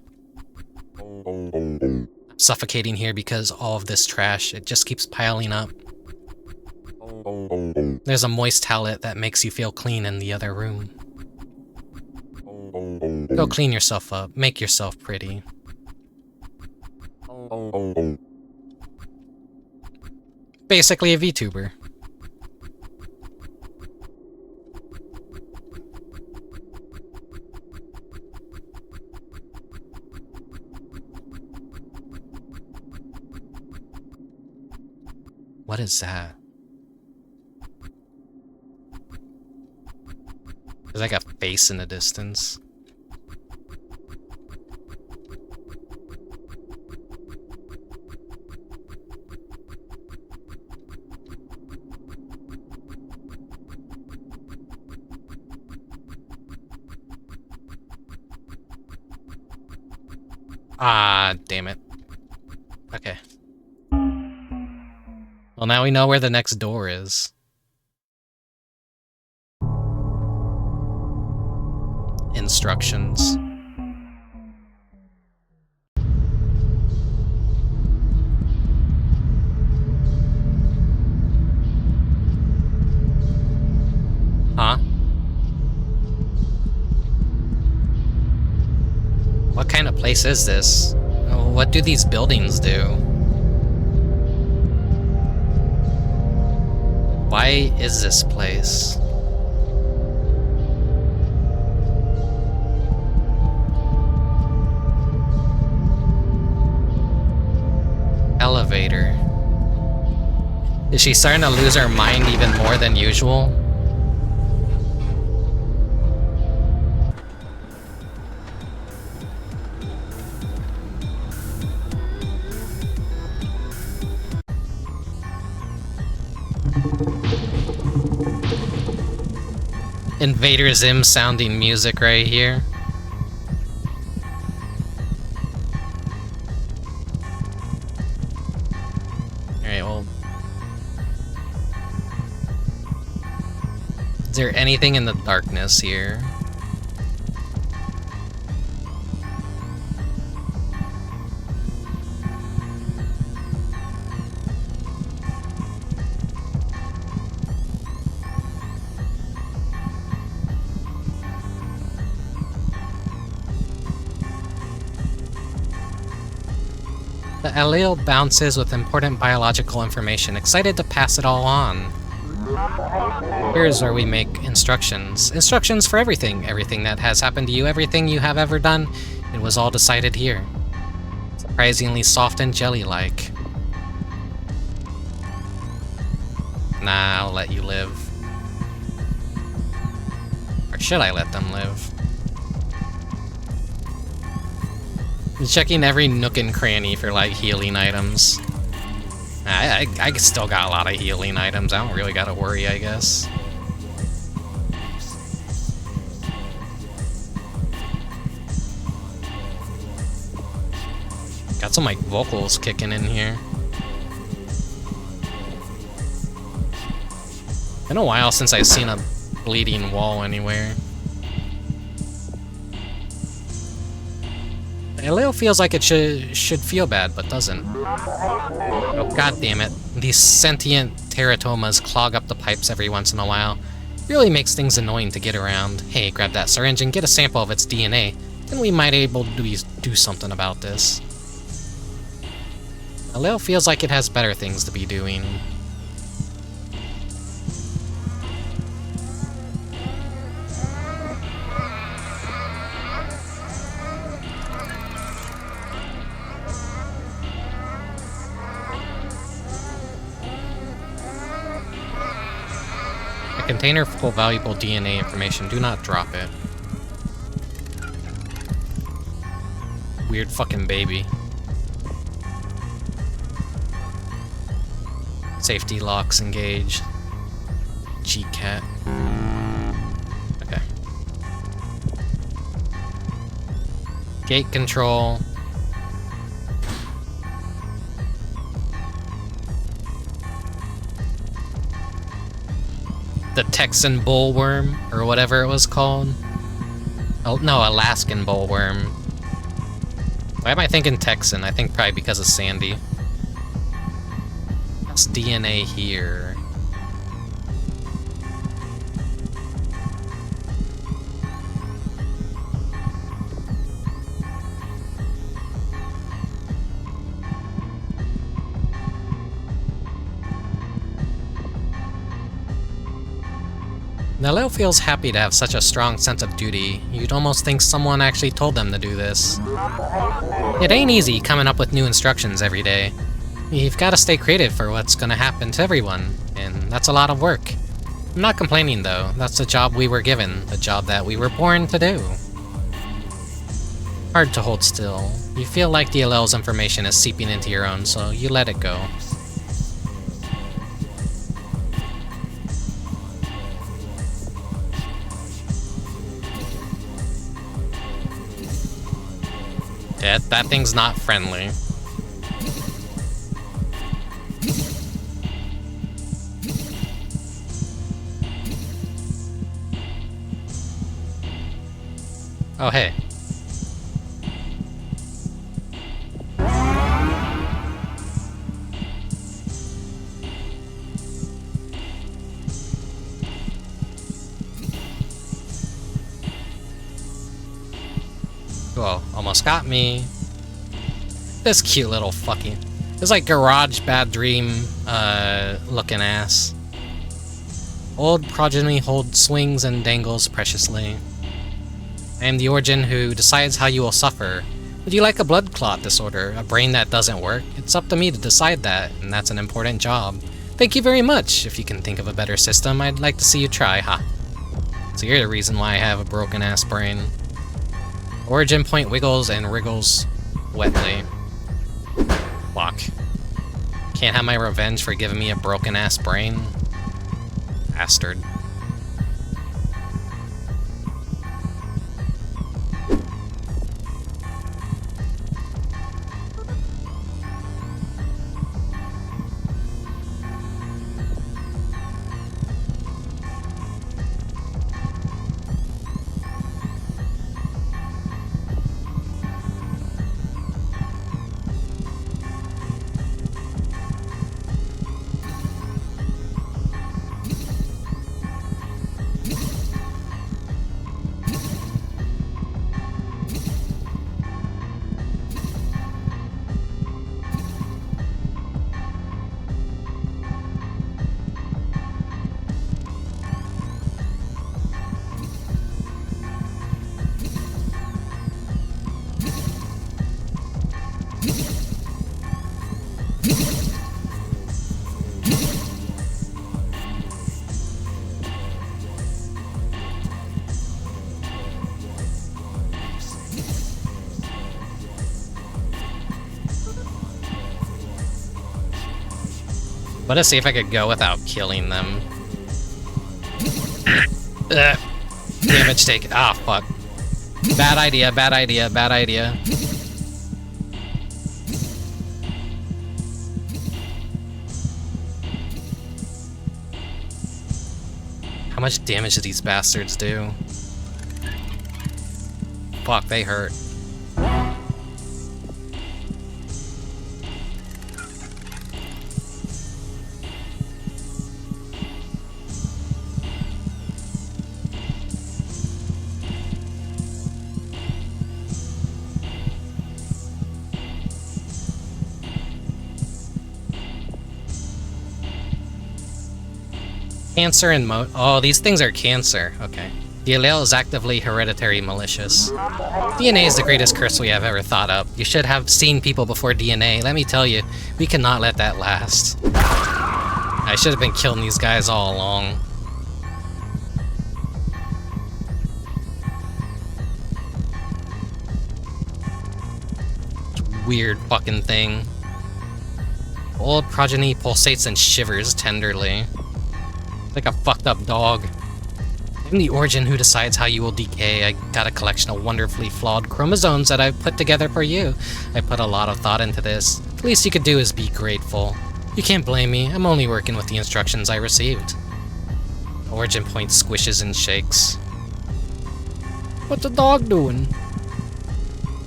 I'm suffocating here because all of this trash, it just keeps piling up. There's a moist towelette that makes you feel clean in the other room. Go clean yourself up, make yourself pretty. Basically a VTuber. What is that? There's like a face in the distance. Ah, damn it. Okay. Well, now we know where the next door is. Instructions. Huh? What kind of place is this? What do these buildings do? Why is this place? Elevator. Is she starting to lose her mind even more than usual? Invader Zim sounding music right here. Alright, well. Is there anything in the darkness here? The allele bounces with important biological information, excited to pass it all on. Here's where we make instructions. Instructions for everything. Everything that has happened to you, everything you have ever done, it was all decided here. Surprisingly soft and jelly-like. Nah, I'll let you live. Or should I let them live? I'm checking every nook and cranny for, like, healing items. I still got a lot of healing items. I don't really gotta worry, I guess. Got some, like, vocals kicking in here. Been a while since I've seen a bleeding wall anywhere. Allele feels like it should feel bad, but doesn't. Oh, god damn it. These sentient teratomas clog up the pipes every once in a while. Really makes things annoying to get around. Hey, grab that syringe and get a sample of its DNA, and we might be able to do something about this. Aleo feels like it has better things to be doing. Container full of valuable DNA information. Do not drop it. Weird fucking baby. Safety locks engaged. G-cat. Okay. Gate control. The Texan bullworm, or whatever it was called. Oh, no, Alaskan bullworm. Why am I thinking Texan? I think probably because of Sandy. That's DNA here. Naleo feels happy to have such a strong sense of duty. You'd almost think someone actually told them to do this. It ain't easy coming up with new instructions every day. You've got to stay creative for what's going to happen to everyone, and that's a lot of work. I'm not complaining though, that's the job we were given, the job that we were born to do. Hard to hold still. You feel like DLL's information is seeping into your own, so you let it go. Yeah, that thing's not friendly. Oh, hey. Whoa, almost got me. This cute little fucking... It's like Garage Bad Dream, looking ass. Old progeny hold swings and dangles preciously. I am the origin who decides how you will suffer. Would you like a blood clot disorder, a brain that doesn't work? It's up to me to decide that, and that's an important job. Thank you very much. If you can think of a better system, I'd like to see you try, huh? So you're the reason why I have a broken-ass brain. Origin point wiggles and wriggles wetly. Fuck. Can't have my revenge for giving me a broken-ass brain? Bastard. Let's see if I could go without killing them. Ugh. Damage taken. Ah, fuck. Bad idea, bad idea, bad idea. How much damage do these bastards do? Fuck, they hurt. Cancer and oh, these things are cancer. Okay. The allele is actively hereditary malicious. DNA is the greatest curse we have ever thought up. You should have seen people before DNA. Let me tell you, we cannot let that last. I should have been killing these guys all along. Weird fucking thing. Old progeny pulsates and shivers tenderly. Like a fucked up dog. I'm the origin who decides how you will decay. I got a collection of wonderfully flawed chromosomes that I've put together for you. I put a lot of thought into this. The least you could do is be grateful. You can't blame me. I'm only working with the instructions I received. Origin point squishes and shakes. What's the dog doing?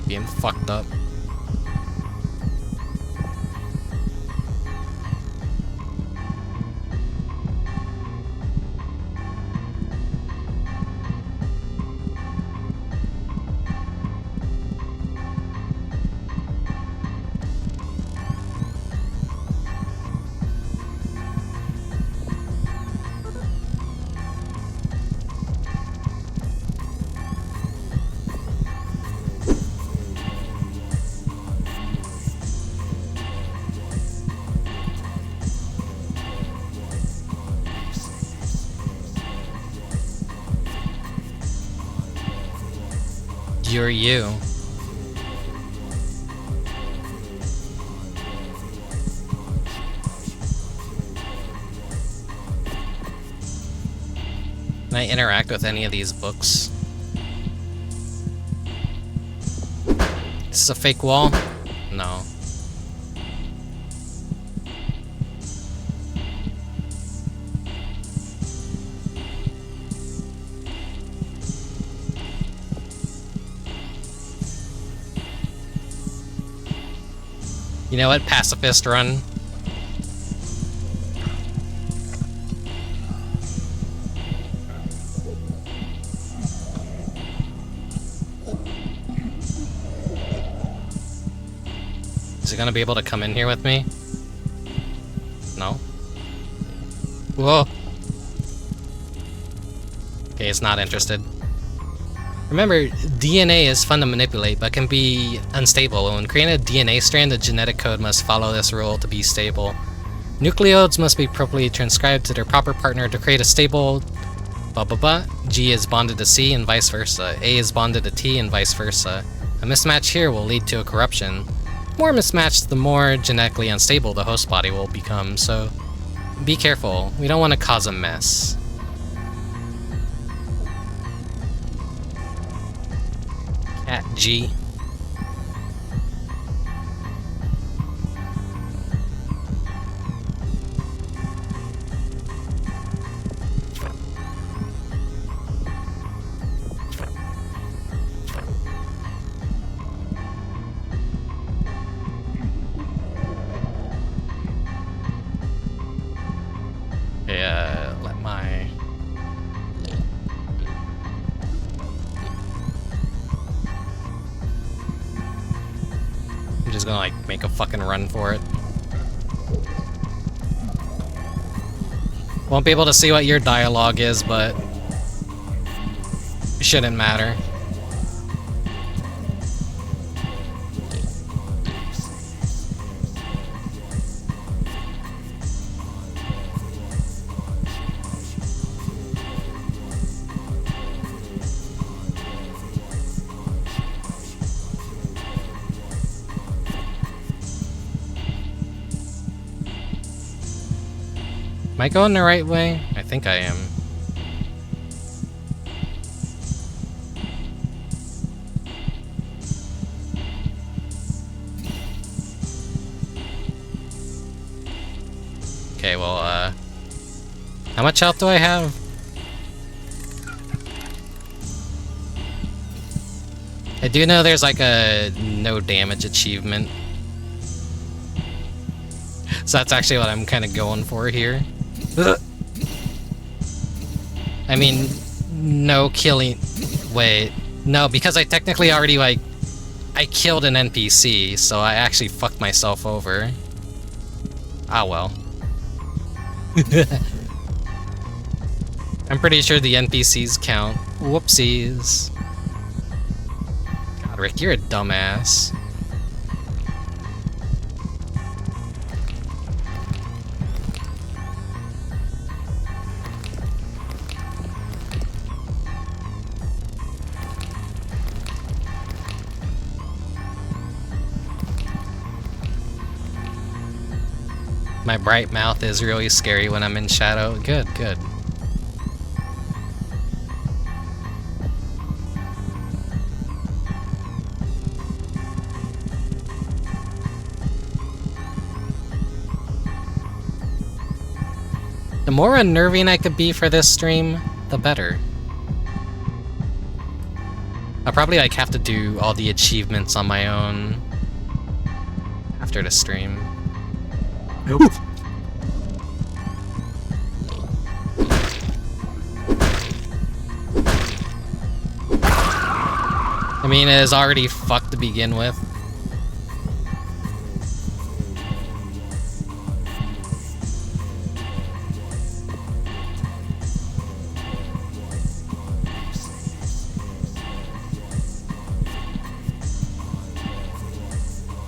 Being fucked up. You're you. Can I interact with any of these books? Is this a fake wall? No. You know what? Pacifist run. Is he gonna be able to come in here with me? No? Whoa! Okay, it's not interested. Remember, DNA is fun to manipulate, but can be unstable. When creating a DNA strand, the genetic code must follow this rule to be stable. Nucleodes must be properly transcribed to their proper partner to create a stable... blah blah blah. G is bonded to C and vice versa. A is bonded to T and vice versa. A mismatch here will lead to a corruption. The more mismatched, the more genetically unstable the host body will become, so be careful. We don't want to cause a mess. Cat G. Yeah, let my... I'm just gonna, like, make a fucking run for it. Won't be able to see what your dialogue is, but... it shouldn't matter. Am I going the right way? I think I am. Okay, well, how much health do I have? I do know there's like a no damage achievement. So that's actually what I'm kind of going for here. I mean, no killing... Wait. No, because I technically already, like... I killed an NPC, so I actually fucked myself over. Ah, well. I'm pretty sure the NPCs count. Whoopsies. God, Rick, you're a dumbass. My bright mouth is really scary when I'm in shadow. Good, good. The more unnerving I could be for this stream, the better. I'll probably like have to do all the achievements on my own after the stream. Nope. I mean, it is already fucked to begin with.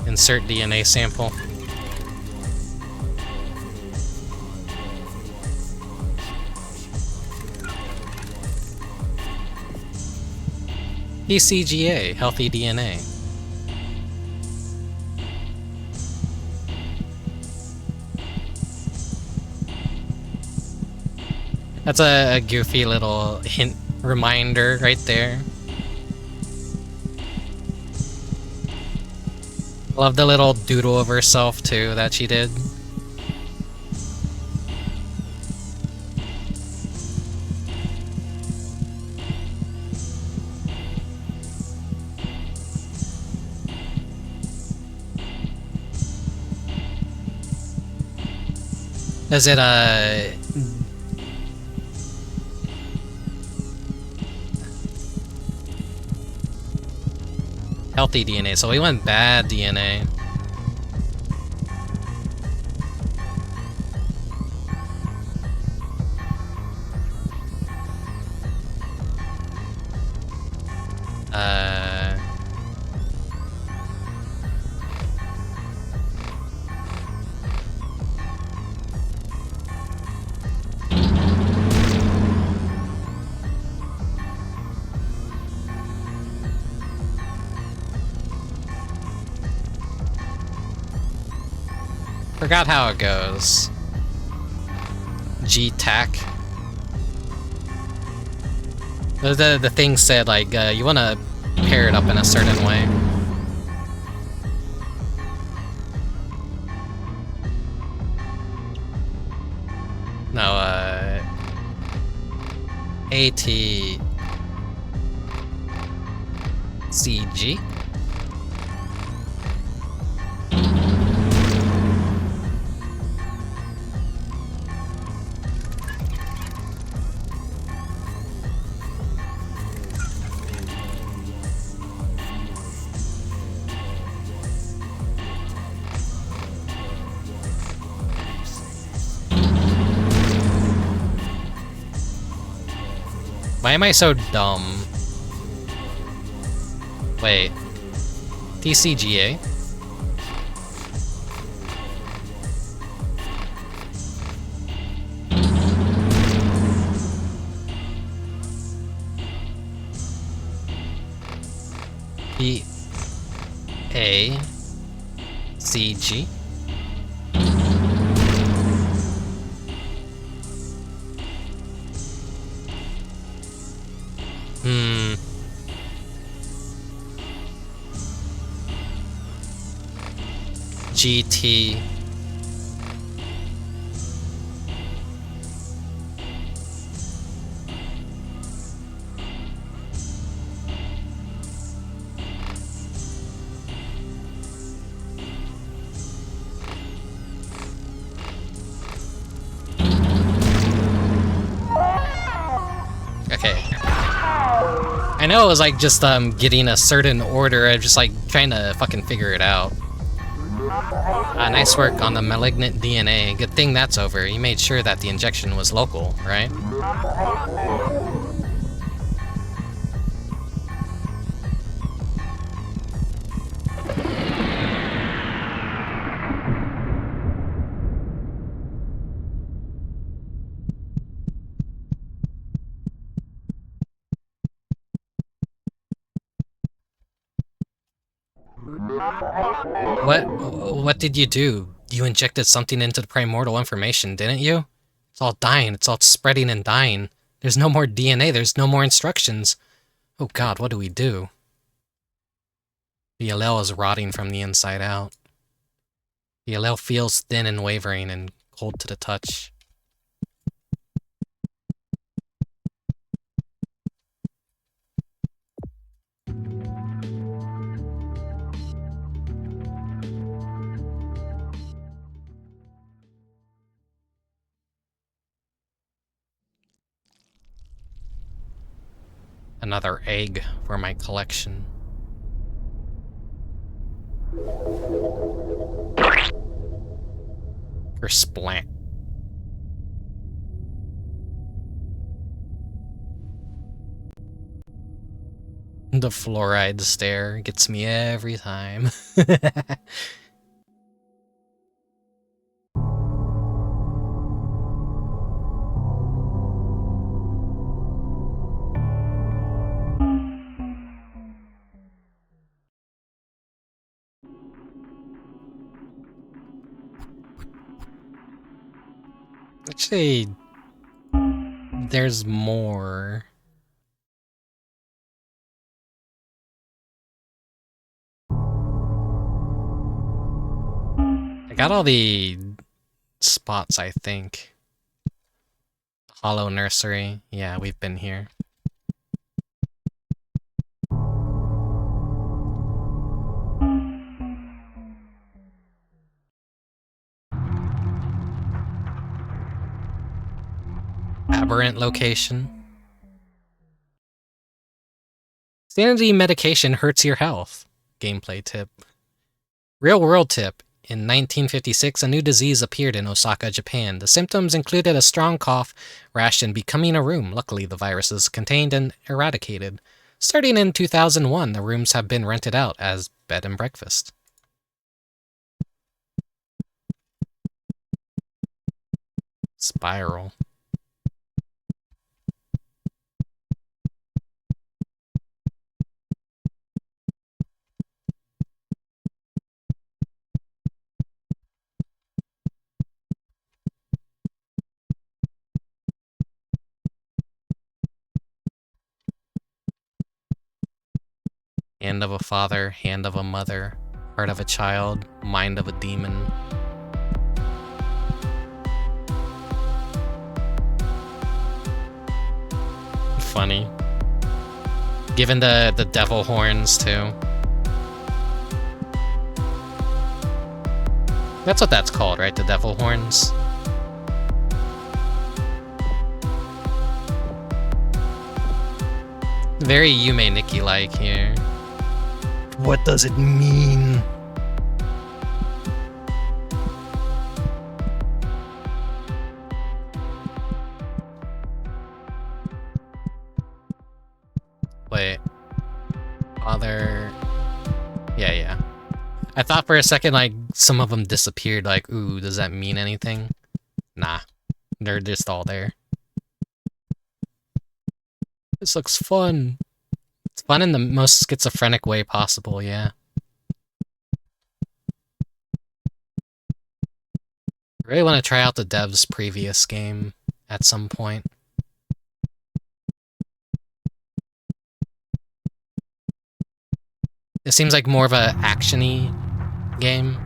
Insert DNA sample. TCGA, healthy DNA. That's a goofy little hint reminder right there. Love the little doodle of herself too that she did. Is it healthy DNA? So we went bad DNA. Forgot how it goes. G-tac. The thing said, like, you want to pair it up in a certain way. No, ATCG. Why am I so dumb? Wait. TCGA? PACG? GT. Okay. I know it was like just getting a certain order. I'm just like trying to fucking figure it out. Nice work on the malignant DNA. Good thing that's over. You made sure that the injection was local, right? What did you do? You injected something into the primordial information, didn't you? It's all dying. It's all spreading and dying. There's no more DNA. There's no more instructions. Oh god, what do we do? The allele is rotting from the inside out. The allele feels thin and wavering and cold to the touch. Another egg for my collection. Or splat. The fluoride stare gets me every time. Actually, there's more. I got all the spots, I think. Hollow Nursery. Yeah, we've been here. Aberrant location. Sanity medication hurts your health. Gameplay tip. Real world tip. In 1956, a new disease appeared in Osaka, Japan. The symptoms included a strong cough, rash, and becoming a room. Luckily, the virus is contained and eradicated. Starting in 2001, the rooms have been rented out as bed and breakfast. Spiral. Hand of a father, hand of a mother, heart of a child, mind of a demon. Funny. Given the devil horns, too. That's what that's called, right? The devil horns? Very Yume Nikki-like here. What does it mean? Wait. Father... Yeah. I thought for a second, like, some of them disappeared, like, ooh, does that mean anything? Nah. They're just all there. This looks fun. It's fun in the most schizophrenic way possible, yeah. I really want to try out the dev's previous game at some point. It seems like more of a action-y game.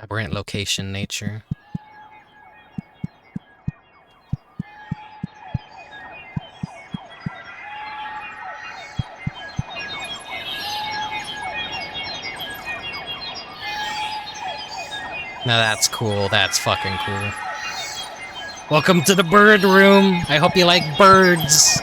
Aberrant location, nature. Now that's cool. That's fucking cool. Welcome to the bird room. I hope you like birds.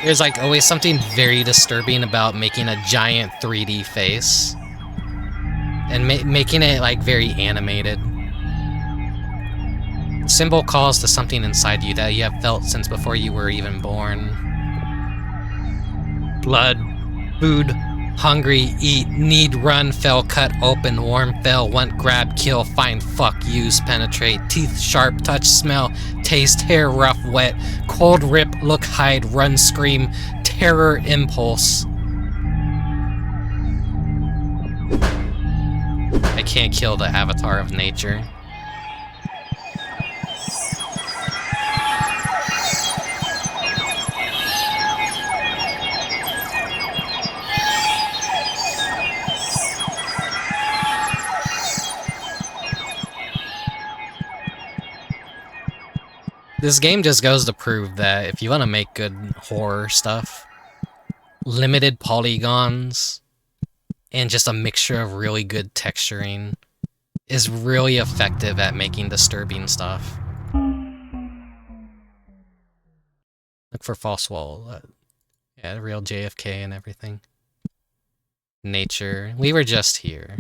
There's like always something very disturbing about making a giant 3D face and making it like very animated. The symbol calls to something inside you that you have felt since before you were even born. Blood, food, hungry, eat, need, run, fell, cut, open, warm, fell, want, grab, kill, find, fuck, use, penetrate, teeth, sharp, touch, smell, taste, hair, rough, wet, cold, rip, look, hide, run, scream, terror, impulse. I can't kill the avatar of nature. This game just goes to prove that if you want to make good horror stuff, limited polygons and just a mixture of really good texturing is really effective at making disturbing stuff. Look for false wall. Yeah, real JFK and everything. Nature. We were just here.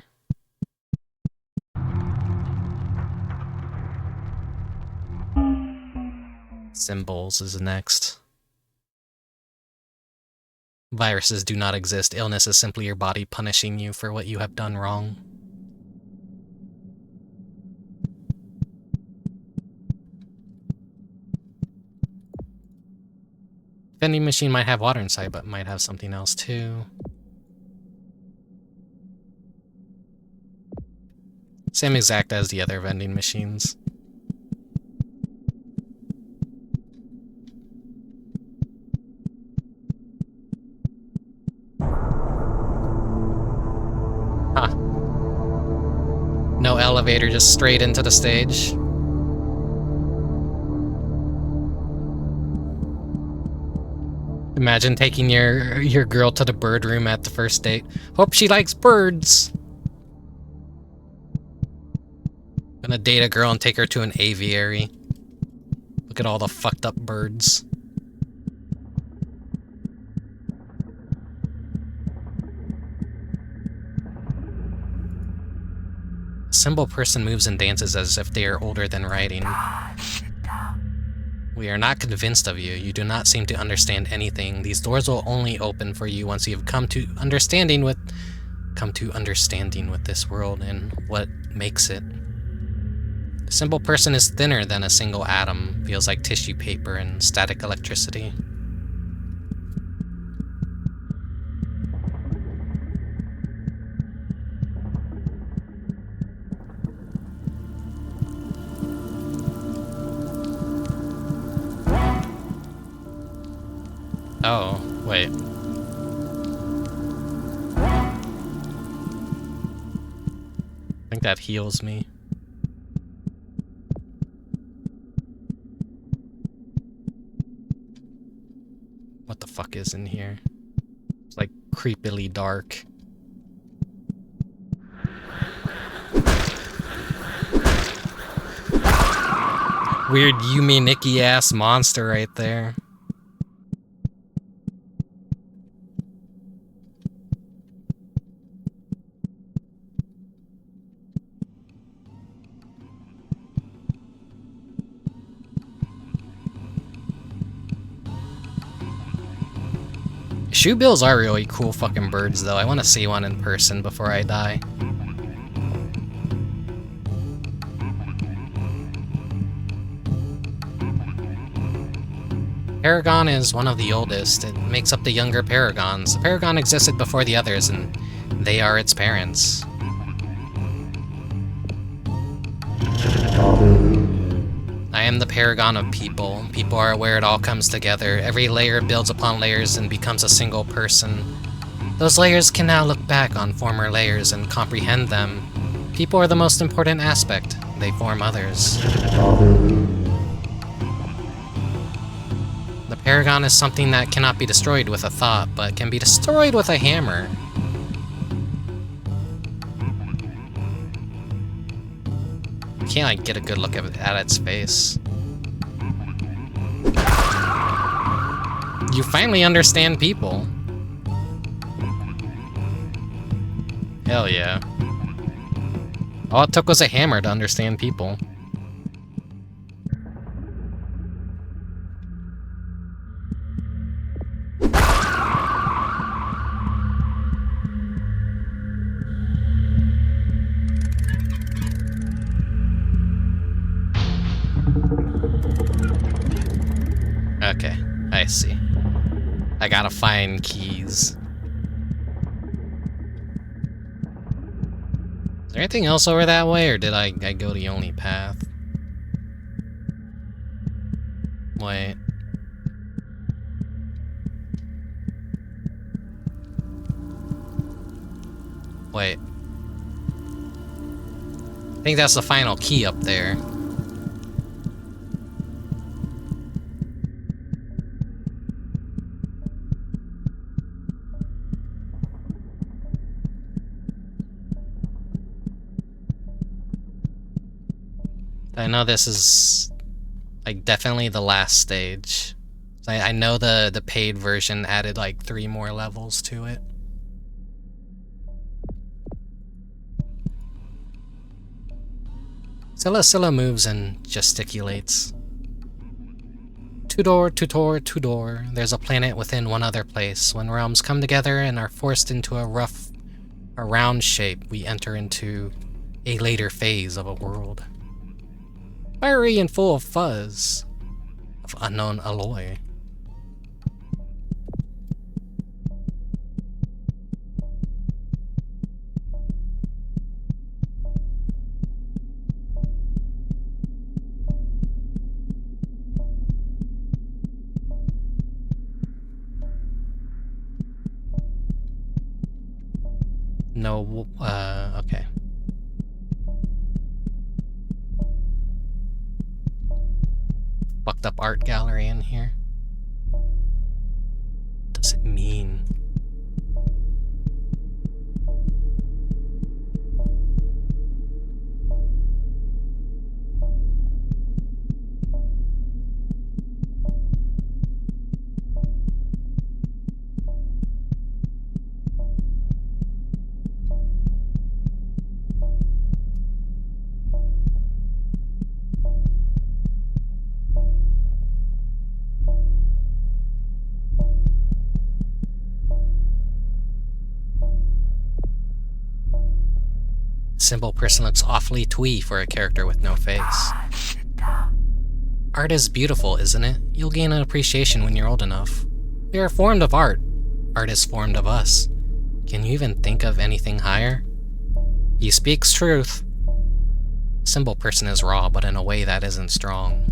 Symbols is next. Viruses do not exist. Illness is simply your body punishing you for what you have done wrong. Vending machine might have water inside, but might have something else too. Same exact as the other vending machines. Huh. No elevator, just straight into the stage. Imagine taking your girl to the bird room at the first date. Hope she likes birds. Gonna date a girl and take her to an aviary. Look at all the fucked up birds. A symbol person moves and dances as if they are older than writing. We are not convinced of you. You do not seem to understand anything. These doors will only open for you once you have come to understanding with this world and what makes it. A symbol person is thinner than a single atom, feels like tissue paper and static electricity. Oh, wait. I think that heals me. What the fuck is in here? It's like creepily dark. Weird Yumi Nikki ass monster right there. Shoebills are really cool fucking birds, though. I want to see one in person before I die. Paragon is one of the oldest. It makes up the younger paragons. The paragon existed before the others, and they are its parents. I am the paragon of people. People are where it all comes together. Every layer builds upon layers and becomes a single person. Those layers can now look back on former layers and comprehend them. People are the most important aspect. They form others. The paragon is something that cannot be destroyed with a thought, but can be destroyed with a hammer. can't like get a good look at its face. You finally understand people. Hell yeah. All it took was a hammer to understand people. Okay, I see. I gotta find keys. Is there anything else over that way, or did I go the only path? Wait. Wait. I think that's the final key up there. I know this is like definitely the last stage. I know the paid version added like 3 more levels to it. Scylla moves and gesticulates. Two-door. There's a planet within one other place. When realms come together and are forced into a round shape, we enter into a later phase of a world. Fiery and full of fuzz of unknown alloy. No, okay. Fucked up art gallery in here. What does it mean? Simple person looks awfully twee for a character with no face. Art is beautiful, isn't it? You'll gain an appreciation when you're old enough. We are formed of art. Art is formed of us. Can you even think of anything higher? He speaks truth. Simple person is raw, but in a way that isn't strong.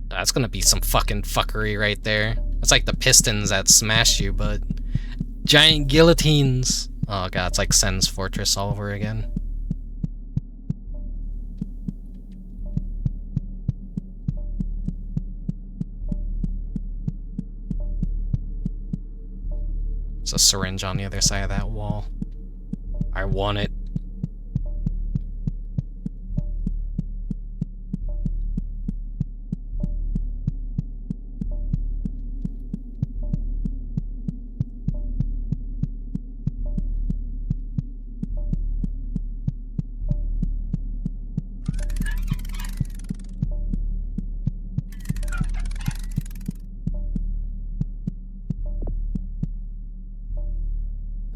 That's gonna be some fucking fuckery right there. It's like the pistons that smash you, but giant guillotines. Oh god, it's like Sen's Fortress all over again. There's a syringe on the other side of that wall. I want it.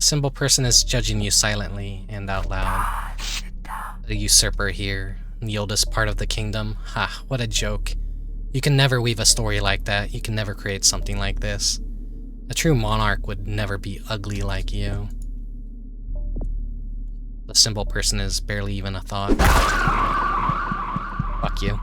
Simple person is judging you silently and out loud. A usurper here, the oldest part of the kingdom. Ha, what a joke. You can never weave a story like that. You can never create something like this. A true monarch would never be ugly like you. The simple person is barely even a thought. Fuck you.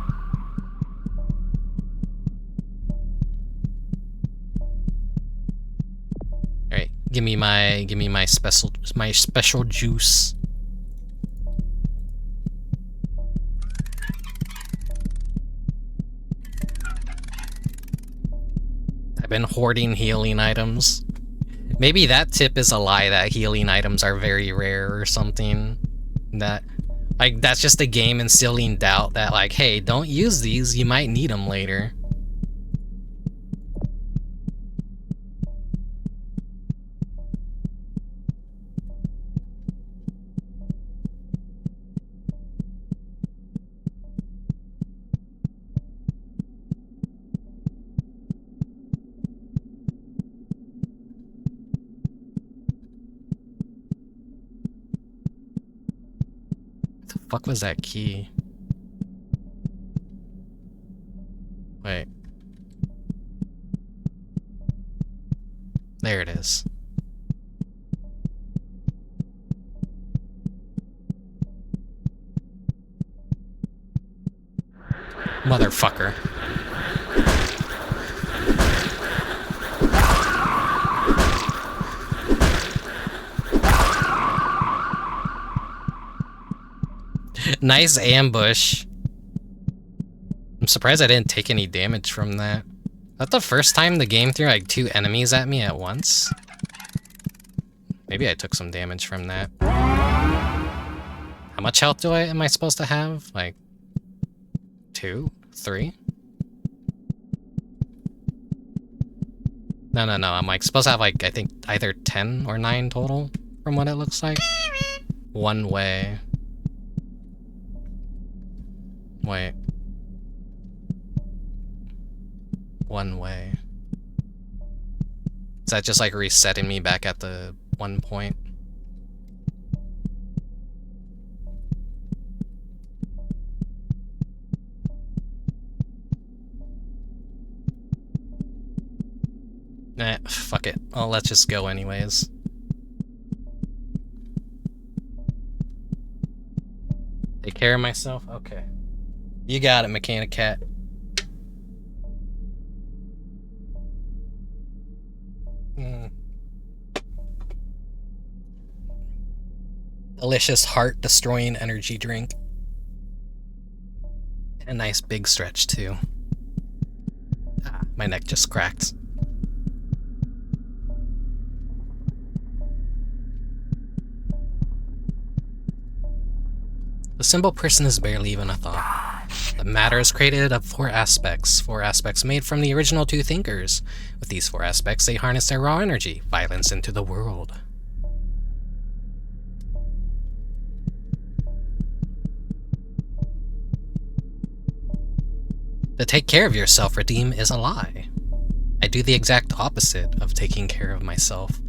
Give me my special juice. been hoarding healing items. Maybe that tip is a lie, that healing items are very rare or something. That, like, that's just a game instilling doubt that, like, hey, don't use these, you might need them later. Fuck was that key? Wait. There it is. Motherfucker. Nice ambush. I'm surprised I didn't take any damage from that. That's the first time the game threw like 2 enemies at me at once. Maybe I took some damage from that. How much health am I supposed to have? Like 2? 3? No. I'm like supposed to have like, I think either 10 or 9 total from what it looks like. One way. Wait. One way. Is that just like resetting me back at the one point? Nah, fuck it. Well, let's just go anyways. Take care of myself? Okay. You got it, Mechanic Cat. Delicious heart-destroying energy drink. A nice big stretch, too. Ah, my neck just cracked. The simple person is barely even a thought. The matter is created of 4 aspects made from the original 2 thinkers. With these 4 aspects, they harness their raw energy, violence into the world. To take care of yourself, Redeem, is a lie. I do the exact opposite of taking care of myself.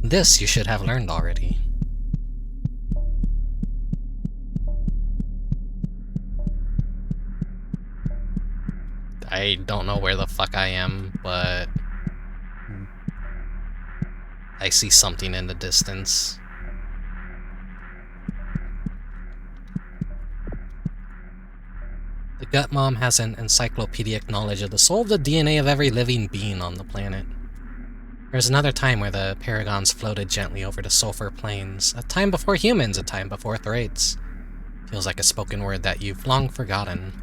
This you should have learned already. I don't know where the fuck I am, but I see something in the distance. The Gut Mom has an encyclopedic knowledge of the soul of the DNA of every living being on the planet. There's another time where the Paragons floated gently over the Sulphur Plains, a time before humans, a time before Thraits. Feels like a spoken word that you've long forgotten.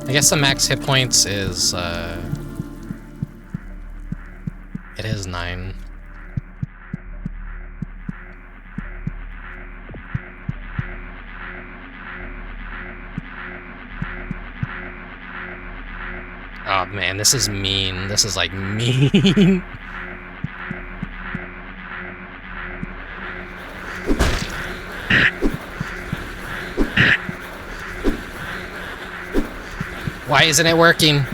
I guess the max hit points is, it is 9. Oh man, this is mean. This is like mean. Why isn't it working?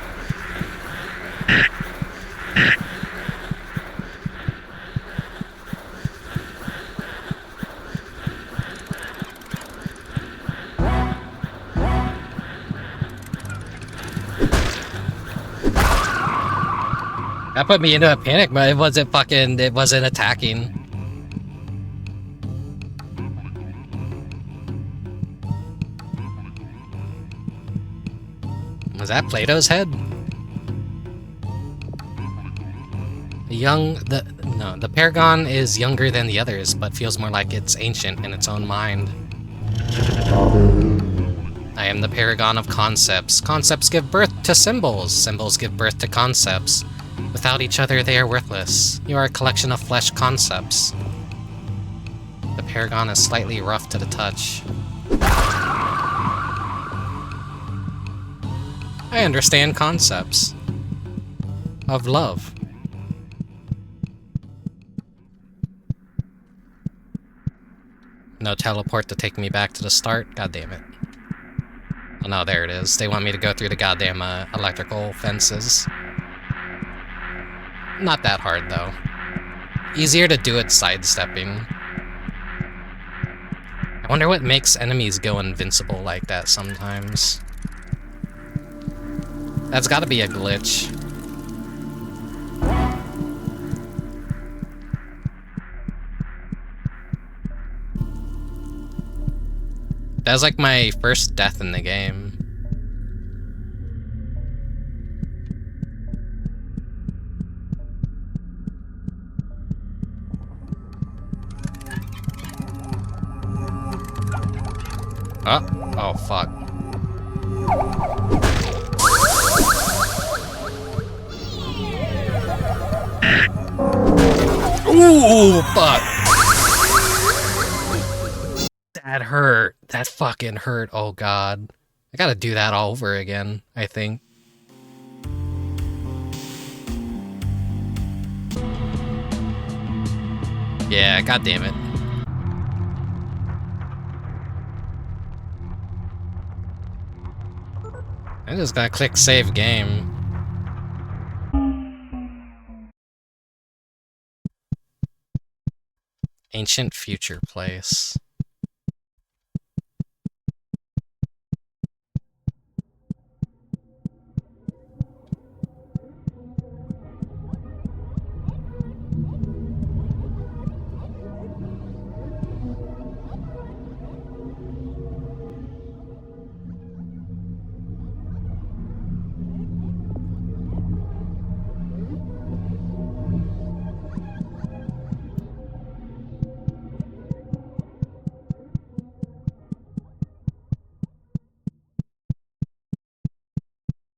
That put me into a panic, but it wasn't attacking. Was that Plato's head? The Paragon is younger than the others, but feels more like it's ancient in its own mind. I am the paragon of concepts. Concepts give birth to symbols. Symbols give birth to concepts. Without each other, they are worthless. You are a collection of flesh concepts. The paragon is slightly rough to the touch. I understand concepts of love. No teleport to take me back to the start? God damn it. Oh no, there it is. They want me to go through the goddamn electrical fences. Not that hard, though. Easier to do it sidestepping. I wonder what makes enemies go invincible like that sometimes. That's gotta be a glitch. That was like my first death in the game. Oh, fuck. Ooh, fuck. That hurt. That fucking hurt. Oh, God. I gotta do that all over again, I think. Yeah, god damn it. I'm just gonna click save game. Ancient future place.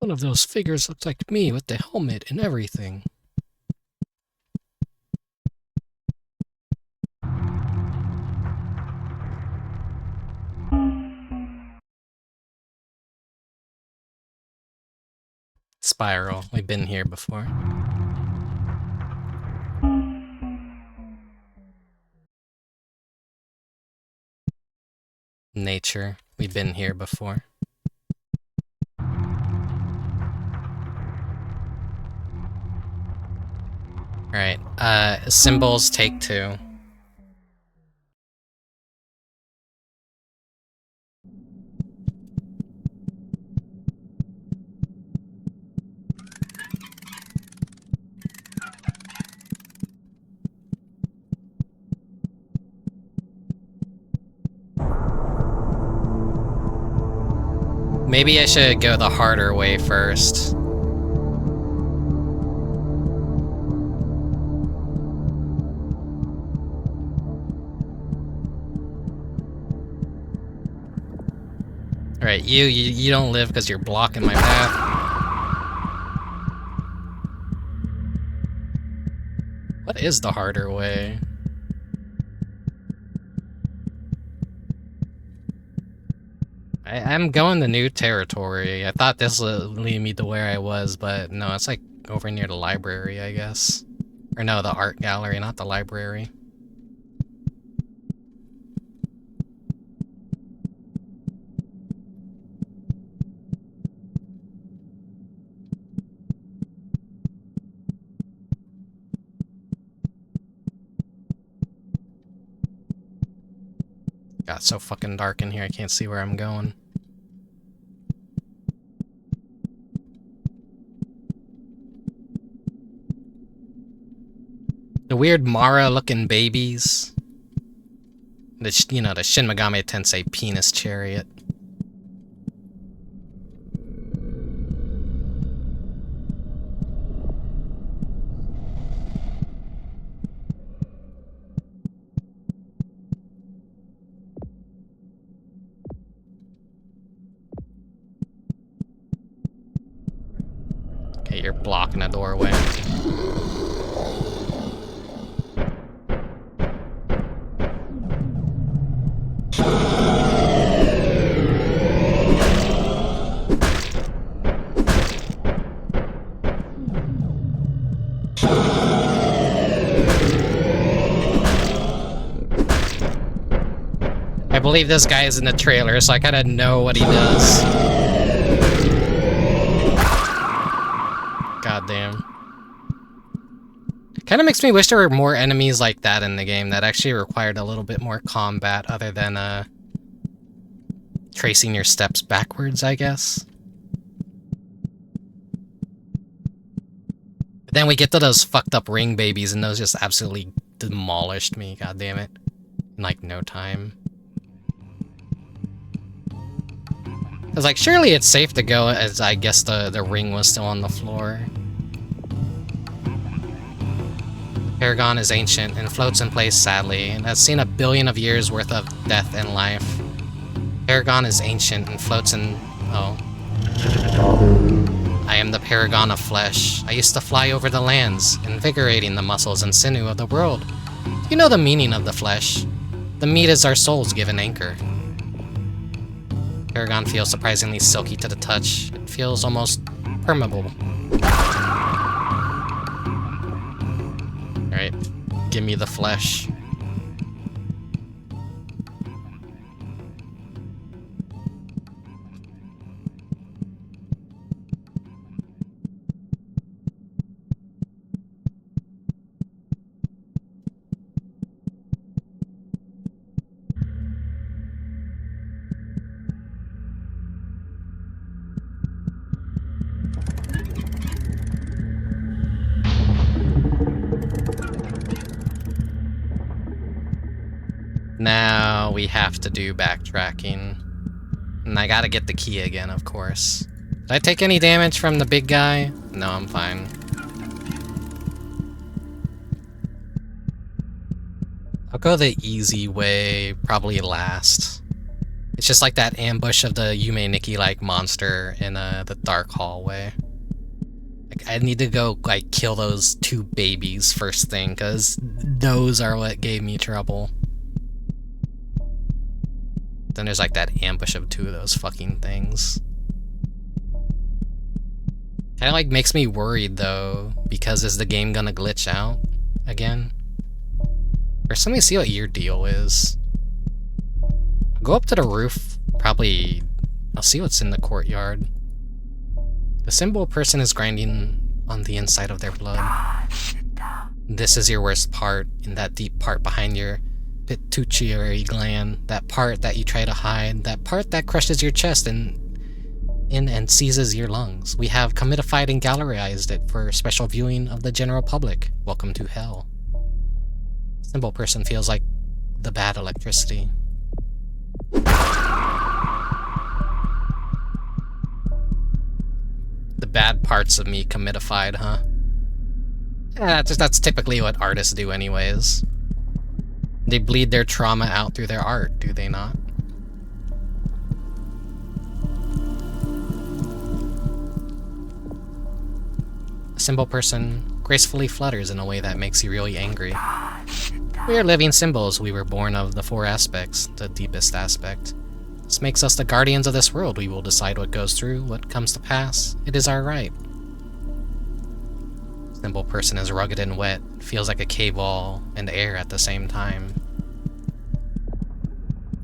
One of those figures looks like me with the helmet and everything. Spiral. We've been here before. Nature. We've been here before. Alright, symbols, take 2. Maybe I should go the harder way first. Alright, you don't live because you're blocking my path. What is the harder way? I'm going to new territory. I thought this would lead me to where I was, but no, it's like over near the library, I guess. Or no, the art gallery, not the library. Got so fucking dark in here, I can't see where I'm going. The weird Mara-looking babies. The, you know, the Shin Megami Tensei penis chariot. Hey, you're blocking a doorway. I believe this guy is in the trailer, so I kind of know what he does. Goddamn. Kind of makes me wish there were more enemies like that in the game that actually required a little bit more combat other than tracing your steps backwards, I guess. But then we get to those fucked up ring babies and those just absolutely demolished me, god damn it. In like no time. I was like, surely it's safe to go, as I guess the ring was still on the floor. Paragon is ancient and floats in place sadly, and has seen 1 billion of years worth of death and life. Paragon is ancient and floats in... oh. I am the paragon of flesh. I used to fly over the lands, invigorating the muscles and sinew of the world. You know the meaning of the flesh. The meat is our soul's given anchor. Paragon feels surprisingly silky to the touch. It feels almost permeable. Alright, give me the flesh. Now we have to do backtracking. And I gotta get the key again, of course. Did I take any damage from the big guy? No, I'm fine. I'll go the easy way, probably last. It's just like that ambush of the Yume Nikki-like monster in the dark hallway. Like, I need to go, like, kill those 2 babies first thing, because those are what gave me trouble. Then there's like that ambush of 2 of those fucking things. Kinda like makes me worried though, because is the game gonna glitch out again? First, let me see what your deal is. I'll go up to the roof, probably... I'll see what's in the courtyard. The symbol person is grinding on the inside of their blood. This is your worst part, in that deep part behind your pituitary gland, that part that you try to hide, that part that crushes your chest and seizes your lungs. We have commidified and gallerized it for special viewing of the general public. Welcome to hell. Symbol person feels like the bad electricity. The bad parts of me commidified, huh? Yeah, that's typically what artists do anyways. They bleed their trauma out through their art, do they not? A symbol person gracefully flutters in a way that makes you really angry. We are living symbols. We were born of the 4 aspects, the deepest aspect. This makes us the guardians of this world. We will decide what goes through, what comes to pass. It is our right. Symbol person is rugged and wet, feels like a cave wall and air at the same time.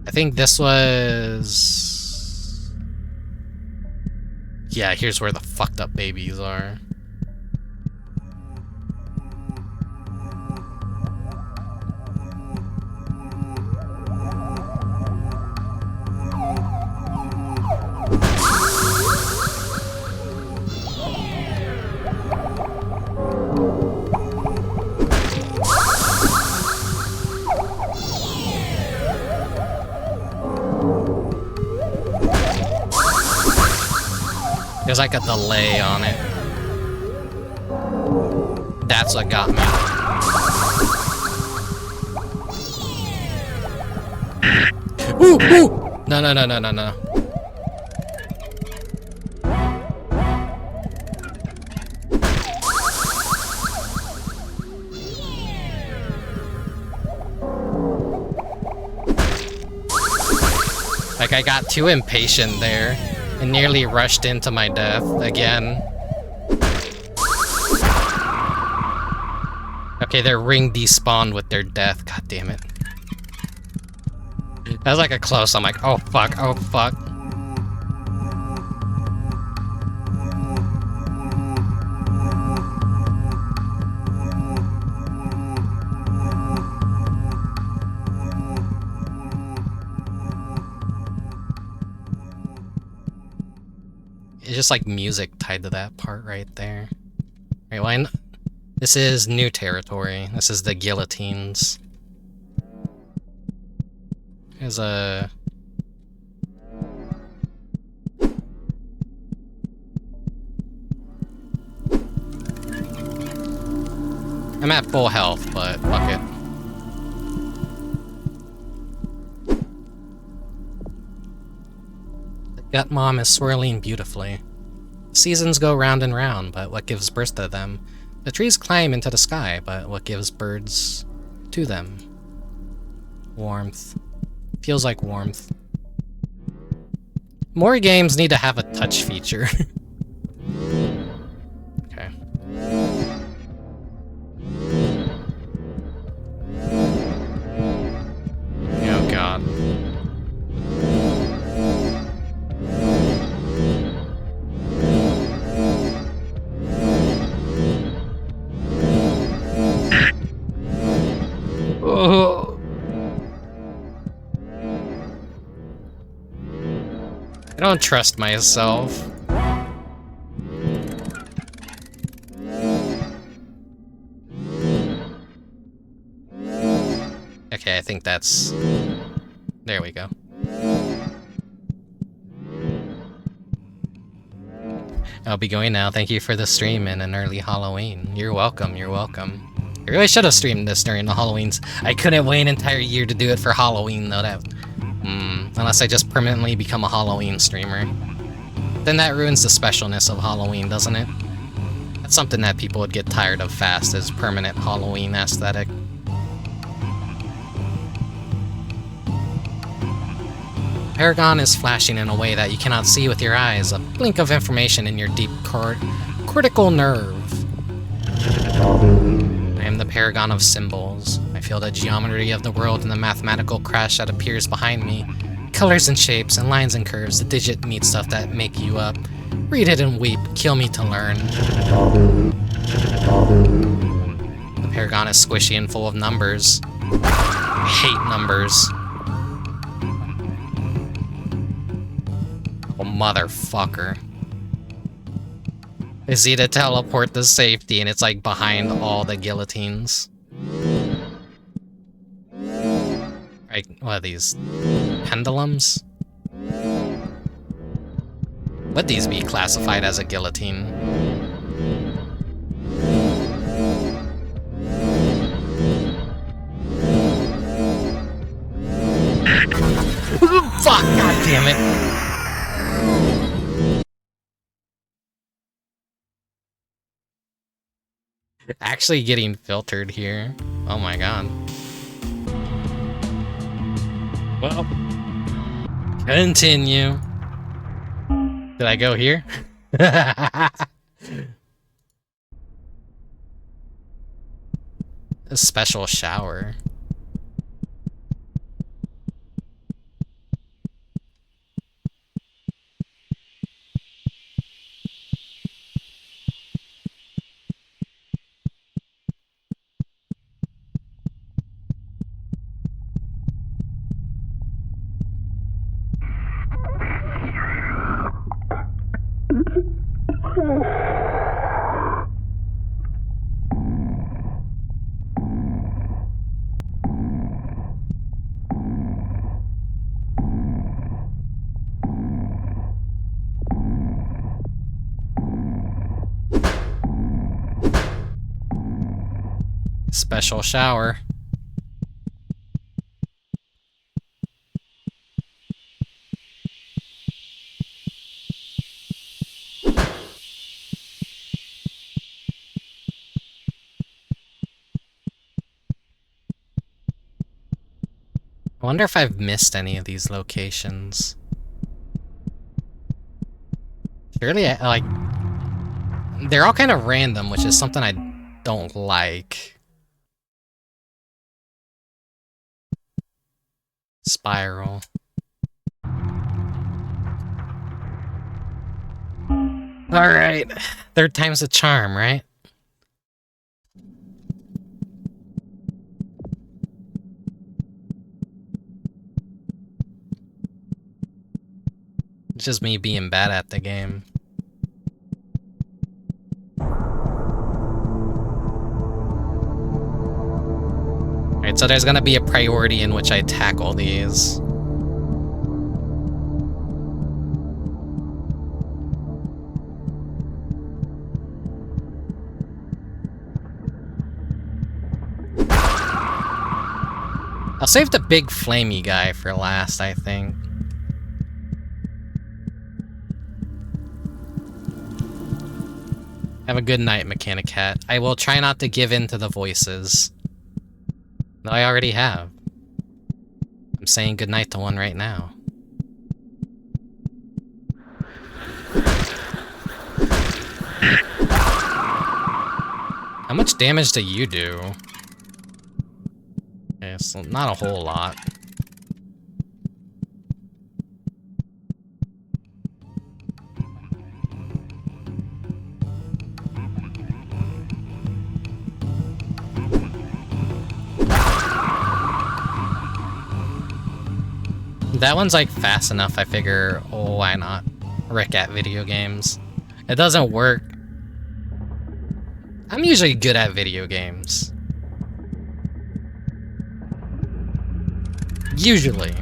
I think this was... yeah, here's where the fucked up babies are. There's like a delay on it. That's what got me. Ooh, ooh! No, no, no, no, no, no. Like, I got too impatient there and nearly rushed into my death again. Okay, their ring despawned with their death. God damn it. That was like a close. I'm like, oh fuck, oh fuck. It's just like music tied to that part right there. Right, well, this is new territory. This is the guillotines. There's a... I'm at full health, but fuck it. The gut mom is swirling beautifully. Seasons go round and round, but what gives birth to them? The trees climb into the sky, but what gives birds to them? Warmth. Feels like warmth. More games need to have a touch feature. Okay. Oh god. Oh. I don't trust myself. Okay, I think that's... There we go. I'll be going now. Thank you for the stream and an early Halloween. You're welcome, you're welcome. I really should have streamed this during the Halloweens. I couldn't wait an entire year to do it for Halloween, though. Unless I just permanently become a Halloween streamer. Then that ruins the specialness of Halloween, doesn't it? That's something that people would get tired of fast, is permanent Halloween aesthetic. Paragon is flashing in a way that you cannot see with your eyes, a blink of information in your deep cortical nerve. I am the paragon of symbols. I feel the geometry of the world and the mathematical crash that appears behind me. Colors and shapes and lines and curves, the digit meat stuff that make you up. Read it and weep, kill me to learn. The paragon is squishy and full of numbers. I hate numbers. Oh, motherfucker. I see to teleport to safety, and it's like behind all the guillotines. Right, what are these? Pendulums? Would these be classified as a guillotine? Fuck, god damn it! Actually getting filtered here. Oh my god. Well, continue. Did I go here? A special shower. Special shower. I wonder if I've missed any of these locations. Surely, like... They're all kind of random, which is something I don't like. Spiral. Alright. Third time's a charm, right? It's just me being bad at the game. Alright, so there's gonna be a priority in which I tackle these. I'll save the big flamey guy for last, I think. Have a good night, Mechanic Cat. I will try not to give in to the voices. No, I already have. I'm saying goodnight to one right now. How much damage do you do? Okay, it's not a whole lot. That one's like fast enough, I figure, oh, why not? Rick at video games. It doesn't work. I'm usually good at video games. Usually.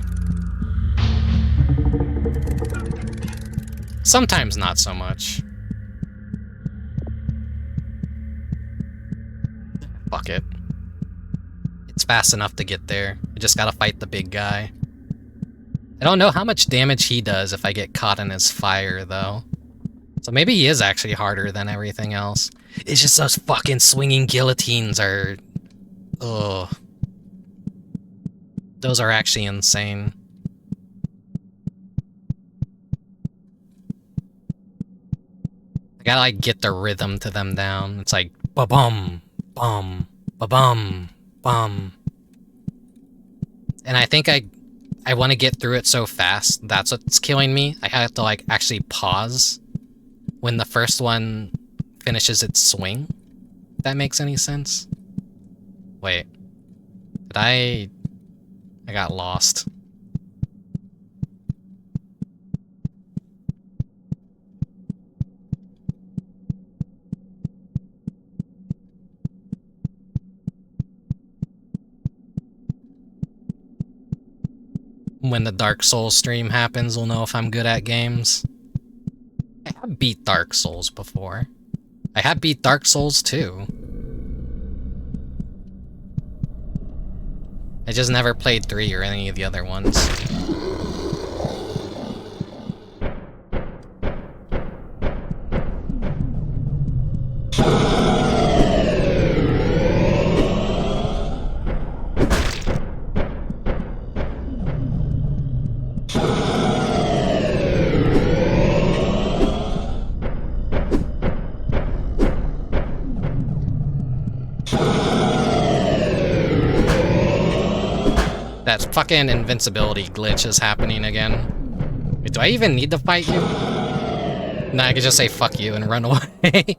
Sometimes not so much. Fuck it. It's fast enough to get there. I just gotta fight the big guy. I don't know how much damage he does if I get caught in his fire, though. So maybe he is actually harder than everything else. It's just those fucking swinging guillotines are... Ugh. Those are actually insane. I gotta, like, get the rhythm to them down. It's like, ba-bum, bum, ba-bum, bum. And I think I want to get through it so fast, that's what's killing me. I have to, like, actually pause when the first one finishes its swing. If that makes any sense? Wait. Did I got lost. When the Dark Souls stream happens, we'll know if I'm good at games. I have beat Dark Souls before. I have beat Dark Souls 2. I just never played 3 or any of the other ones. That fucking invincibility glitch is happening again. Wait, do I even need to fight you? No, I could just say fuck you and run away.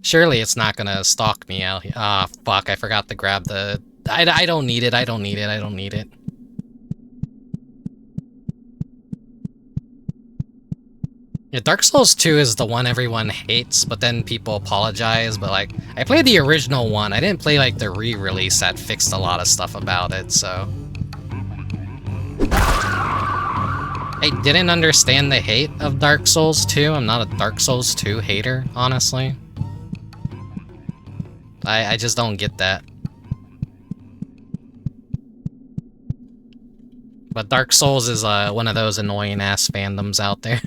Surely it's not gonna stalk me out here. Ah, fuck, I forgot to grab the... I don't need it, I don't need it, I don't need it. Yeah, Dark Souls 2 is the one everyone hates, but then people apologize, but like, I played the original one, I didn't play like the re-release that fixed a lot of stuff about it, so... I didn't understand the hate of Dark Souls 2, I'm not a Dark Souls 2 hater, honestly. I just don't get that. But Dark Souls is one of those annoying-ass fandoms out there.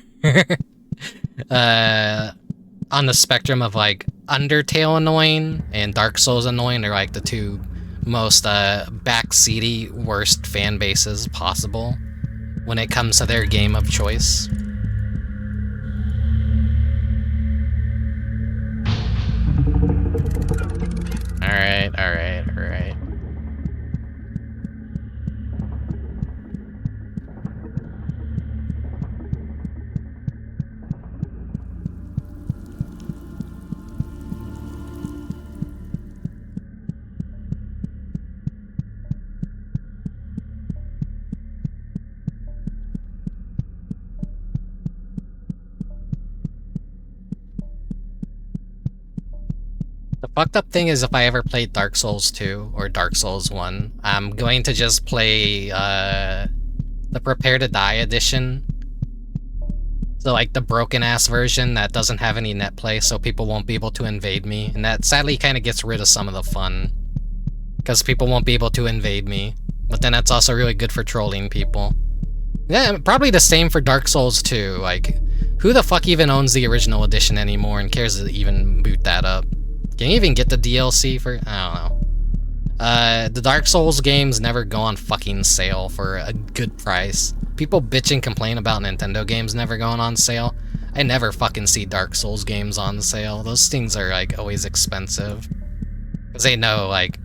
On the spectrum of like Undertale annoying and Dark Souls annoying, they're like the two most backseaty, worst fan bases possible when it comes to their game of choice. Alright, alright, alright. The fucked up thing is if I ever played Dark Souls 2 or Dark Souls 1, I'm going to just play the Prepare to Die edition. So like the broken ass version that doesn't have any net play, so people won't be able to invade me. And that sadly kind of gets rid of some of the fun, because people won't be able to invade me. But then that's also really good for trolling people. Yeah, probably the same for Dark Souls 2. Like, who the fuck even owns the original edition anymore and cares to even boot that up? Can you even get the DLC for... I don't know. The Dark Souls games never go on fucking sale for a good price. People bitch and complain about Nintendo games never going on sale. I never fucking see Dark Souls games on sale. Those things are, like, always expensive. Because they know, like,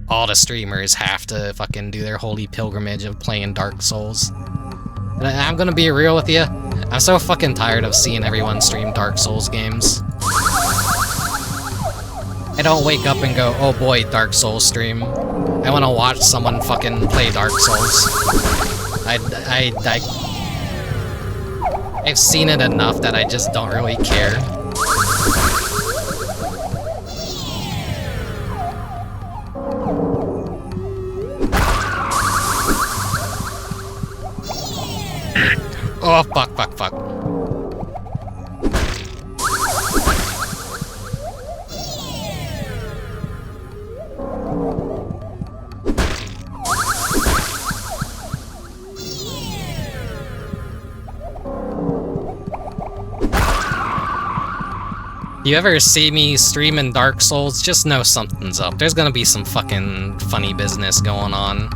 all the streamers have to fucking do their holy pilgrimage of playing Dark Souls. And I'm gonna be real with you. I'm so fucking tired of seeing everyone stream Dark Souls games. I don't wake up and go, oh boy, Dark Souls stream. I want to watch someone fucking play Dark Souls. I've seen it enough that I just don't really care. Oh, fuck, fuck, fuck. You ever see me streaming Dark Souls, just know something's up. There's gonna be some fucking funny business going on.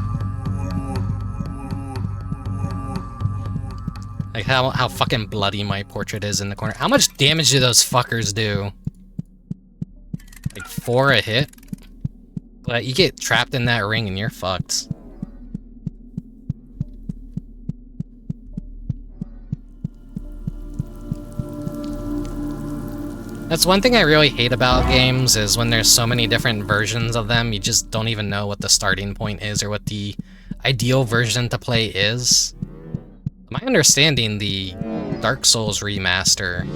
Like how fucking bloody my portrait is in the corner. How much damage do those fuckers do? Like 4 a hit? But you get trapped in that ring and you're fucked. That's one thing I really hate about games, is when there's so many different versions of them, you just don't even know what the starting point is or what the ideal version to play is. My understanding, the Dark Souls remaster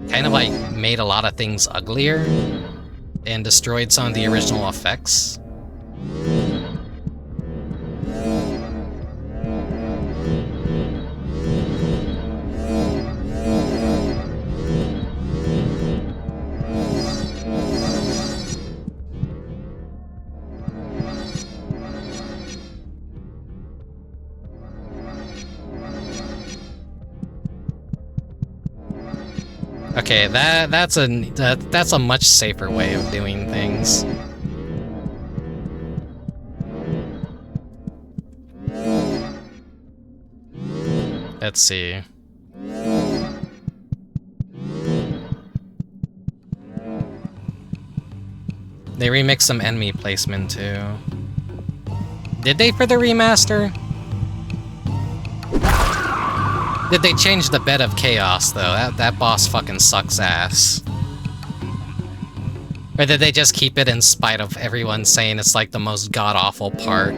kind of like made a lot of things uglier and destroyed some of the original effects. Okay, that's a much safer way of doing things. Let's see. They remixed some enemy placement too. Did they for the remaster? Did they change the Bed of Chaos, though? That boss fucking sucks ass. Or did they just keep it in spite of everyone saying it's like the most god-awful part?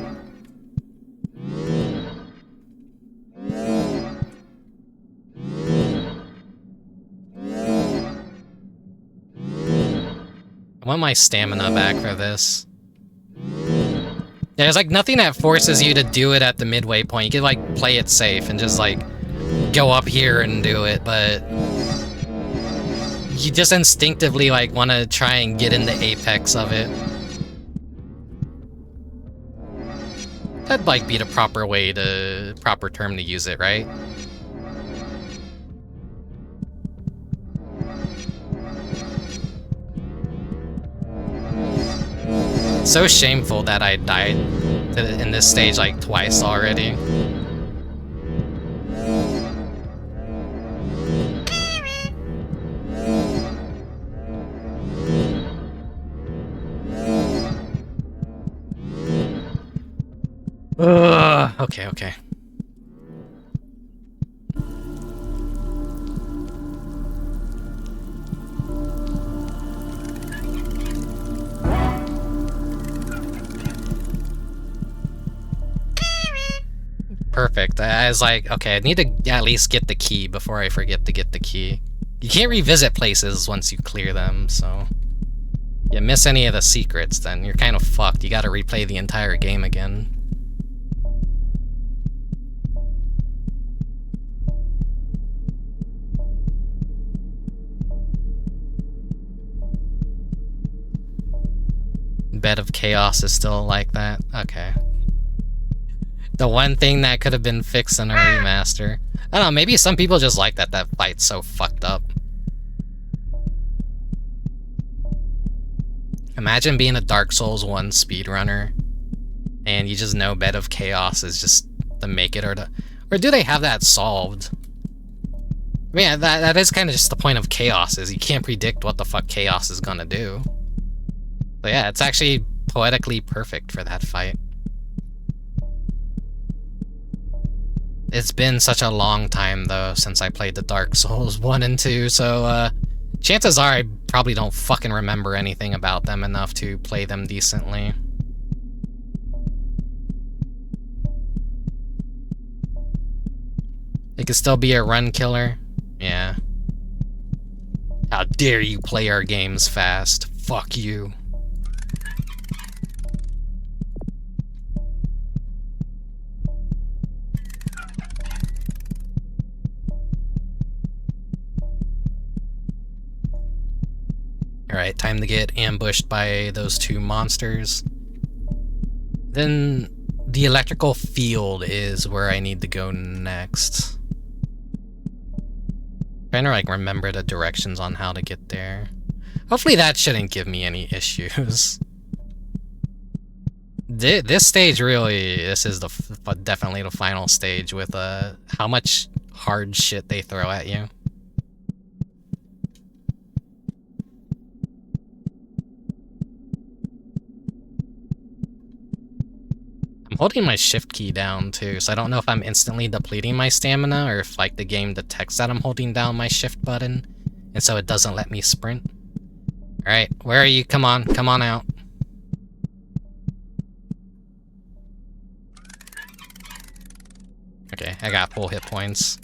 I want my stamina back for this. There's like nothing that forces you to do it at the midway point. You can like play it safe and just like go up here and do it, but you just instinctively like want to try and get in the apex of it. That'd like be the proper term to use it, right? So shameful that I died in this stage like twice already. Okay, okay. Perfect. I was like, okay, I need to at least get the key before I forget to get the key. You can't revisit places once you clear them, so... You miss any of the secrets, then you're kind of fucked. You gotta replay the entire game again. Bed of Chaos is still like that? Okay. The one thing that could have been fixed in a remaster. I don't know, maybe some people just like that fight's so fucked up. Imagine being a Dark Souls 1 speedrunner, and you just know Bed of Chaos is just to make it, or do they have that solved? I mean, that is kind of just the point of Chaos, is you can't predict what the fuck Chaos is gonna do. But yeah, it's actually poetically perfect for that fight. It's been such a long time, though, since I played the Dark Souls 1 and 2, so, chances are I probably don't fucking remember anything about them enough to play them decently. It could still be a run killer. Yeah. How dare you play our games fast? Fuck you. Alright, time to get ambushed by those two monsters. Then the electrical field is where I need to go next. Trying to like remember the directions on how to get there. Hopefully that shouldn't give me any issues. This stage really, this is definitely the final stage with how much hard shit they throw at you. I'm holding my shift key down too, so I don't know if I'm instantly depleting my stamina or if like the game detects that I'm holding down my shift button and so it doesn't let me sprint. Alright, where are you? Come on out. Okay, I got full hit points.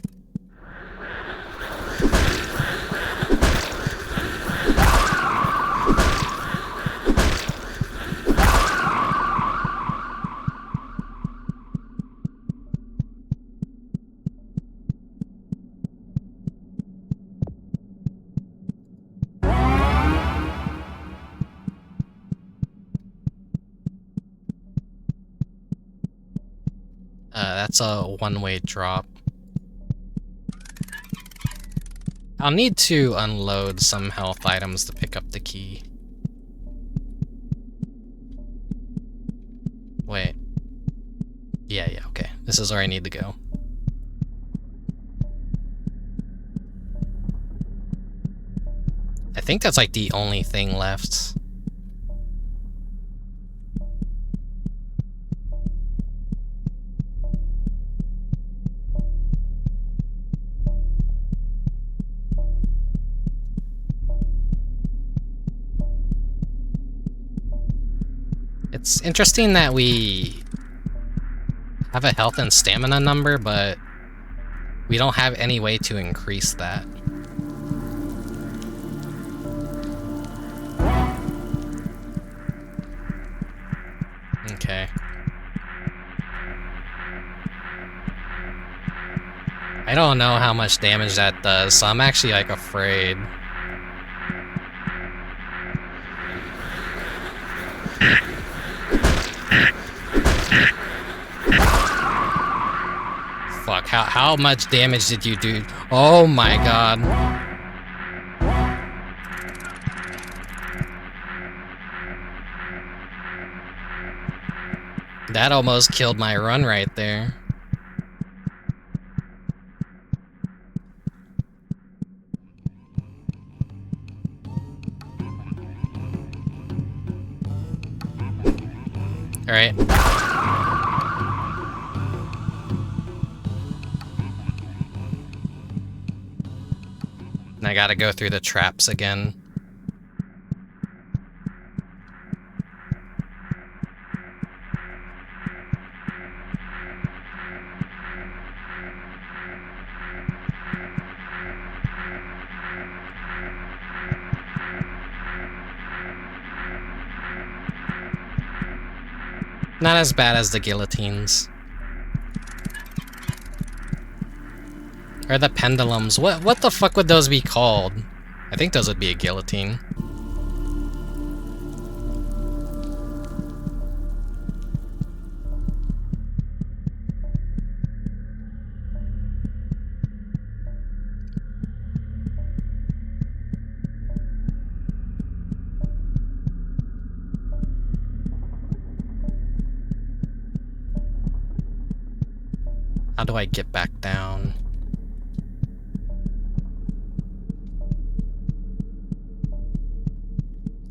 That's a one-way drop. I'll need to unload some health items to pick up the key. Wait. Yeah, okay. This is where I need to go. I think that's like the only thing left. It's interesting that we have a health and stamina number, but we don't have any way to increase that. Okay. I don't know how much damage that does, so I'm actually like afraid. Fuck, how much damage did you do? Oh my god. That almost killed my run right there. Alright. And I gotta go through the traps again. Not as bad as the guillotines. Or the pendulums. What the fuck would those be called? I think those would be a guillotine. How do I get back down?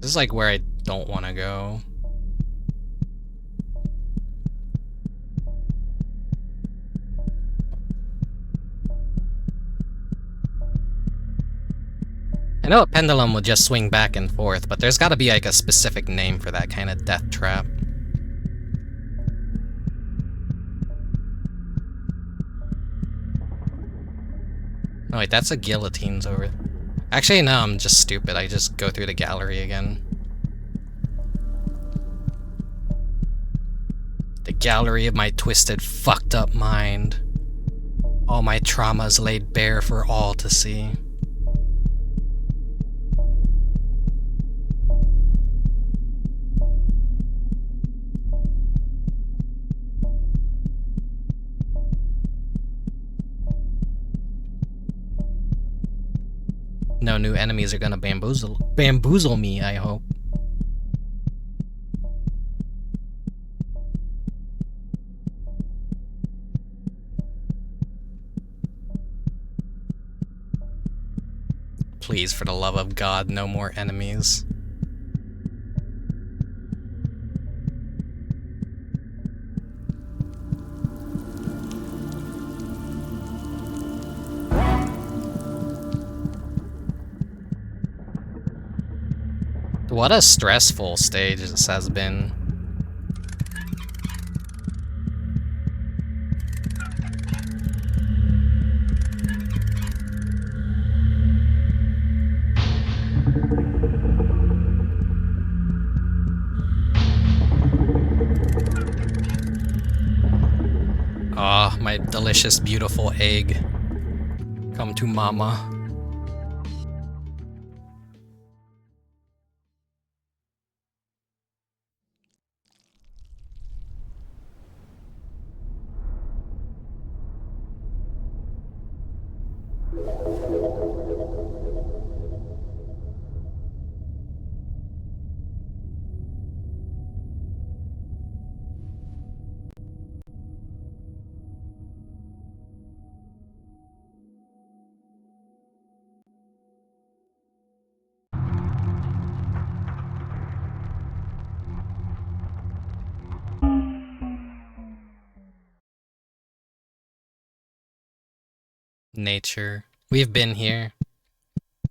This is like where I don't want to go. I know a pendulum would just swing back and forth, but there's gotta be like a specific name for that kind of death trap. Oh wait, that's a guillotine's over. Actually, no, I'm just stupid. I just go through the gallery again. The gallery of my twisted, fucked up mind. All my traumas laid bare for all to see. No new enemies are gonna bamboozle me, I hope. Please, for the love of God, no more enemies. What a stressful stage this has been. Ah, my delicious, beautiful egg. Come to mama. Nature. We've been here.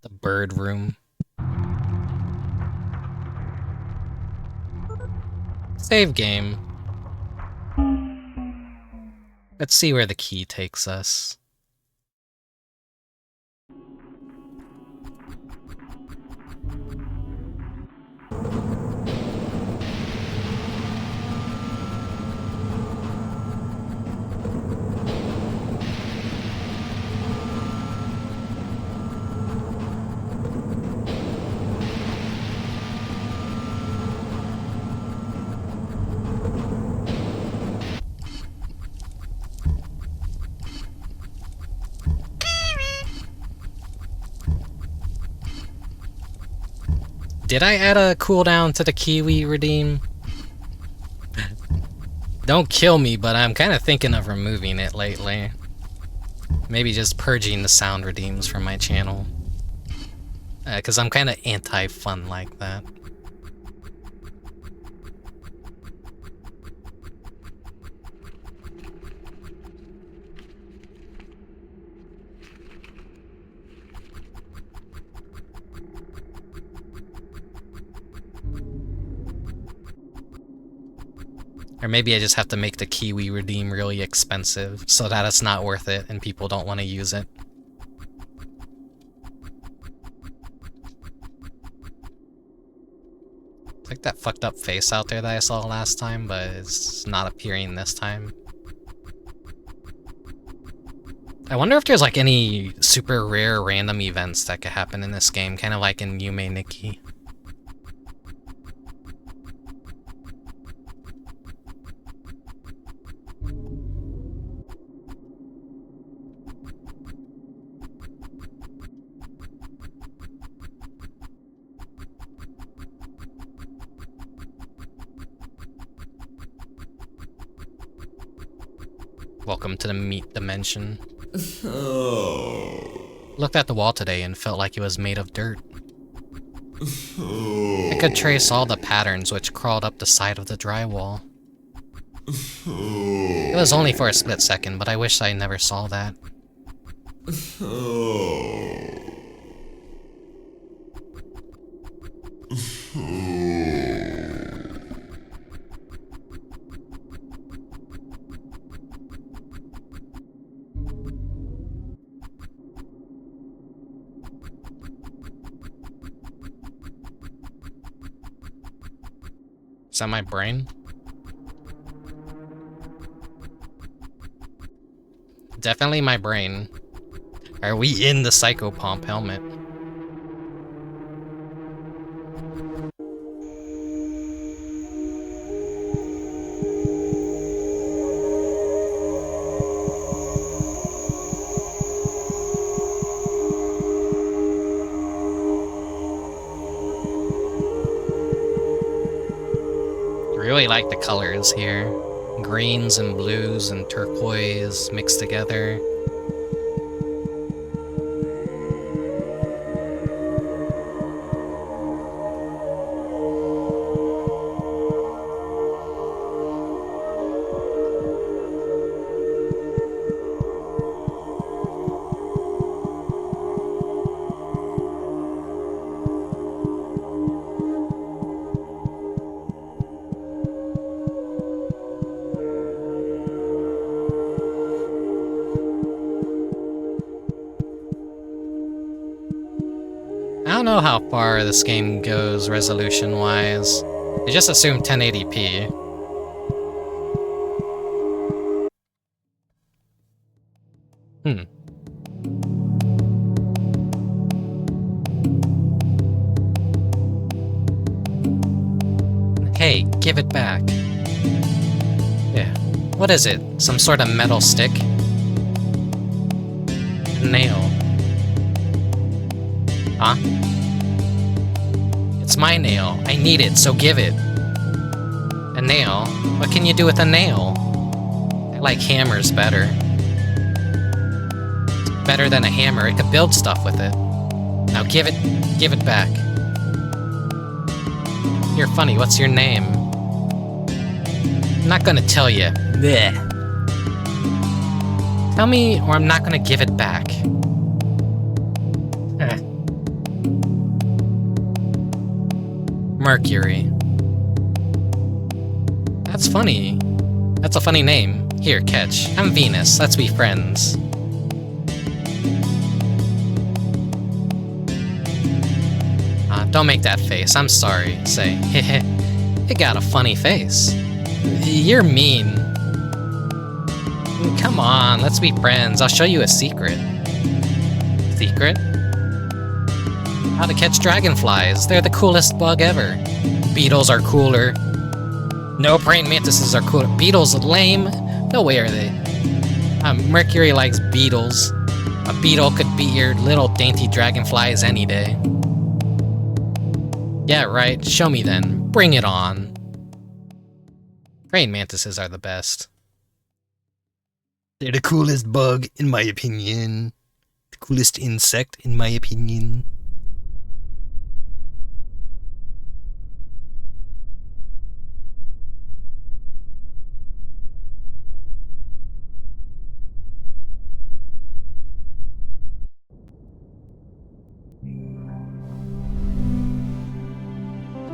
The bird room. Save game. Let's see where the key takes us. Did I add a cooldown to the key we redeem? Don't kill me, but I'm kind of thinking of removing it lately. Maybe just purging the sound redeems from my channel. Because I'm kind of anti-fun like that. Or maybe I just have to make the Kiwi redeem really expensive so that it's not worth it and people don't want to use it. It's like that fucked up face out there that I saw last time, but it's not appearing this time. I wonder if there's like any super rare random events that could happen in this game, kind of like in Yume Nikki. Welcome to the meat dimension. Looked at the wall today and felt like it was made of dirt. I could trace all the patterns which crawled up the side of the drywall. It was only for a split second, but I wish I never saw that. Is that my brain? Definitely my brain. Are we in the Psychopomp helmet? Really like the colors here. Greens and blues and turquoise mixed together. I don't know how far this game goes resolution-wise. I just assume 1080p. Hey, give it back. Yeah. What is it? Some sort of metal stick? Nail. Huh? It's my nail. I need it, so give it. A nail? What can you do with a nail? I like hammers better. It's better than a hammer. It could build stuff with it. Now give it back. You're funny. What's your name? I'm not gonna tell you. Blech. Tell me, or I'm not gonna give it back. Mercury. That's funny. That's a funny name. Here, catch. I'm Venus. Let's be friends. Don't make that face. I'm sorry. Say, heh. It got a funny face. You're mean. Come on, let's be friends. I'll show you a secret. Secret? How to catch dragonflies. They're the coolest bug ever. Beetles are cooler. No, praying mantises are cooler. Beetles lame? No way are they. Mercury likes beetles. A beetle could beat your little dainty dragonflies any day. Yeah, right. Show me then. Bring it on. Praying mantises are the best. They're the coolest bug, in my opinion. The coolest insect, in my opinion.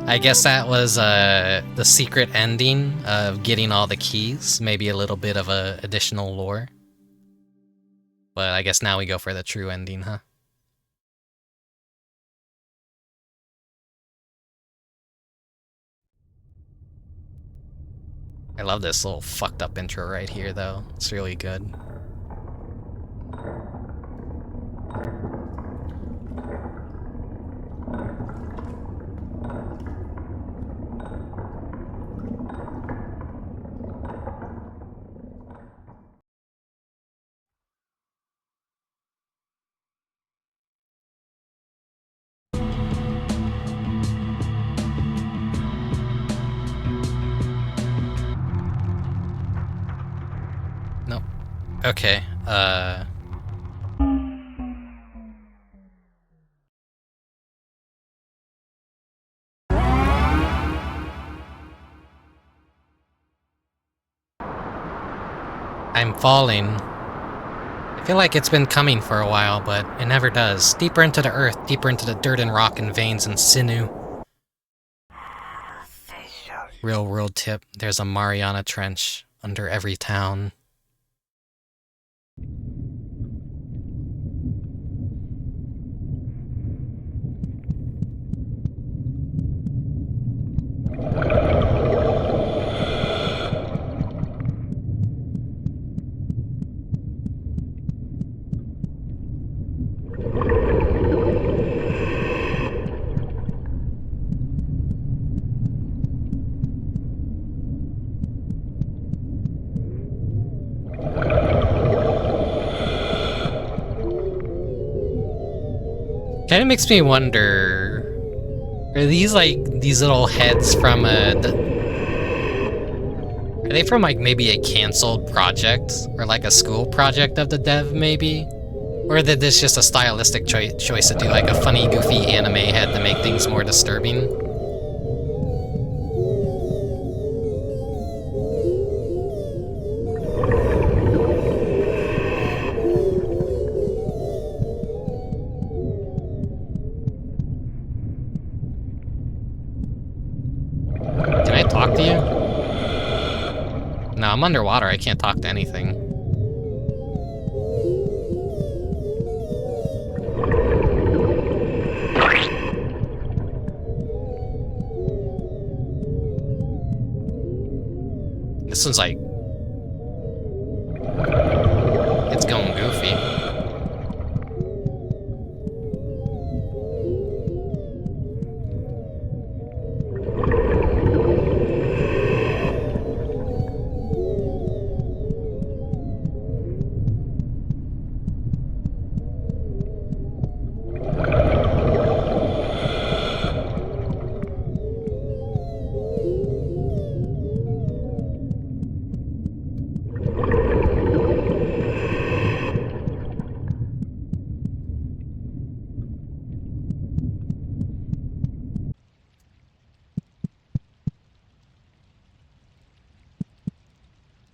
I guess that was the secret ending of getting all the keys. Maybe a little bit of a additional lore. But I guess now we go for the true ending, huh? I love this little fucked up intro right here, though. It's really good. Nope. Okay, I'm falling. I feel like it's been coming for a while, but it never does. Deeper into the earth, deeper into the dirt and rock and veins and sinew. Real world tip, there's a Mariana Trench under every town. Kind of makes me wonder, are these like these little heads from are they from like maybe a canceled project or like a school project of the dev maybe? Or did this just a stylistic choice to do like a funny goofy anime head to make things more disturbing? Talk to you? No, I'm underwater. I can't talk to anything. This one's like... it's going goofy.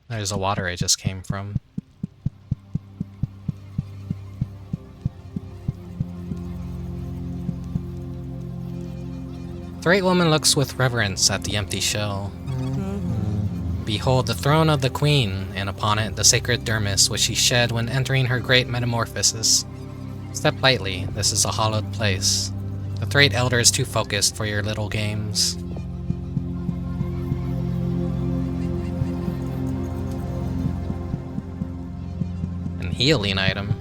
There's the water I just came from. Thrait woman looks with reverence at the empty shell. Behold the throne of the queen, and upon it the sacred dermis which she shed when entering her great metamorphosis. Step lightly, this is a hallowed place. The Thrait elder is too focused for your little games. Healing item.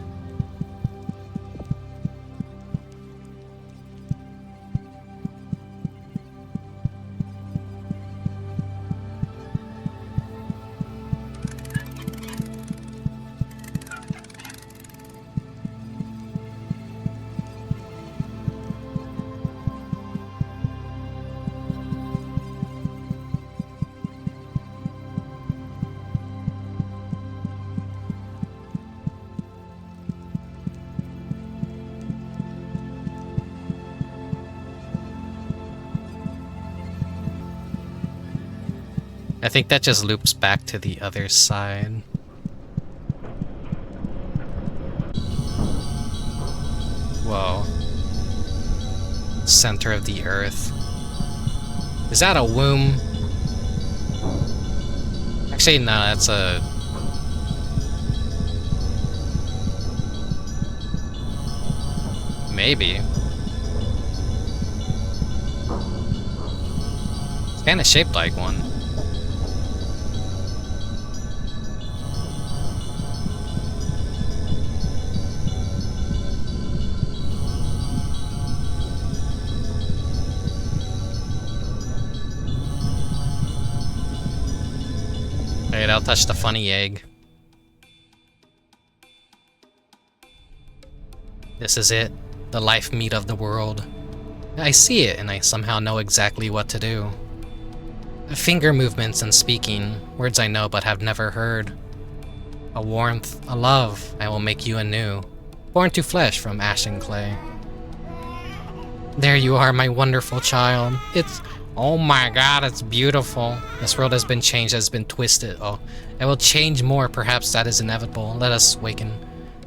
I think that just loops back to the other side. Whoa. Center of the earth. Is that a womb? Actually, no, that's a... Maybe. It's kind of shaped like one. Wait, I'll touch the funny egg. This is it. The life meat of the world. I see it, and I somehow know exactly what to do. Finger movements and speaking, words I know but have never heard. A warmth, a love, I will make you anew, born to flesh from ash and clay. There you are, my wonderful child. It's... Oh my god, it's beautiful. This world has been changed, has been twisted. Oh, it will change more, perhaps that is inevitable. Let us waken.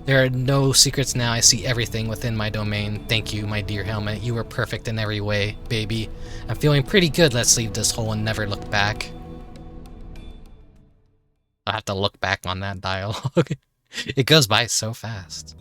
There are no secrets now, I see everything within my domain. Thank you, my dear helmet. You were perfect in every way, baby. I'm feeling pretty good, let's leave this hole and never look back. I'll have to look back on that dialogue. It goes by so fast.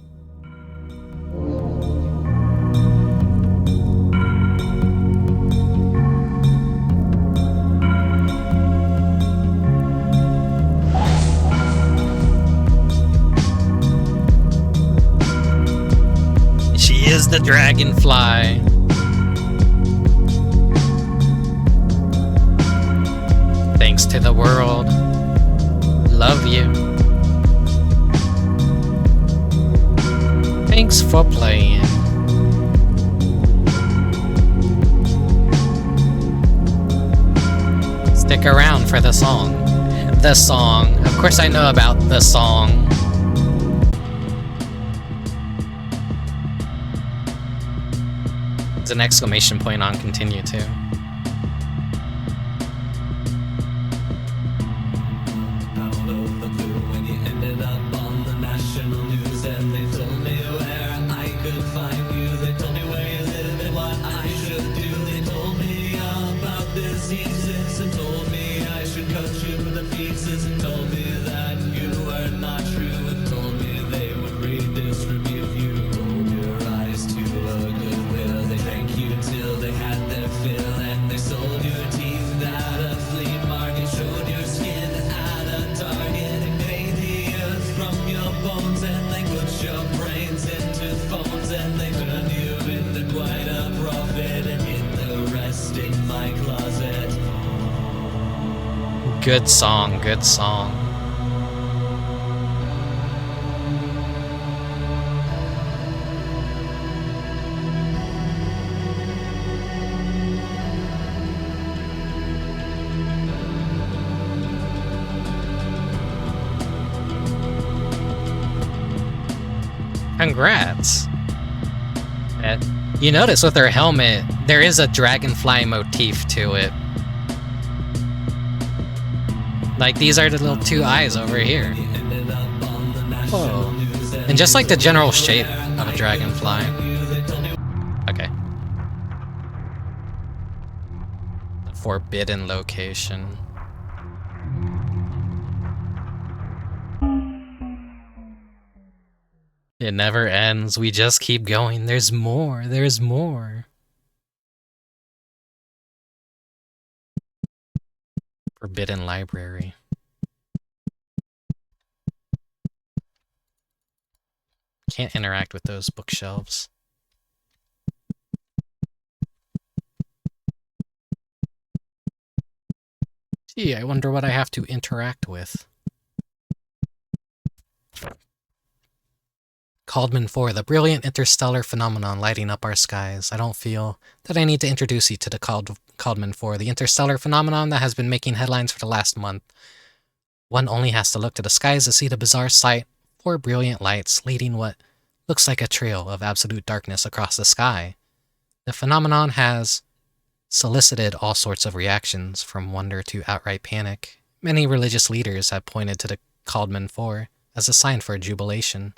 She is the dragonfly. Thanks to the world. Love you. Thanks for playing. Stick around for the song. The song. Of course I know about the song. There's an exclamation point on continue too. Good song, good song. Congrats. You notice with her helmet, there is a dragonfly motif to it. Like, these are the little two eyes over here. Whoa. And just like the general shape of a dragonfly. Okay. The forbidden location. It never ends. We just keep going. There's more. There's more. Forbidden library. Can't interact with those bookshelves. Gee, I wonder what I have to interact with. Caldman 4, the brilliant interstellar phenomenon lighting up our skies. I don't feel that I need to introduce you to the Caldman 4, the interstellar phenomenon that has been making headlines for the last month. One only has to look to the skies to see the bizarre sight. 4 brilliant lights leading what looks like a trail of absolute darkness across the sky. The phenomenon has solicited all sorts of reactions, from wonder to outright panic. Many religious leaders have pointed to the Caldman Four as a sign for jubilation,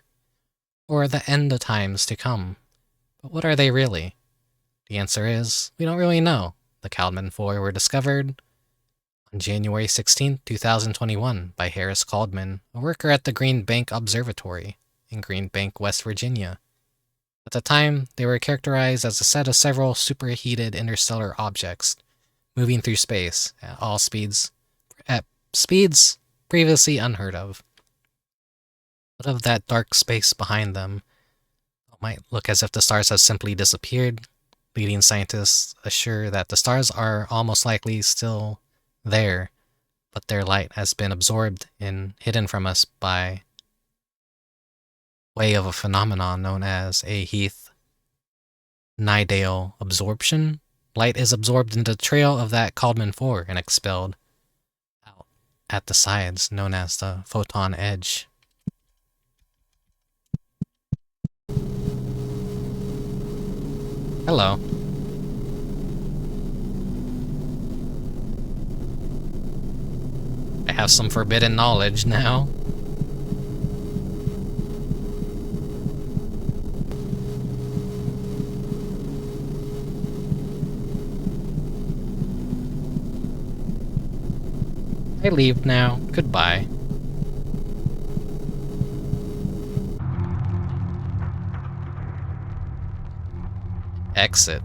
or the end of times to come. But what are they really? The answer is, we don't really know. The Caldman Four were discovered on January 16, 2021 by Harris Caldman, a worker at the Green Bank Observatory in Green Bank, West Virginia. At the time, they were characterized as a set of several superheated interstellar objects moving through space at speeds previously unheard of. But of that dark space behind them, it might look as if the stars have simply disappeared. Leading scientists assure that the stars are almost likely still there, but their light has been absorbed and hidden from us by way of a phenomenon known as a Heath-Nidale absorption. Light is absorbed into the trail of that Caldman 4 and expelled out at the sides, known as the photon edge. Hello. I have some forbidden knowledge now. I leave now. Goodbye. Exit.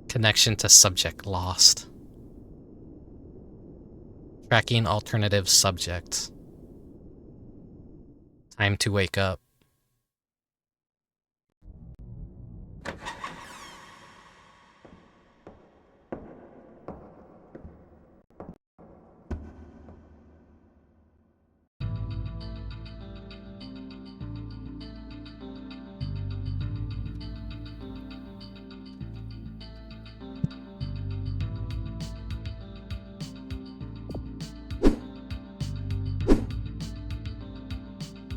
Connection to subject lost. Tracking alternative subject. Time to wake up.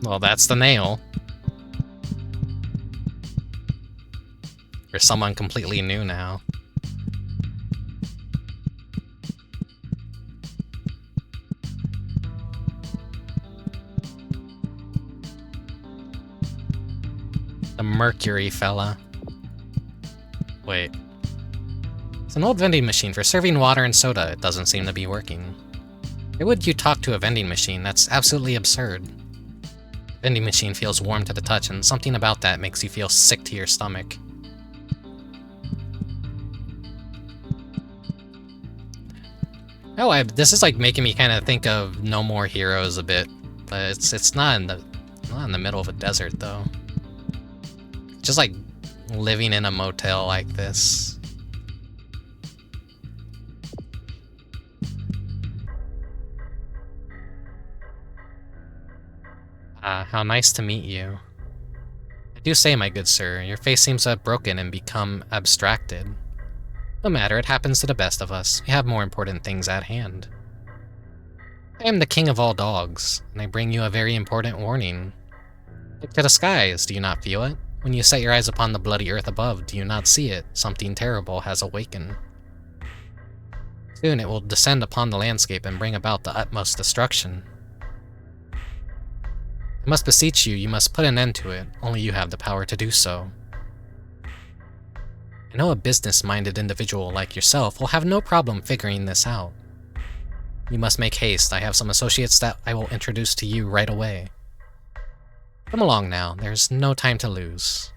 Well, that's the nail. Or someone completely new now. The Mercury fella. Wait. It's an old vending machine for serving water and soda. It doesn't seem to be working. Why would you talk to a vending machine? That's absolutely absurd. Vending machine feels warm to the touch, and something about that makes you feel sick to your stomach. Oh, this is like making me kind of think of No More Heroes a bit, but it's not in the middle of a desert though. Just like living in a motel like this. How nice to meet you. I do say, my good sir, your face seems to have broken and become abstracted. No matter, it happens to the best of us. We have more important things at hand. I am the king of all dogs, and I bring you a very important warning. Look to the skies, do you not feel it? When you set your eyes upon the bloody earth above, do you not see it? Something terrible has awakened. Soon it will descend upon the landscape and bring about the utmost destruction. I must beseech you, you must put an end to it. Only you have the power to do so. I know a business-minded individual like yourself will have no problem figuring this out. You must make haste. I have some associates that I will introduce to you right away. Come along now, there's no time to lose.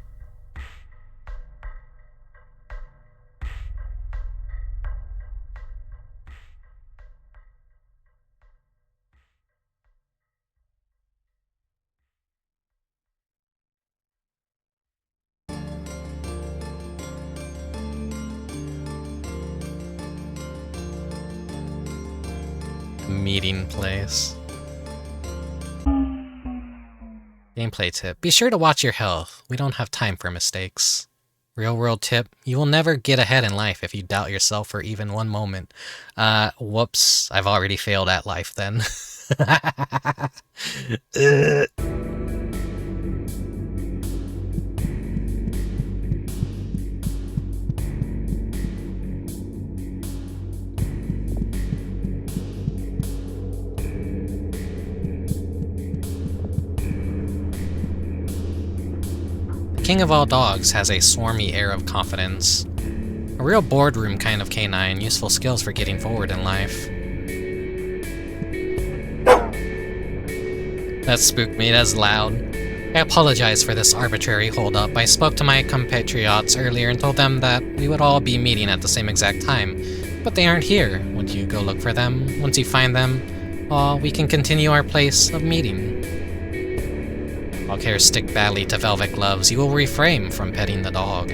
Meeting place. Gameplay tip. Be sure to watch your health. We don't have time for mistakes. Real world tip. You will never get ahead in life if you doubt yourself for even one moment. Whoops. I've already failed at life then. King of all dogs has a swarmy air of confidence. A real boardroom kind of canine, useful skills for getting forward in life. That spooked me, that's loud. I apologize for this arbitrary holdup. I spoke to my compatriots earlier and told them that we would all be meeting at the same exact time. But they aren't here. Would you go look for them? Once you find them, well, we can continue our place of meeting. While cares stick badly to velvet gloves, you will refrain from petting the dog.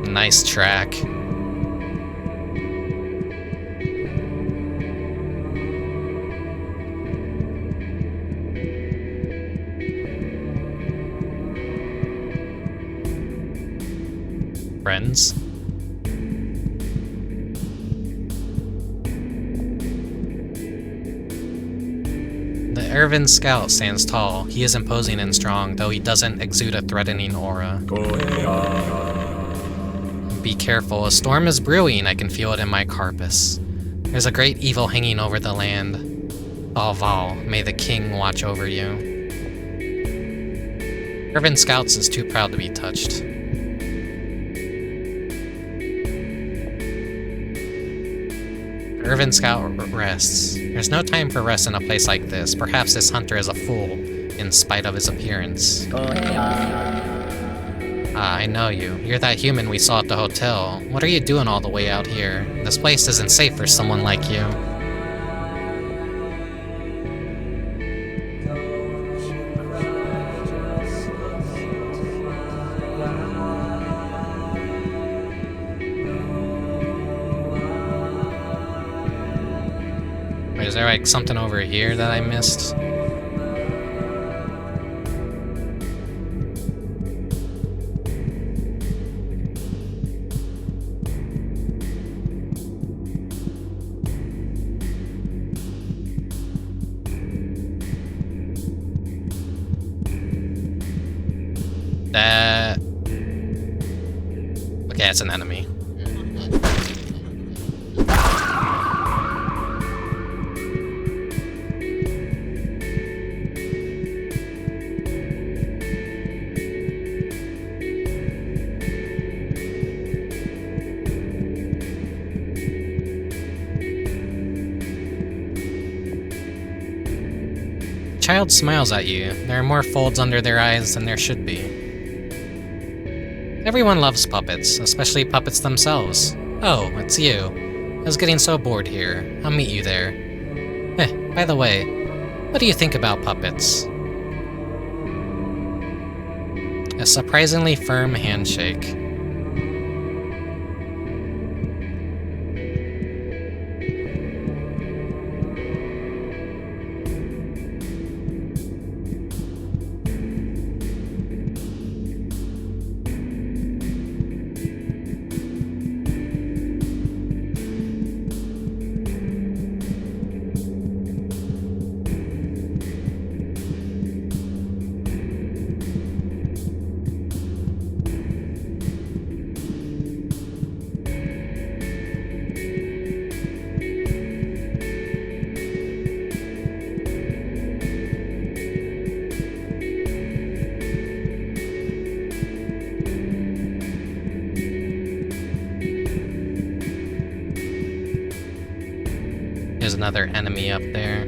Nice track. Friends? The Irvin Scout stands tall. He is imposing and strong, though he doesn't exude a threatening aura. Be careful, a storm is brewing, I can feel it in my carpus. There's a great evil hanging over the land. Oh Val, may the king watch over you. Irvin Scouts is too proud to be touched. Irvin Scout rests. There's no time for rest in a place like this. Perhaps this hunter is a fool, in spite of his appearance. Ah, I know you. You're that human we saw at the hotel. What are you doing all the way out here? This place isn't safe for someone like you. Wait, is there like something over here that I missed? Okay, it's an enemy. Child smiles at you. There are more folds under their eyes than there should be. Everyone loves puppets, especially puppets themselves. Oh, it's you. I was getting so bored here. I'll meet you there. By the way, what do you think about puppets? A surprisingly firm handshake. There's another enemy up there.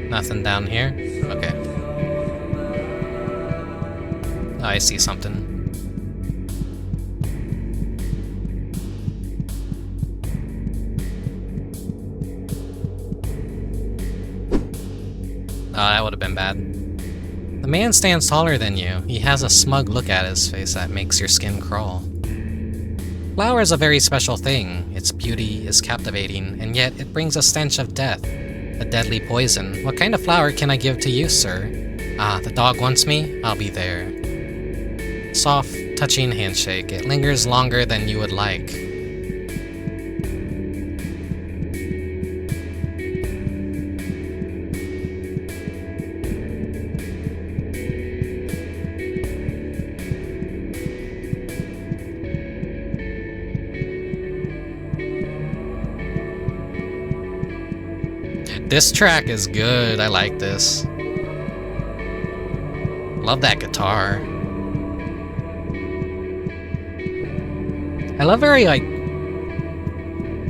Nothing down here? Okay. Oh, I see something. Oh, that would have been bad. The man stands taller than you. He has a smug look at his face that makes your skin crawl. Flower is a very special thing. Its beauty is captivating, and yet it brings a stench of death. A deadly poison. What kind of flower can I give to you, sir? Ah, the dog wants me? I'll be there. Soft, touching handshake. It lingers longer than you would like. This track is good. I like this. Love that guitar. I love very, like,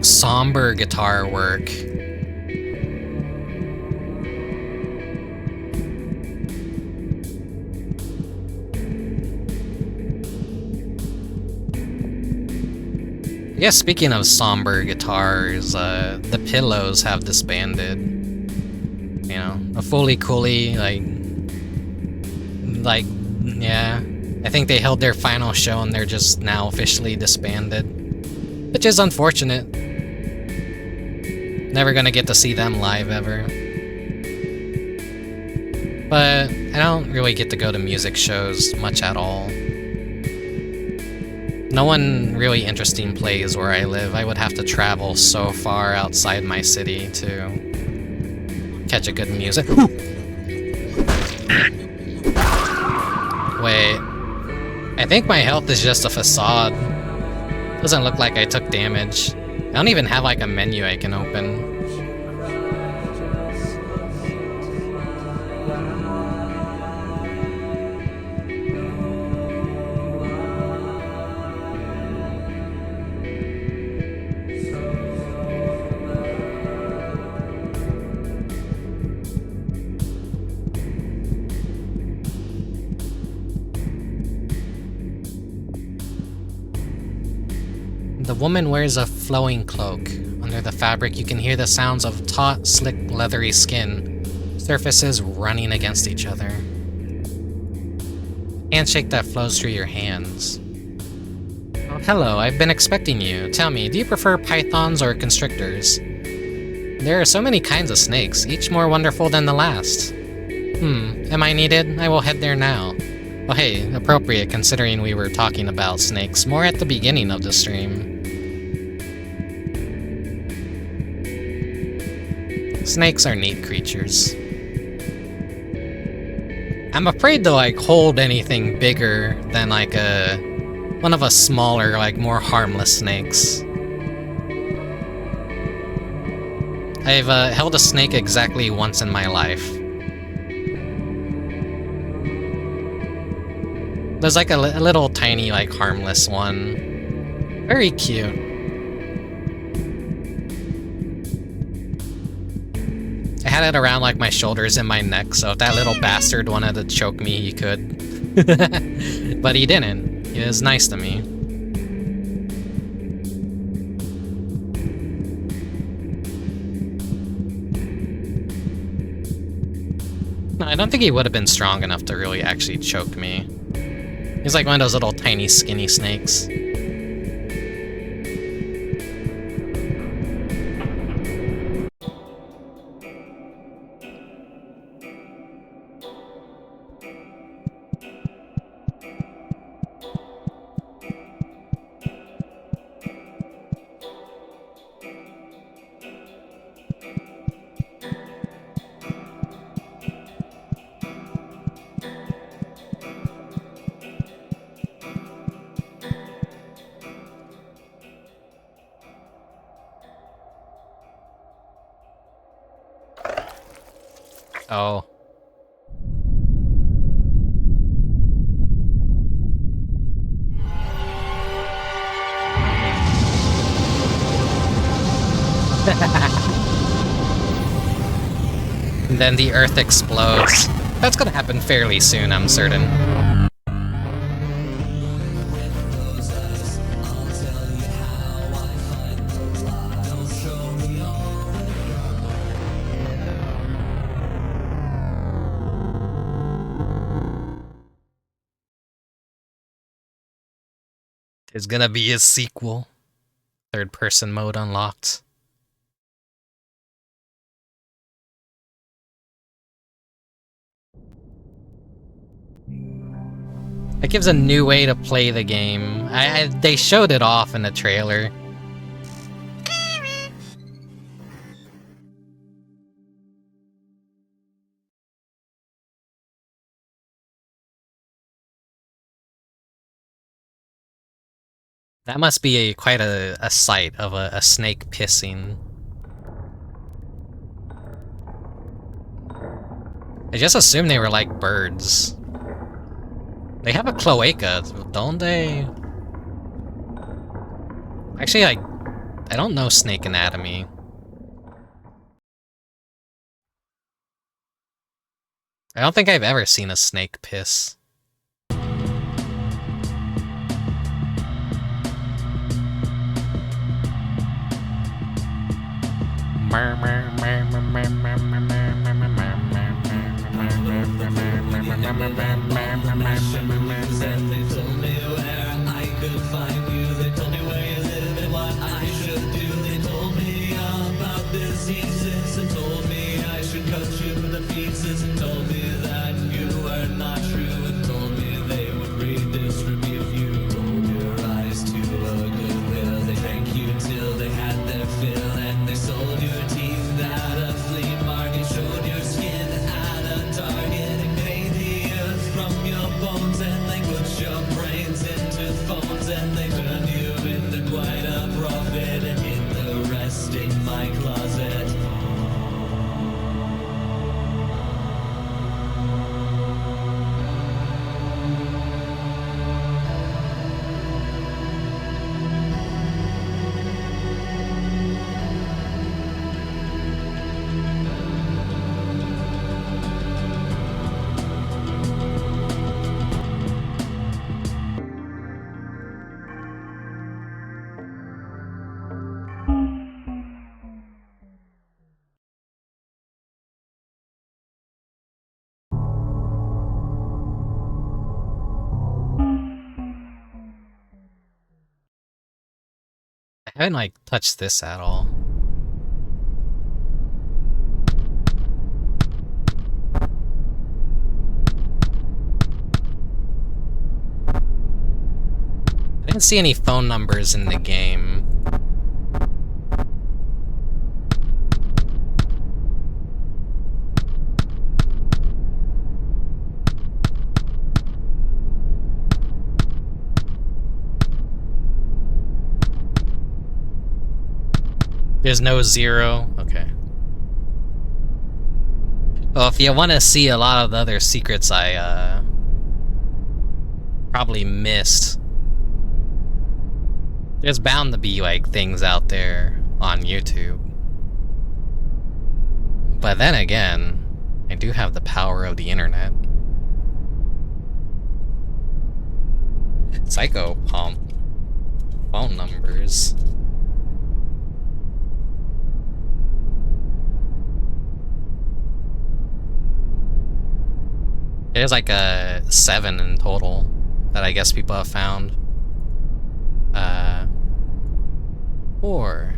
somber guitar work. Yeah, speaking of somber guitars, the Pillows have disbanded. You know, a fully coolly, yeah. I think they held their final show and they're just now officially disbanded. Which is unfortunate. Never gonna get to see them live ever. But I don't really get to go to music shows much at all. No one really interesting plays where I live. I would have to travel so far outside my city to catch a good music. Wait. I think my health is just a facade. Doesn't look like I took damage. I don't even have like a menu I can open. The woman wears a flowing cloak. Under the fabric, you can hear the sounds of taut, slick, leathery skin, surfaces running against each other. Handshake that flows through your hands. Oh, hello, I've been expecting you. Tell me, do you prefer pythons or constrictors? There are so many kinds of snakes, each more wonderful than the last. Am I needed? I will head there now. Oh hey, appropriate considering we were talking about snakes more at the beginning of the stream. Snakes are neat creatures. I'm afraid to like hold anything bigger than like one of a smaller, like more harmless snakes. I've held a snake exactly once in my life. There's like a little tiny, like harmless one. Very cute. I had it around like my shoulders and my neck, so if that little bastard wanted to choke me, he could. But he didn't. He was nice to me. No, I don't think he would have been strong enough to really actually choke me. He's like one of those little tiny skinny snakes. Oh. And then the Earth explodes. That's gonna happen fairly soon, I'm certain. There's gonna be a sequel. Third-person mode unlocked. It gives a new way to play the game. They showed it off in the trailer. That must be quite a sight of a snake pissing. I just assumed they were like birds. They have a cloaca, don't they? Actually, I don't know snake anatomy. I don't think I've ever seen a snake piss. I haven't like touched this at all. I didn't see any phone numbers in the game. There's no 0? Okay. Well, if you want to see a lot of the other secrets I, probably missed, there's bound to be, like, things out there on YouTube. But then again, I do have the power of the internet. Psychopomp. Phone numbers. There's like a 7 in total that I guess people have found. 4.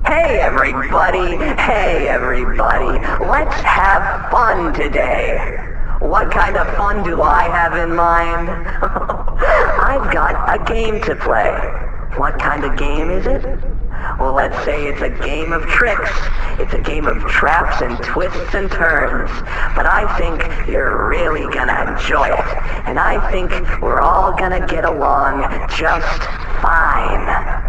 Hey everybody, let's have fun today. What kind of fun do I have in mind? I've got a game to play. What kind of game is it? Well, let's say it's a game of tricks. It's a game of traps and twists and turns. But I think you're really gonna enjoy it. And I think we're all gonna get along just fine.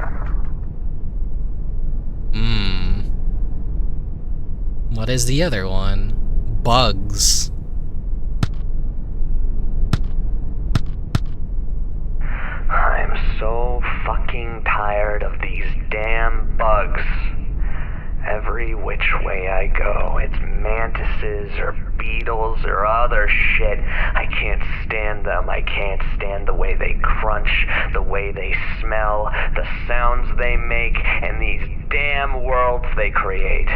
What is the other one? Bugs. I'm so fucking tired of these damn bugs. Every which way I go, it's mantises or beetles or other shit. I can't stand them. I can't stand the way they crunch, the way they smell, the sounds they make, and these damn worlds they create.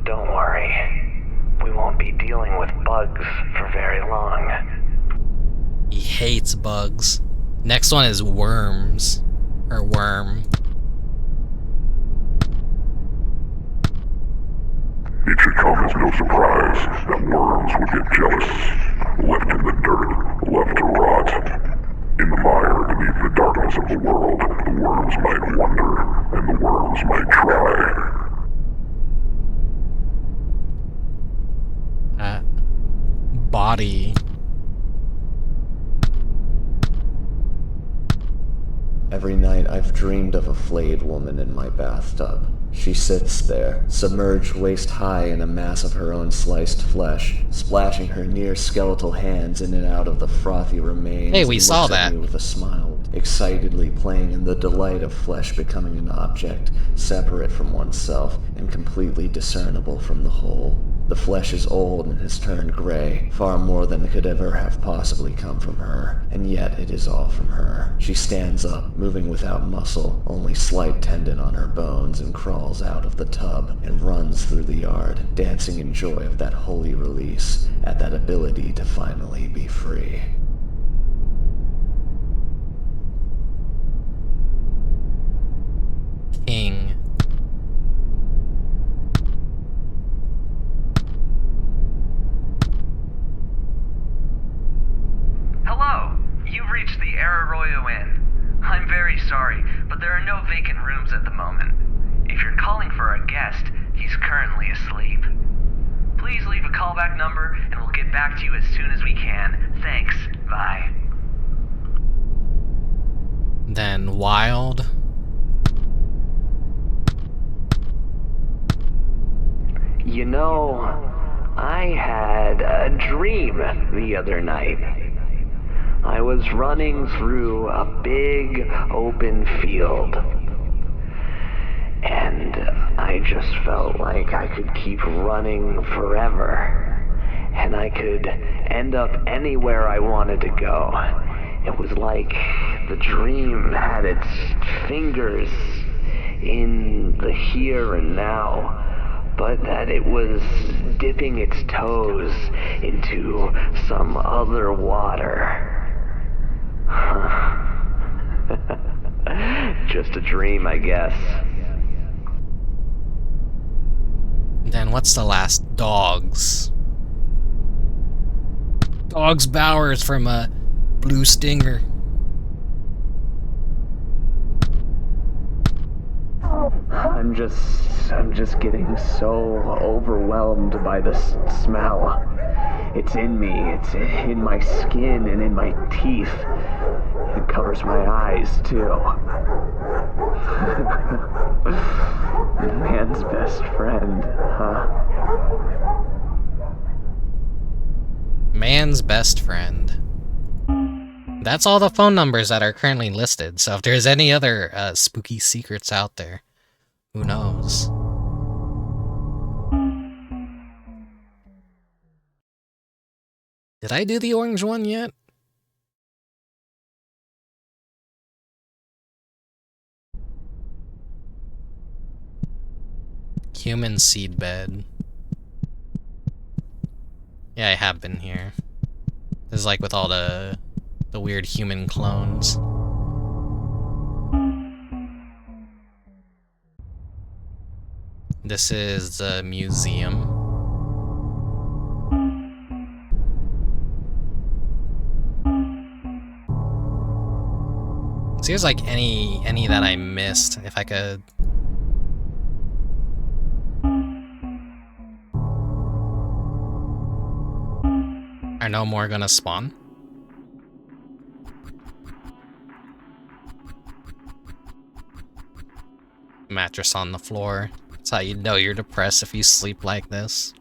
Don't worry. We won't be dealing with bugs for very long. He hates bugs. Next one is worms. Or worm. It should come as no surprise that worms would get jealous. Left in the dirt, left to rot. In the mire beneath the darkness of the world, the worms might wonder, and the worms might try. Body. Every night I've dreamed of a flayed woman in my bathtub. She sits there, submerged waist-high in a mass of her own sliced flesh, splashing her near-skeletal hands in and out of the frothy remains. Hey, we saw looks at that. me with a smile, excitedly playing in the delight of flesh becoming an object, separate from oneself and completely discernible from the whole. The flesh is old and has turned gray, far more than could ever have possibly come from her, and yet it is all from her. She stands up, moving without muscle, only slight tendon on her bones, and crawls out of the tub and runs through the yard, dancing in joy of that holy release, at that ability to finally be free. King. Hello! You've reached the Arroyo Inn. I'm very sorry, but there are no vacant rooms at the moment. If you're calling for a guest, he's currently asleep. Please leave a callback number, and we'll get back to you as soon as we can. Thanks. Bye. Then wild. You know, I had a dream the other night. I was running through a big open field, and I just felt like I could keep running forever, and I could end up anywhere I wanted to go. It was like the dream had its fingers in the here and now, but that it was dipping its toes into some other water. Just a dream, I guess. Then what's the last? Dogs. Dogs Bowers from a Blue Stinger. I'm just getting so overwhelmed by the smell. It's in me, it's in my skin and in my teeth. It covers my eyes, too. Man's best friend, huh? Man's best friend. That's all the phone numbers that are currently listed, so if there's any other spooky secrets out there, who knows? Did I do the orange one yet? Human seedbed. Yeah, I have been here. This is like with all the weird human clones. This is the museum. See, there's like any that I missed, if I could. Are no more gonna spawn? Mattress on the floor. That's how you know you're depressed if you sleep like this.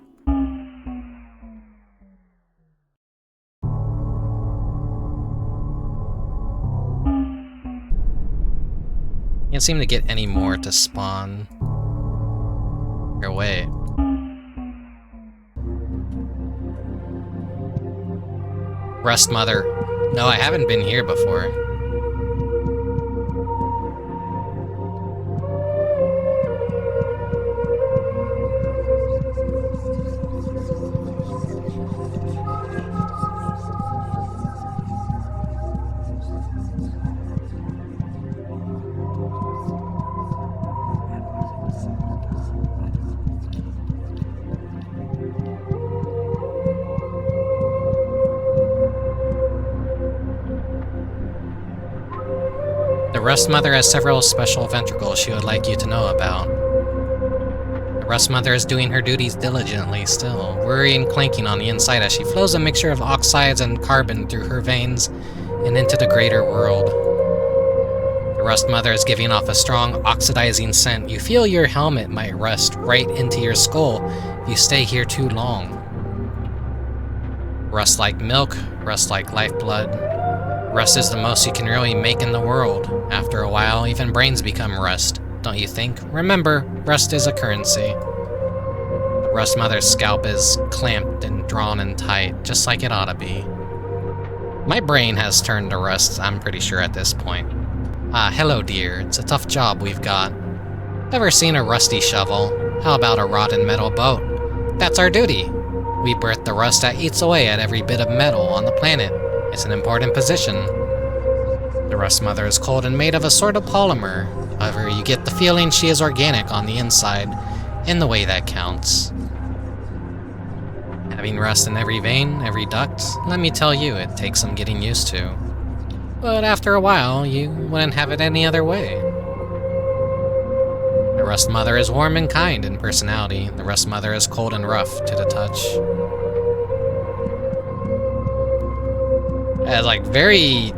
Can't seem to get any more to spawn. Or wait. Rust Mother. No, I haven't been here before. Rust Mother has several special ventricles she would like you to know about. The Rust Mother is doing her duties diligently still, worrying and clanking on the inside as she flows a mixture of oxides and carbon through her veins and into the greater world. The Rust Mother is giving off a strong, oxidizing scent. You feel your helmet might rust right into your skull if you stay here too long. Rust like milk, rust like lifeblood. Rust is the most you can really make in the world. After a while, even brains become rust, don't you think? Remember, rust is a currency. The Rust Mother's scalp is clamped and drawn in tight, just like it ought to be. My brain has turned to rust, I'm pretty sure at this point. Ah, hello dear, it's a tough job we've got. Ever seen a rusty shovel? How about a rotten metal boat? That's our duty. We birth the rust that eats away at every bit of metal on the planet. It's an important position. The Rust Mother is cold and made of a sort of polymer. However, you get the feeling she is organic on the inside, in the way that counts. Having rust in every vein, every duct, let me tell you, it takes some getting used to. But after a while, you wouldn't have it any other way. The Rust Mother is warm and kind in personality. The Rust Mother is cold and rough to the touch. It's like very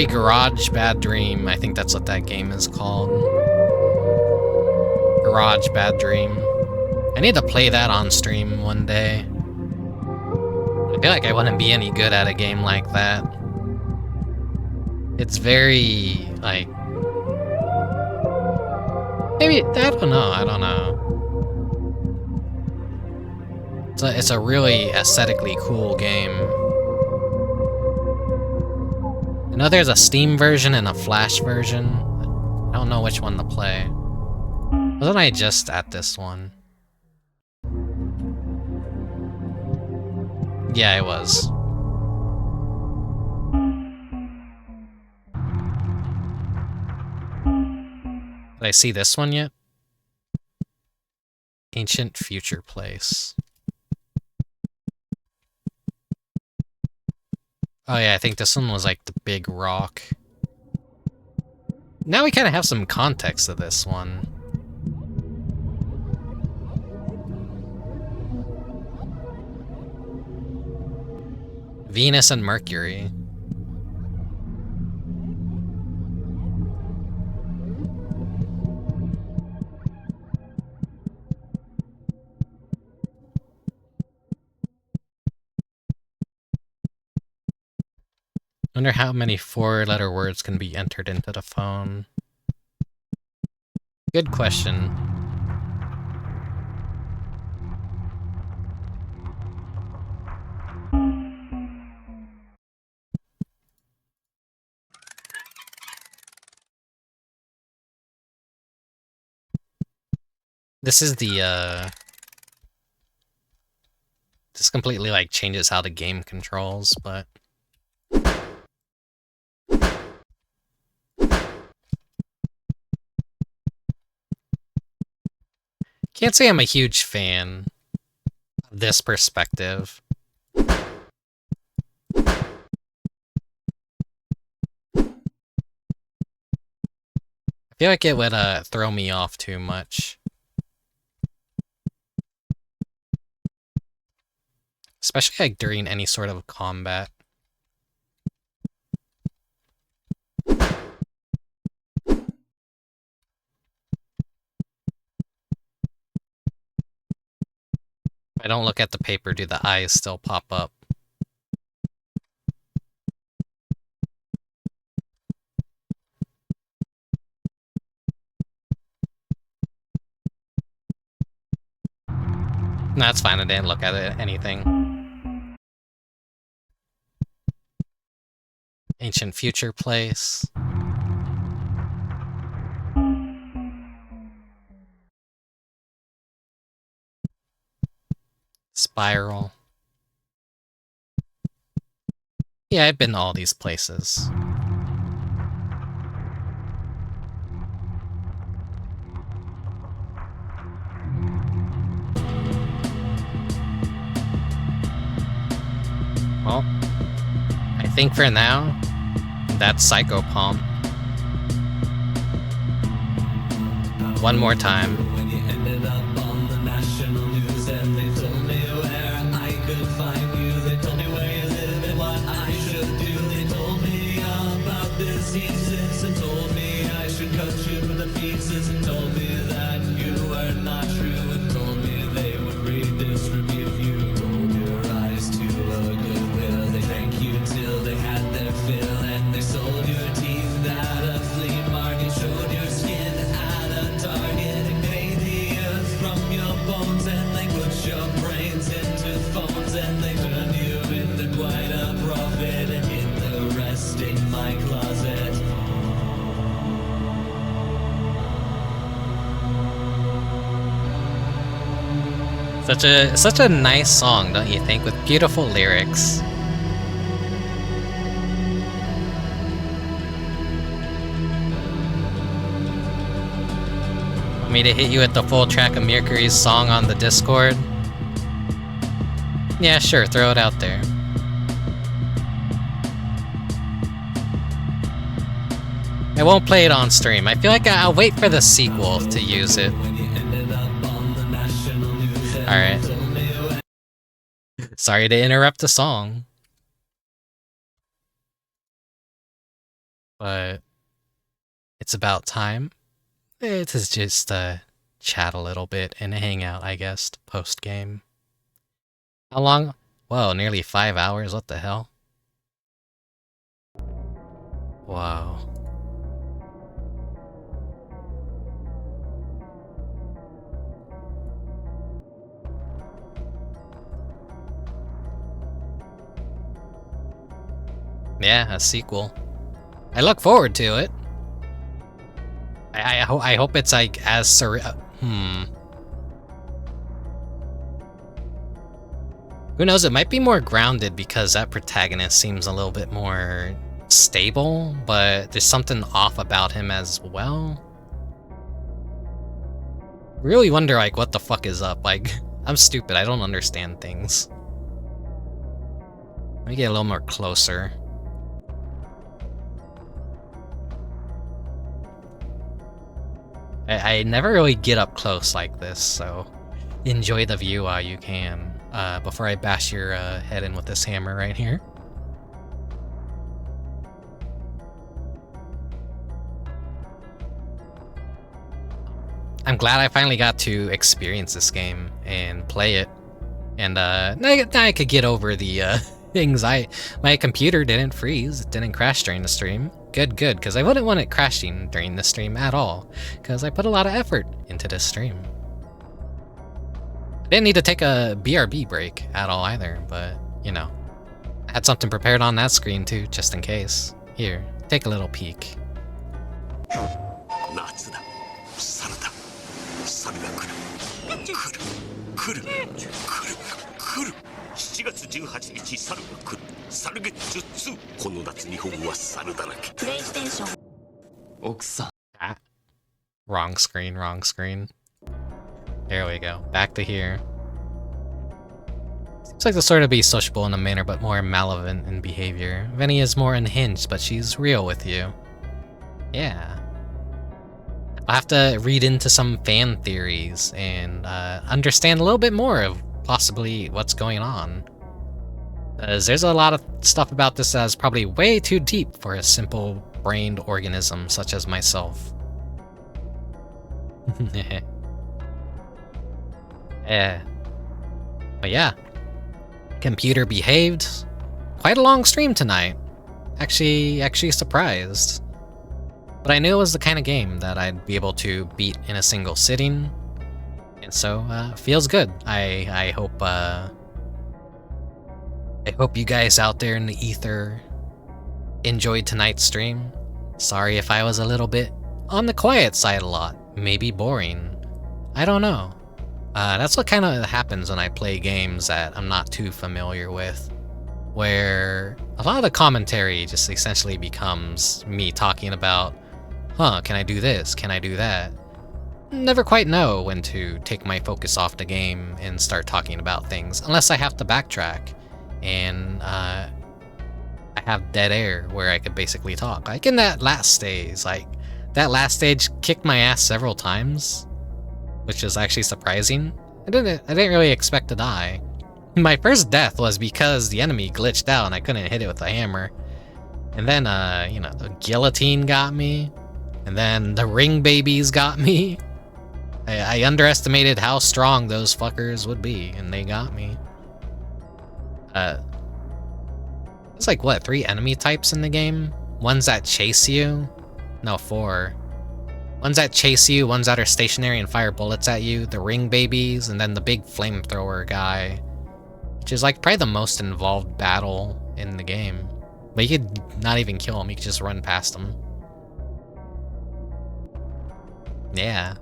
Garage Bad Dream. I think that's what that game is called. Garage Bad Dream. I need to play that on stream one day. I feel like I wouldn't be any good at a game like that. It's very, like... Maybe, I don't know. It's a really aesthetically cool game. I know there's a Steam version and a Flash version. I don't know which one to play. Wasn't I just at this one? Yeah, I was. Did I see this one yet? Ancient Future Place. Oh yeah, I think this one was like the big rock. Now we kind of have some context to this one. Venus and Mercury. Wonder how many 4-letter words can be entered into the phone. Good question. This is the, this completely, like, changes how the game controls, but... Can't say I'm a huge fan of this perspective. I feel like it would throw me off too much. Especially like during any sort of combat. If I don't look at the paper, do the eyes still pop up? No, that's fine, I didn't look at it, anything. Ancient Future Place. Spiral. Yeah, I've been to all these places. Well, I think for now, that's Psychopomp. One more time. When you ended up on the national news and they told me where I could find you. They told me where you live and what I should do. They told me about diseases and told me I should cut you to pieces and told me that you were not true and told me they would redistribute you. Rolled your eyes to a goodwill. They drank you till they had their fill and they sold your teeth at a flea market. Showed your skin at a Target and made the earth from your bones and they put your brains into phones and they turned you into quite a prophet and hid the rest in my closet. Such a nice song, don't you think, with beautiful lyrics. Want me to hit you with the full track of Mercury's song on the Discord? Yeah, sure, throw it out there. I won't play it on stream. I feel like I'll wait for the sequel to use it. Alright. Sorry to interrupt the song. But it's about time. It is just chat a little bit and hang out, I guess, post-game. How long? Whoa, nearly 5 hours? What the hell? Wow. Yeah, a sequel. I look forward to it. I hope it's like as Who knows, it might be more grounded because that protagonist seems a little bit more stable, but there's something off about him as well. Really wonder like what the fuck is up. Like, I'm stupid, I don't understand things. Let me get a little more closer. I never really get up close like this, so enjoy the view while you can, before I bash your head in with this hammer right here. I'm glad I finally got to experience this game and play it, and now I could get over the things. My computer didn't freeze, it didn't crash during the stream. Good, because I wouldn't want it crashing during the stream at all, because I put a lot of effort into this stream. I didn't need to take a BRB break at all either, but, you know. I had something prepared on that screen too, just in case. Here, take a little peek. 7月18日猿が来る猿ゲッチュ2この夏日本は猿だらけプレイステーション奥さん Wrong screen. There we go. Back to here. Seems like to sort of be sociable in a manner, but more malevolent in behavior. Venny is more unhinged, but she's real with you. Yeah. I'll have to read into some fan theories and understand a little bit more of possibly what's going on. There's a lot of stuff about this that is probably way too deep for a simple-brained organism such as myself. Yeah. But yeah. Computer behaved. Quite a long stream tonight. Actually surprised. But I knew it was the kind of game that I'd be able to beat in a single sitting. And so, feels good. I hope you guys out there in the ether enjoyed tonight's stream. Sorry if I was a little bit on the quiet side a lot. Maybe boring. I don't know. That's what kind of happens when I play games that I'm not too familiar with. Where a lot of the commentary just essentially becomes me talking about, can I do this? Can I do that? Never quite know when to take my focus off the game and start talking about things, unless I have to backtrack. And I have dead air where I could basically talk. Like in that last stage, like that last stage kicked my ass several times, which is actually surprising. I didn't really expect to die. My first death was because the enemy glitched out and I couldn't hit it with a hammer. And then, you know, the guillotine got me. And then the ring babies got me. I underestimated how strong those fuckers would be, and they got me. It's like, what, 3 enemy types in the game? Ones that chase you? No, 4. Ones that chase you, ones that are stationary and fire bullets at you, the ring babies, and then the big flamethrower guy. Which is like probably the most involved battle in the game. But you could not even kill him, you could just run past him. Yeah.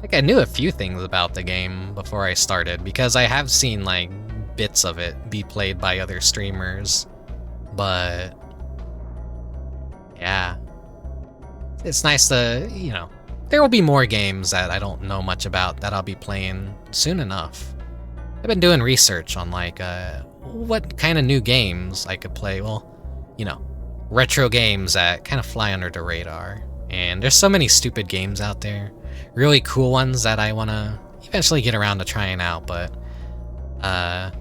Like, I knew a few things about the game before I started, because I have seen, like, bits of it be played by other streamers. But yeah. It's nice to, you know, there will be more games that I don't know much about that I'll be playing soon enough. I've been doing research on, like, what kind of new games I could play. Well, you know, retro games that kind of fly under the radar. And there's so many stupid games out there. Really cool ones that I want to eventually get around to trying out, but that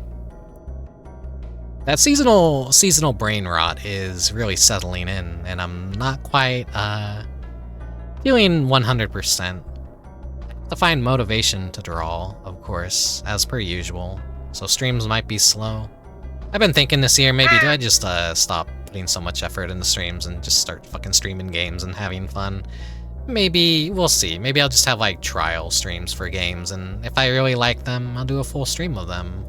seasonal brain rot is really settling in, and I'm not quite feeling 100%. To find motivation to draw, of course, as per usual, so streams might be slow. I've been thinking this year, maybe do I just stop putting so much effort into streams and just start fucking streaming games and having fun? Maybe, we'll see. Maybe I'll just have like trial streams for games, and if I really like them, I'll do a full stream of them.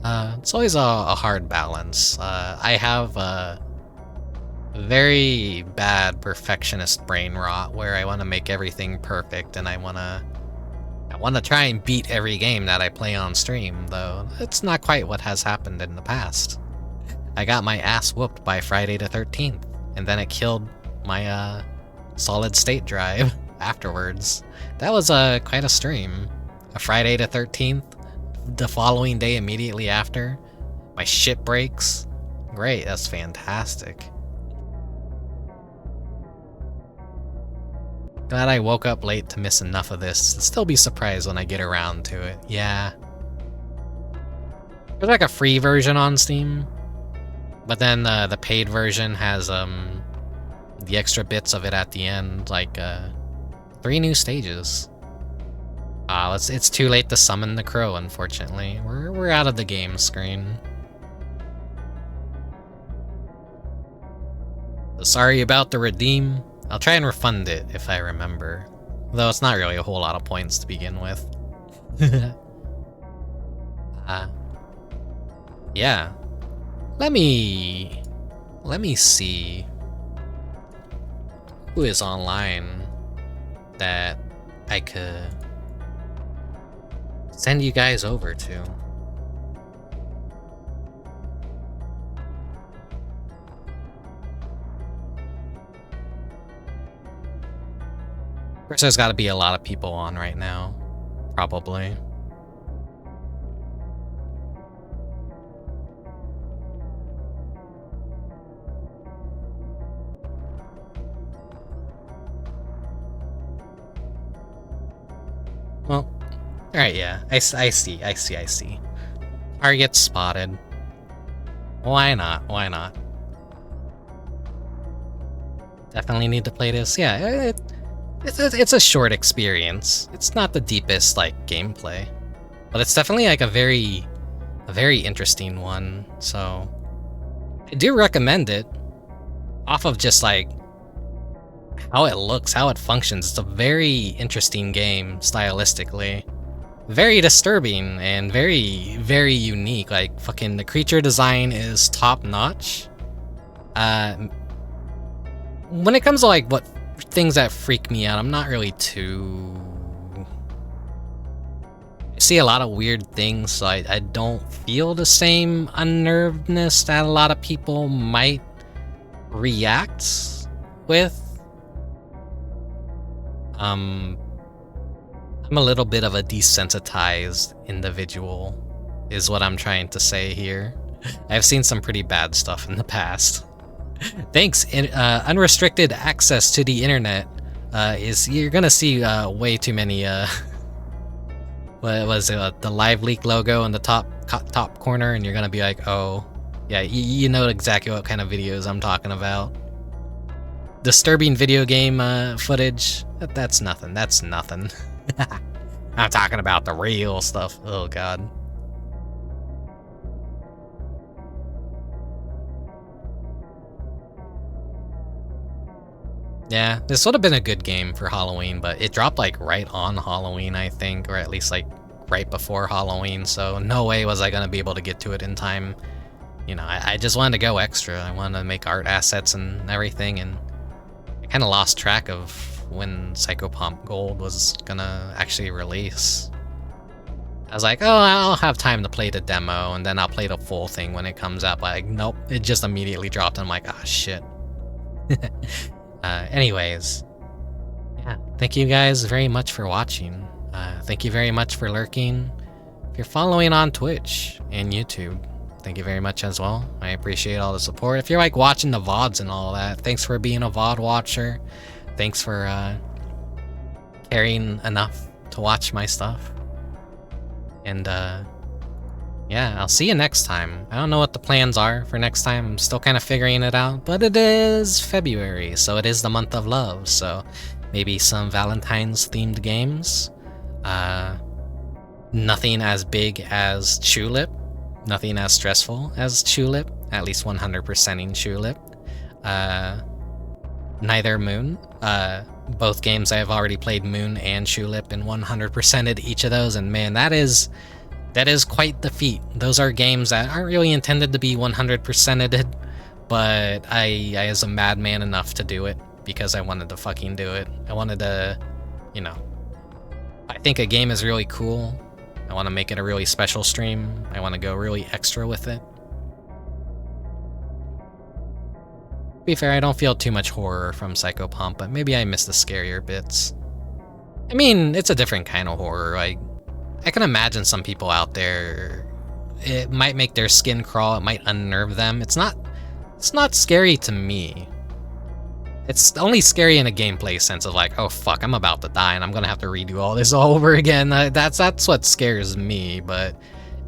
It's always a hard balance. I have a very bad perfectionist brain rot where I want to make everything perfect, and I want to try and beat every game that I play on stream, though it's not quite what has happened in the past. I got my ass whooped by Friday the 13th, and then it killed my solid state drive afterwards. That was quite a stream. A Friday the 13th, the following day immediately after, my shit breaks. Great, that's fantastic. Glad I woke up late to miss enough of this. I'll still be surprised when I get around to it. Yeah. There's like a free version on Steam, but then the paid version has the extra bits of it at the end, like 3 new stages. It's too late to summon the crow, unfortunately. We're out of the game screen. So sorry about the redeem. I'll try and refund it if I remember. Though it's not really a whole lot of points to begin with. Yeah. Let me see who is online that I could send you guys over to. Of course, there's got to be a lot of people on right now, probably. Well, alright, yeah, I see. Target spotted. Why not? Definitely need to play this. Yeah, it's a short experience. It's not the deepest, like, gameplay. But it's definitely, like, a very interesting one, so I do recommend it. Off of just, like, how it looks, how it functions. It's a very interesting game, stylistically. Very disturbing, and very unique. Like, fucking the creature design is top-notch. When it comes to, like, what things that freak me out, I'm not really too... I see a lot of weird things, so I don't feel the same unnervedness that a lot of people might react with. I'm a little bit of a desensitized individual is what I'm trying to say here. I've seen some pretty bad stuff in the past. Thanks, unrestricted access to the internet you're gonna see way too many what was it, the live leak logo in the top corner, and you're gonna be like, oh yeah, you know exactly what kind of videos I'm talking about. Disturbing video game footage, that's nothing. I'm talking about the real stuff. Oh god. Yeah, this would have been a good game for Halloween, but it dropped like right on Halloween, I think, or at least like right before Halloween, so no way was I gonna be able to get to it in time. You know, I just wanted to go extra. I wanted to make art assets and everything, and I kind of lost track of when Psychopomp Gold was gonna actually release. I was like, oh, I'll have time to play the demo, and then I'll play the full thing when it comes out. But like, nope, it just immediately dropped, and I'm like, ah, shit. Anyways, yeah, thank you guys very much for watching. Thank you very much for lurking. If you're following on Twitch and YouTube, thank you very much as well. I appreciate all the support. If you're like watching the VODs and all that, thanks for being a VOD watcher. Thanks for caring enough to watch my stuff. And yeah, I'll see you next time. I don't know what the plans are for next time. I'm still kind of figuring it out, but it is February, so it is the month of love, so maybe some Valentine's themed games. Nothing as big as Tulip, nothing as stressful as Tulip, at least 100%ing Tulip. Neither Moon. Both games I have already played Moon and Tulip and 100%ed each of those, and man, that is quite the feat. Those are games that aren't really intended to be 100%ed, but I was a madman enough to do it because I wanted to fucking do it. I wanted to, you know, I think a game is really cool. I want to make it a really special stream. I want to go really extra with it. To be fair, I don't feel too much horror from Psychopomp, but maybe I miss the scarier bits. I mean, it's a different kind of horror. I can imagine some people out there, it might make their skin crawl, it might unnerve them. It's not scary to me. It's only scary in a gameplay sense of like, oh fuck, I'm about to die and I'm gonna have to redo all this all over again. That's what scares me, but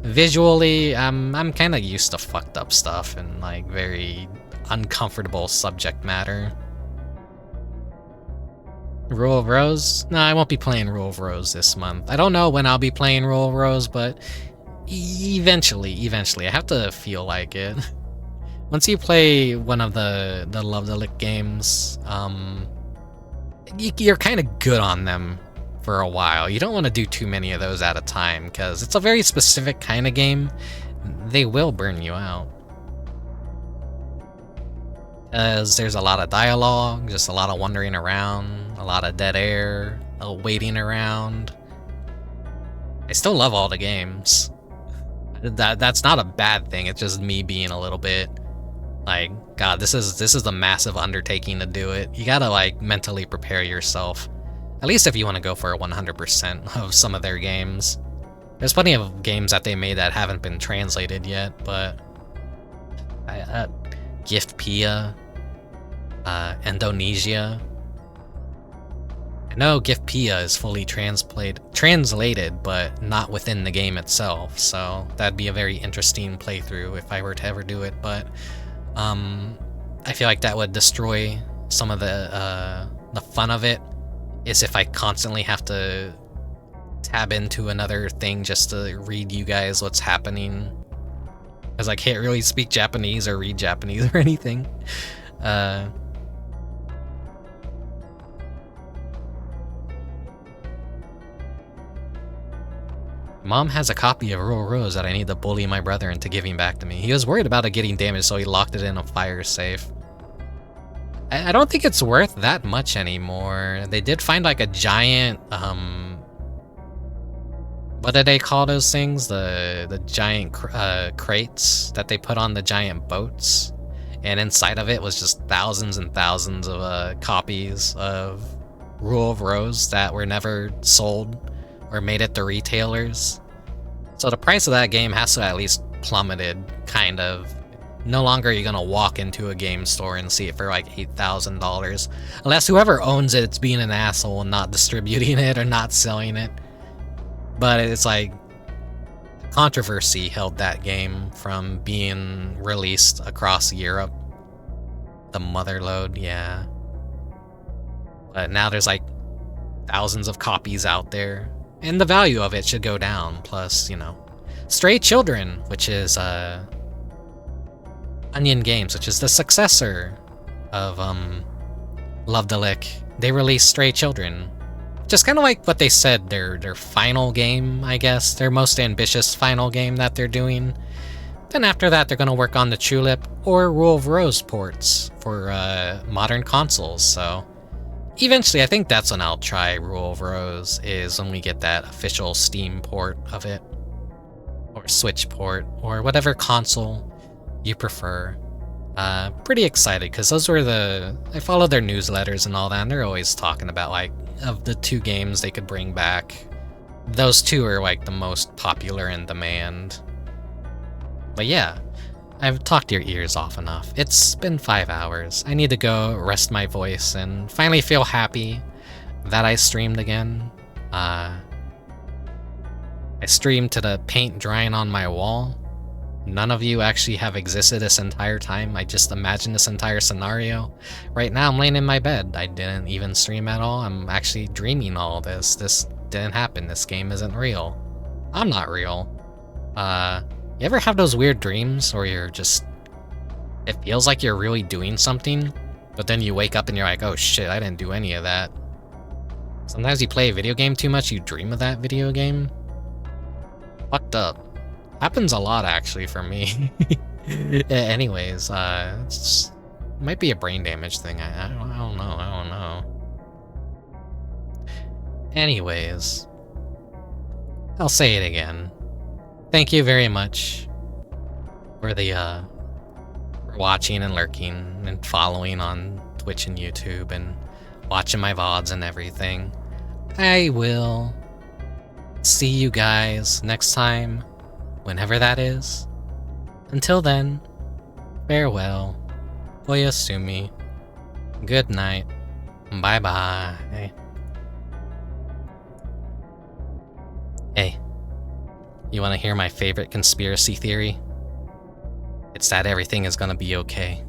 visually, I'm kind of used to fucked up stuff and like very uncomfortable subject matter. Rule of Rose? No, I won't be playing Rule of Rose this month. I don't know when I'll be playing Rule of Rose, but eventually. I have to feel like it. Once you play one of the Love to Lick games, you're kind of good on them for a while. You don't want to do too many of those at a time, because it's a very specific kind of game. They will burn you out. As there's a lot of dialogue, just a lot of wandering around, a lot of dead air, waiting around. I still love all the games. That's not a bad thing, it's just me being a little bit like, God, this is a massive undertaking to do it. You gotta like mentally prepare yourself. At least if you want to go for a 100% of some of their games. There's plenty of games that they made that haven't been translated yet, but Gift Pia, Indonesia. I know Gift Pia is fully translated, but not within the game itself, so that'd be a very interesting playthrough if I were to ever do it, but I feel like that would destroy some of the fun of it, is if I constantly have to tab into another thing just to read you guys what's happening. Because I can't really speak Japanese or read Japanese or anything. Mom has a copy of Rule Rose that I need to bully my brother into giving back to me. He was worried about it getting damaged, so he locked it in a fire safe. I don't think it's worth that much anymore. They did find like a giant, what do they call those things? The giant crates that they put on the giant boats. And inside of it was just thousands and thousands of copies of Rule of Rose that were never sold or made at the retailers. So the price of that game has to at least plummeted, kind of. No longer are you gonna walk into a game store and see it for like $8,000. Unless whoever owns it, it's being an asshole and not distributing it or not selling it. But it's like, controversy held that game from being released across Europe. The motherload, yeah. But now there's like thousands of copies out there, and the value of it should go down. Plus, you know, Stray Children, which is Onion Games, which is the successor of Love the Lick, they released Stray Children. Just kind of like what they said, their final game, I guess, their most ambitious final game that they're doing. Then after that, they're going to work on the Tulip or Rule of Rose ports for modern consoles, so eventually I think that's when I'll try Rule of Rose, is when we get that official Steam port of it, or Switch port, or whatever console you prefer. Pretty excited, because those were I follow their newsletters and all that, and they're always talking about, like, of the 2 games they could bring back, those 2 are like the most popular in demand. But yeah, I've talked your ears off enough. It's been 5 hours. I need to go rest my voice and finally feel happy that I streamed again. I streamed to the paint drying on my wall. None of you actually have existed this entire time. I just imagined this entire scenario. Right now I'm laying in my bed. I didn't even stream at all. I'm actually dreaming all this. This didn't happen. This game isn't real. I'm not real. You ever have those weird dreams where you're just... it feels like you're really doing something, but then you wake up and you're like, oh shit, I didn't do any of that. Sometimes you play a video game too much, you dream of that video game. Fucked up. Happens a lot, actually, for me. Anyways, it might be a brain damage thing. I don't know. Anyways, I'll say it again. Thank you very much for for watching and lurking and following on Twitch and YouTube and watching my VODs and everything. I will see you guys next time, whenever that is. Until then, farewell, oyasumi, good night, bye bye. Hey, you want to hear my favorite conspiracy theory? It's that everything is gonna be okay.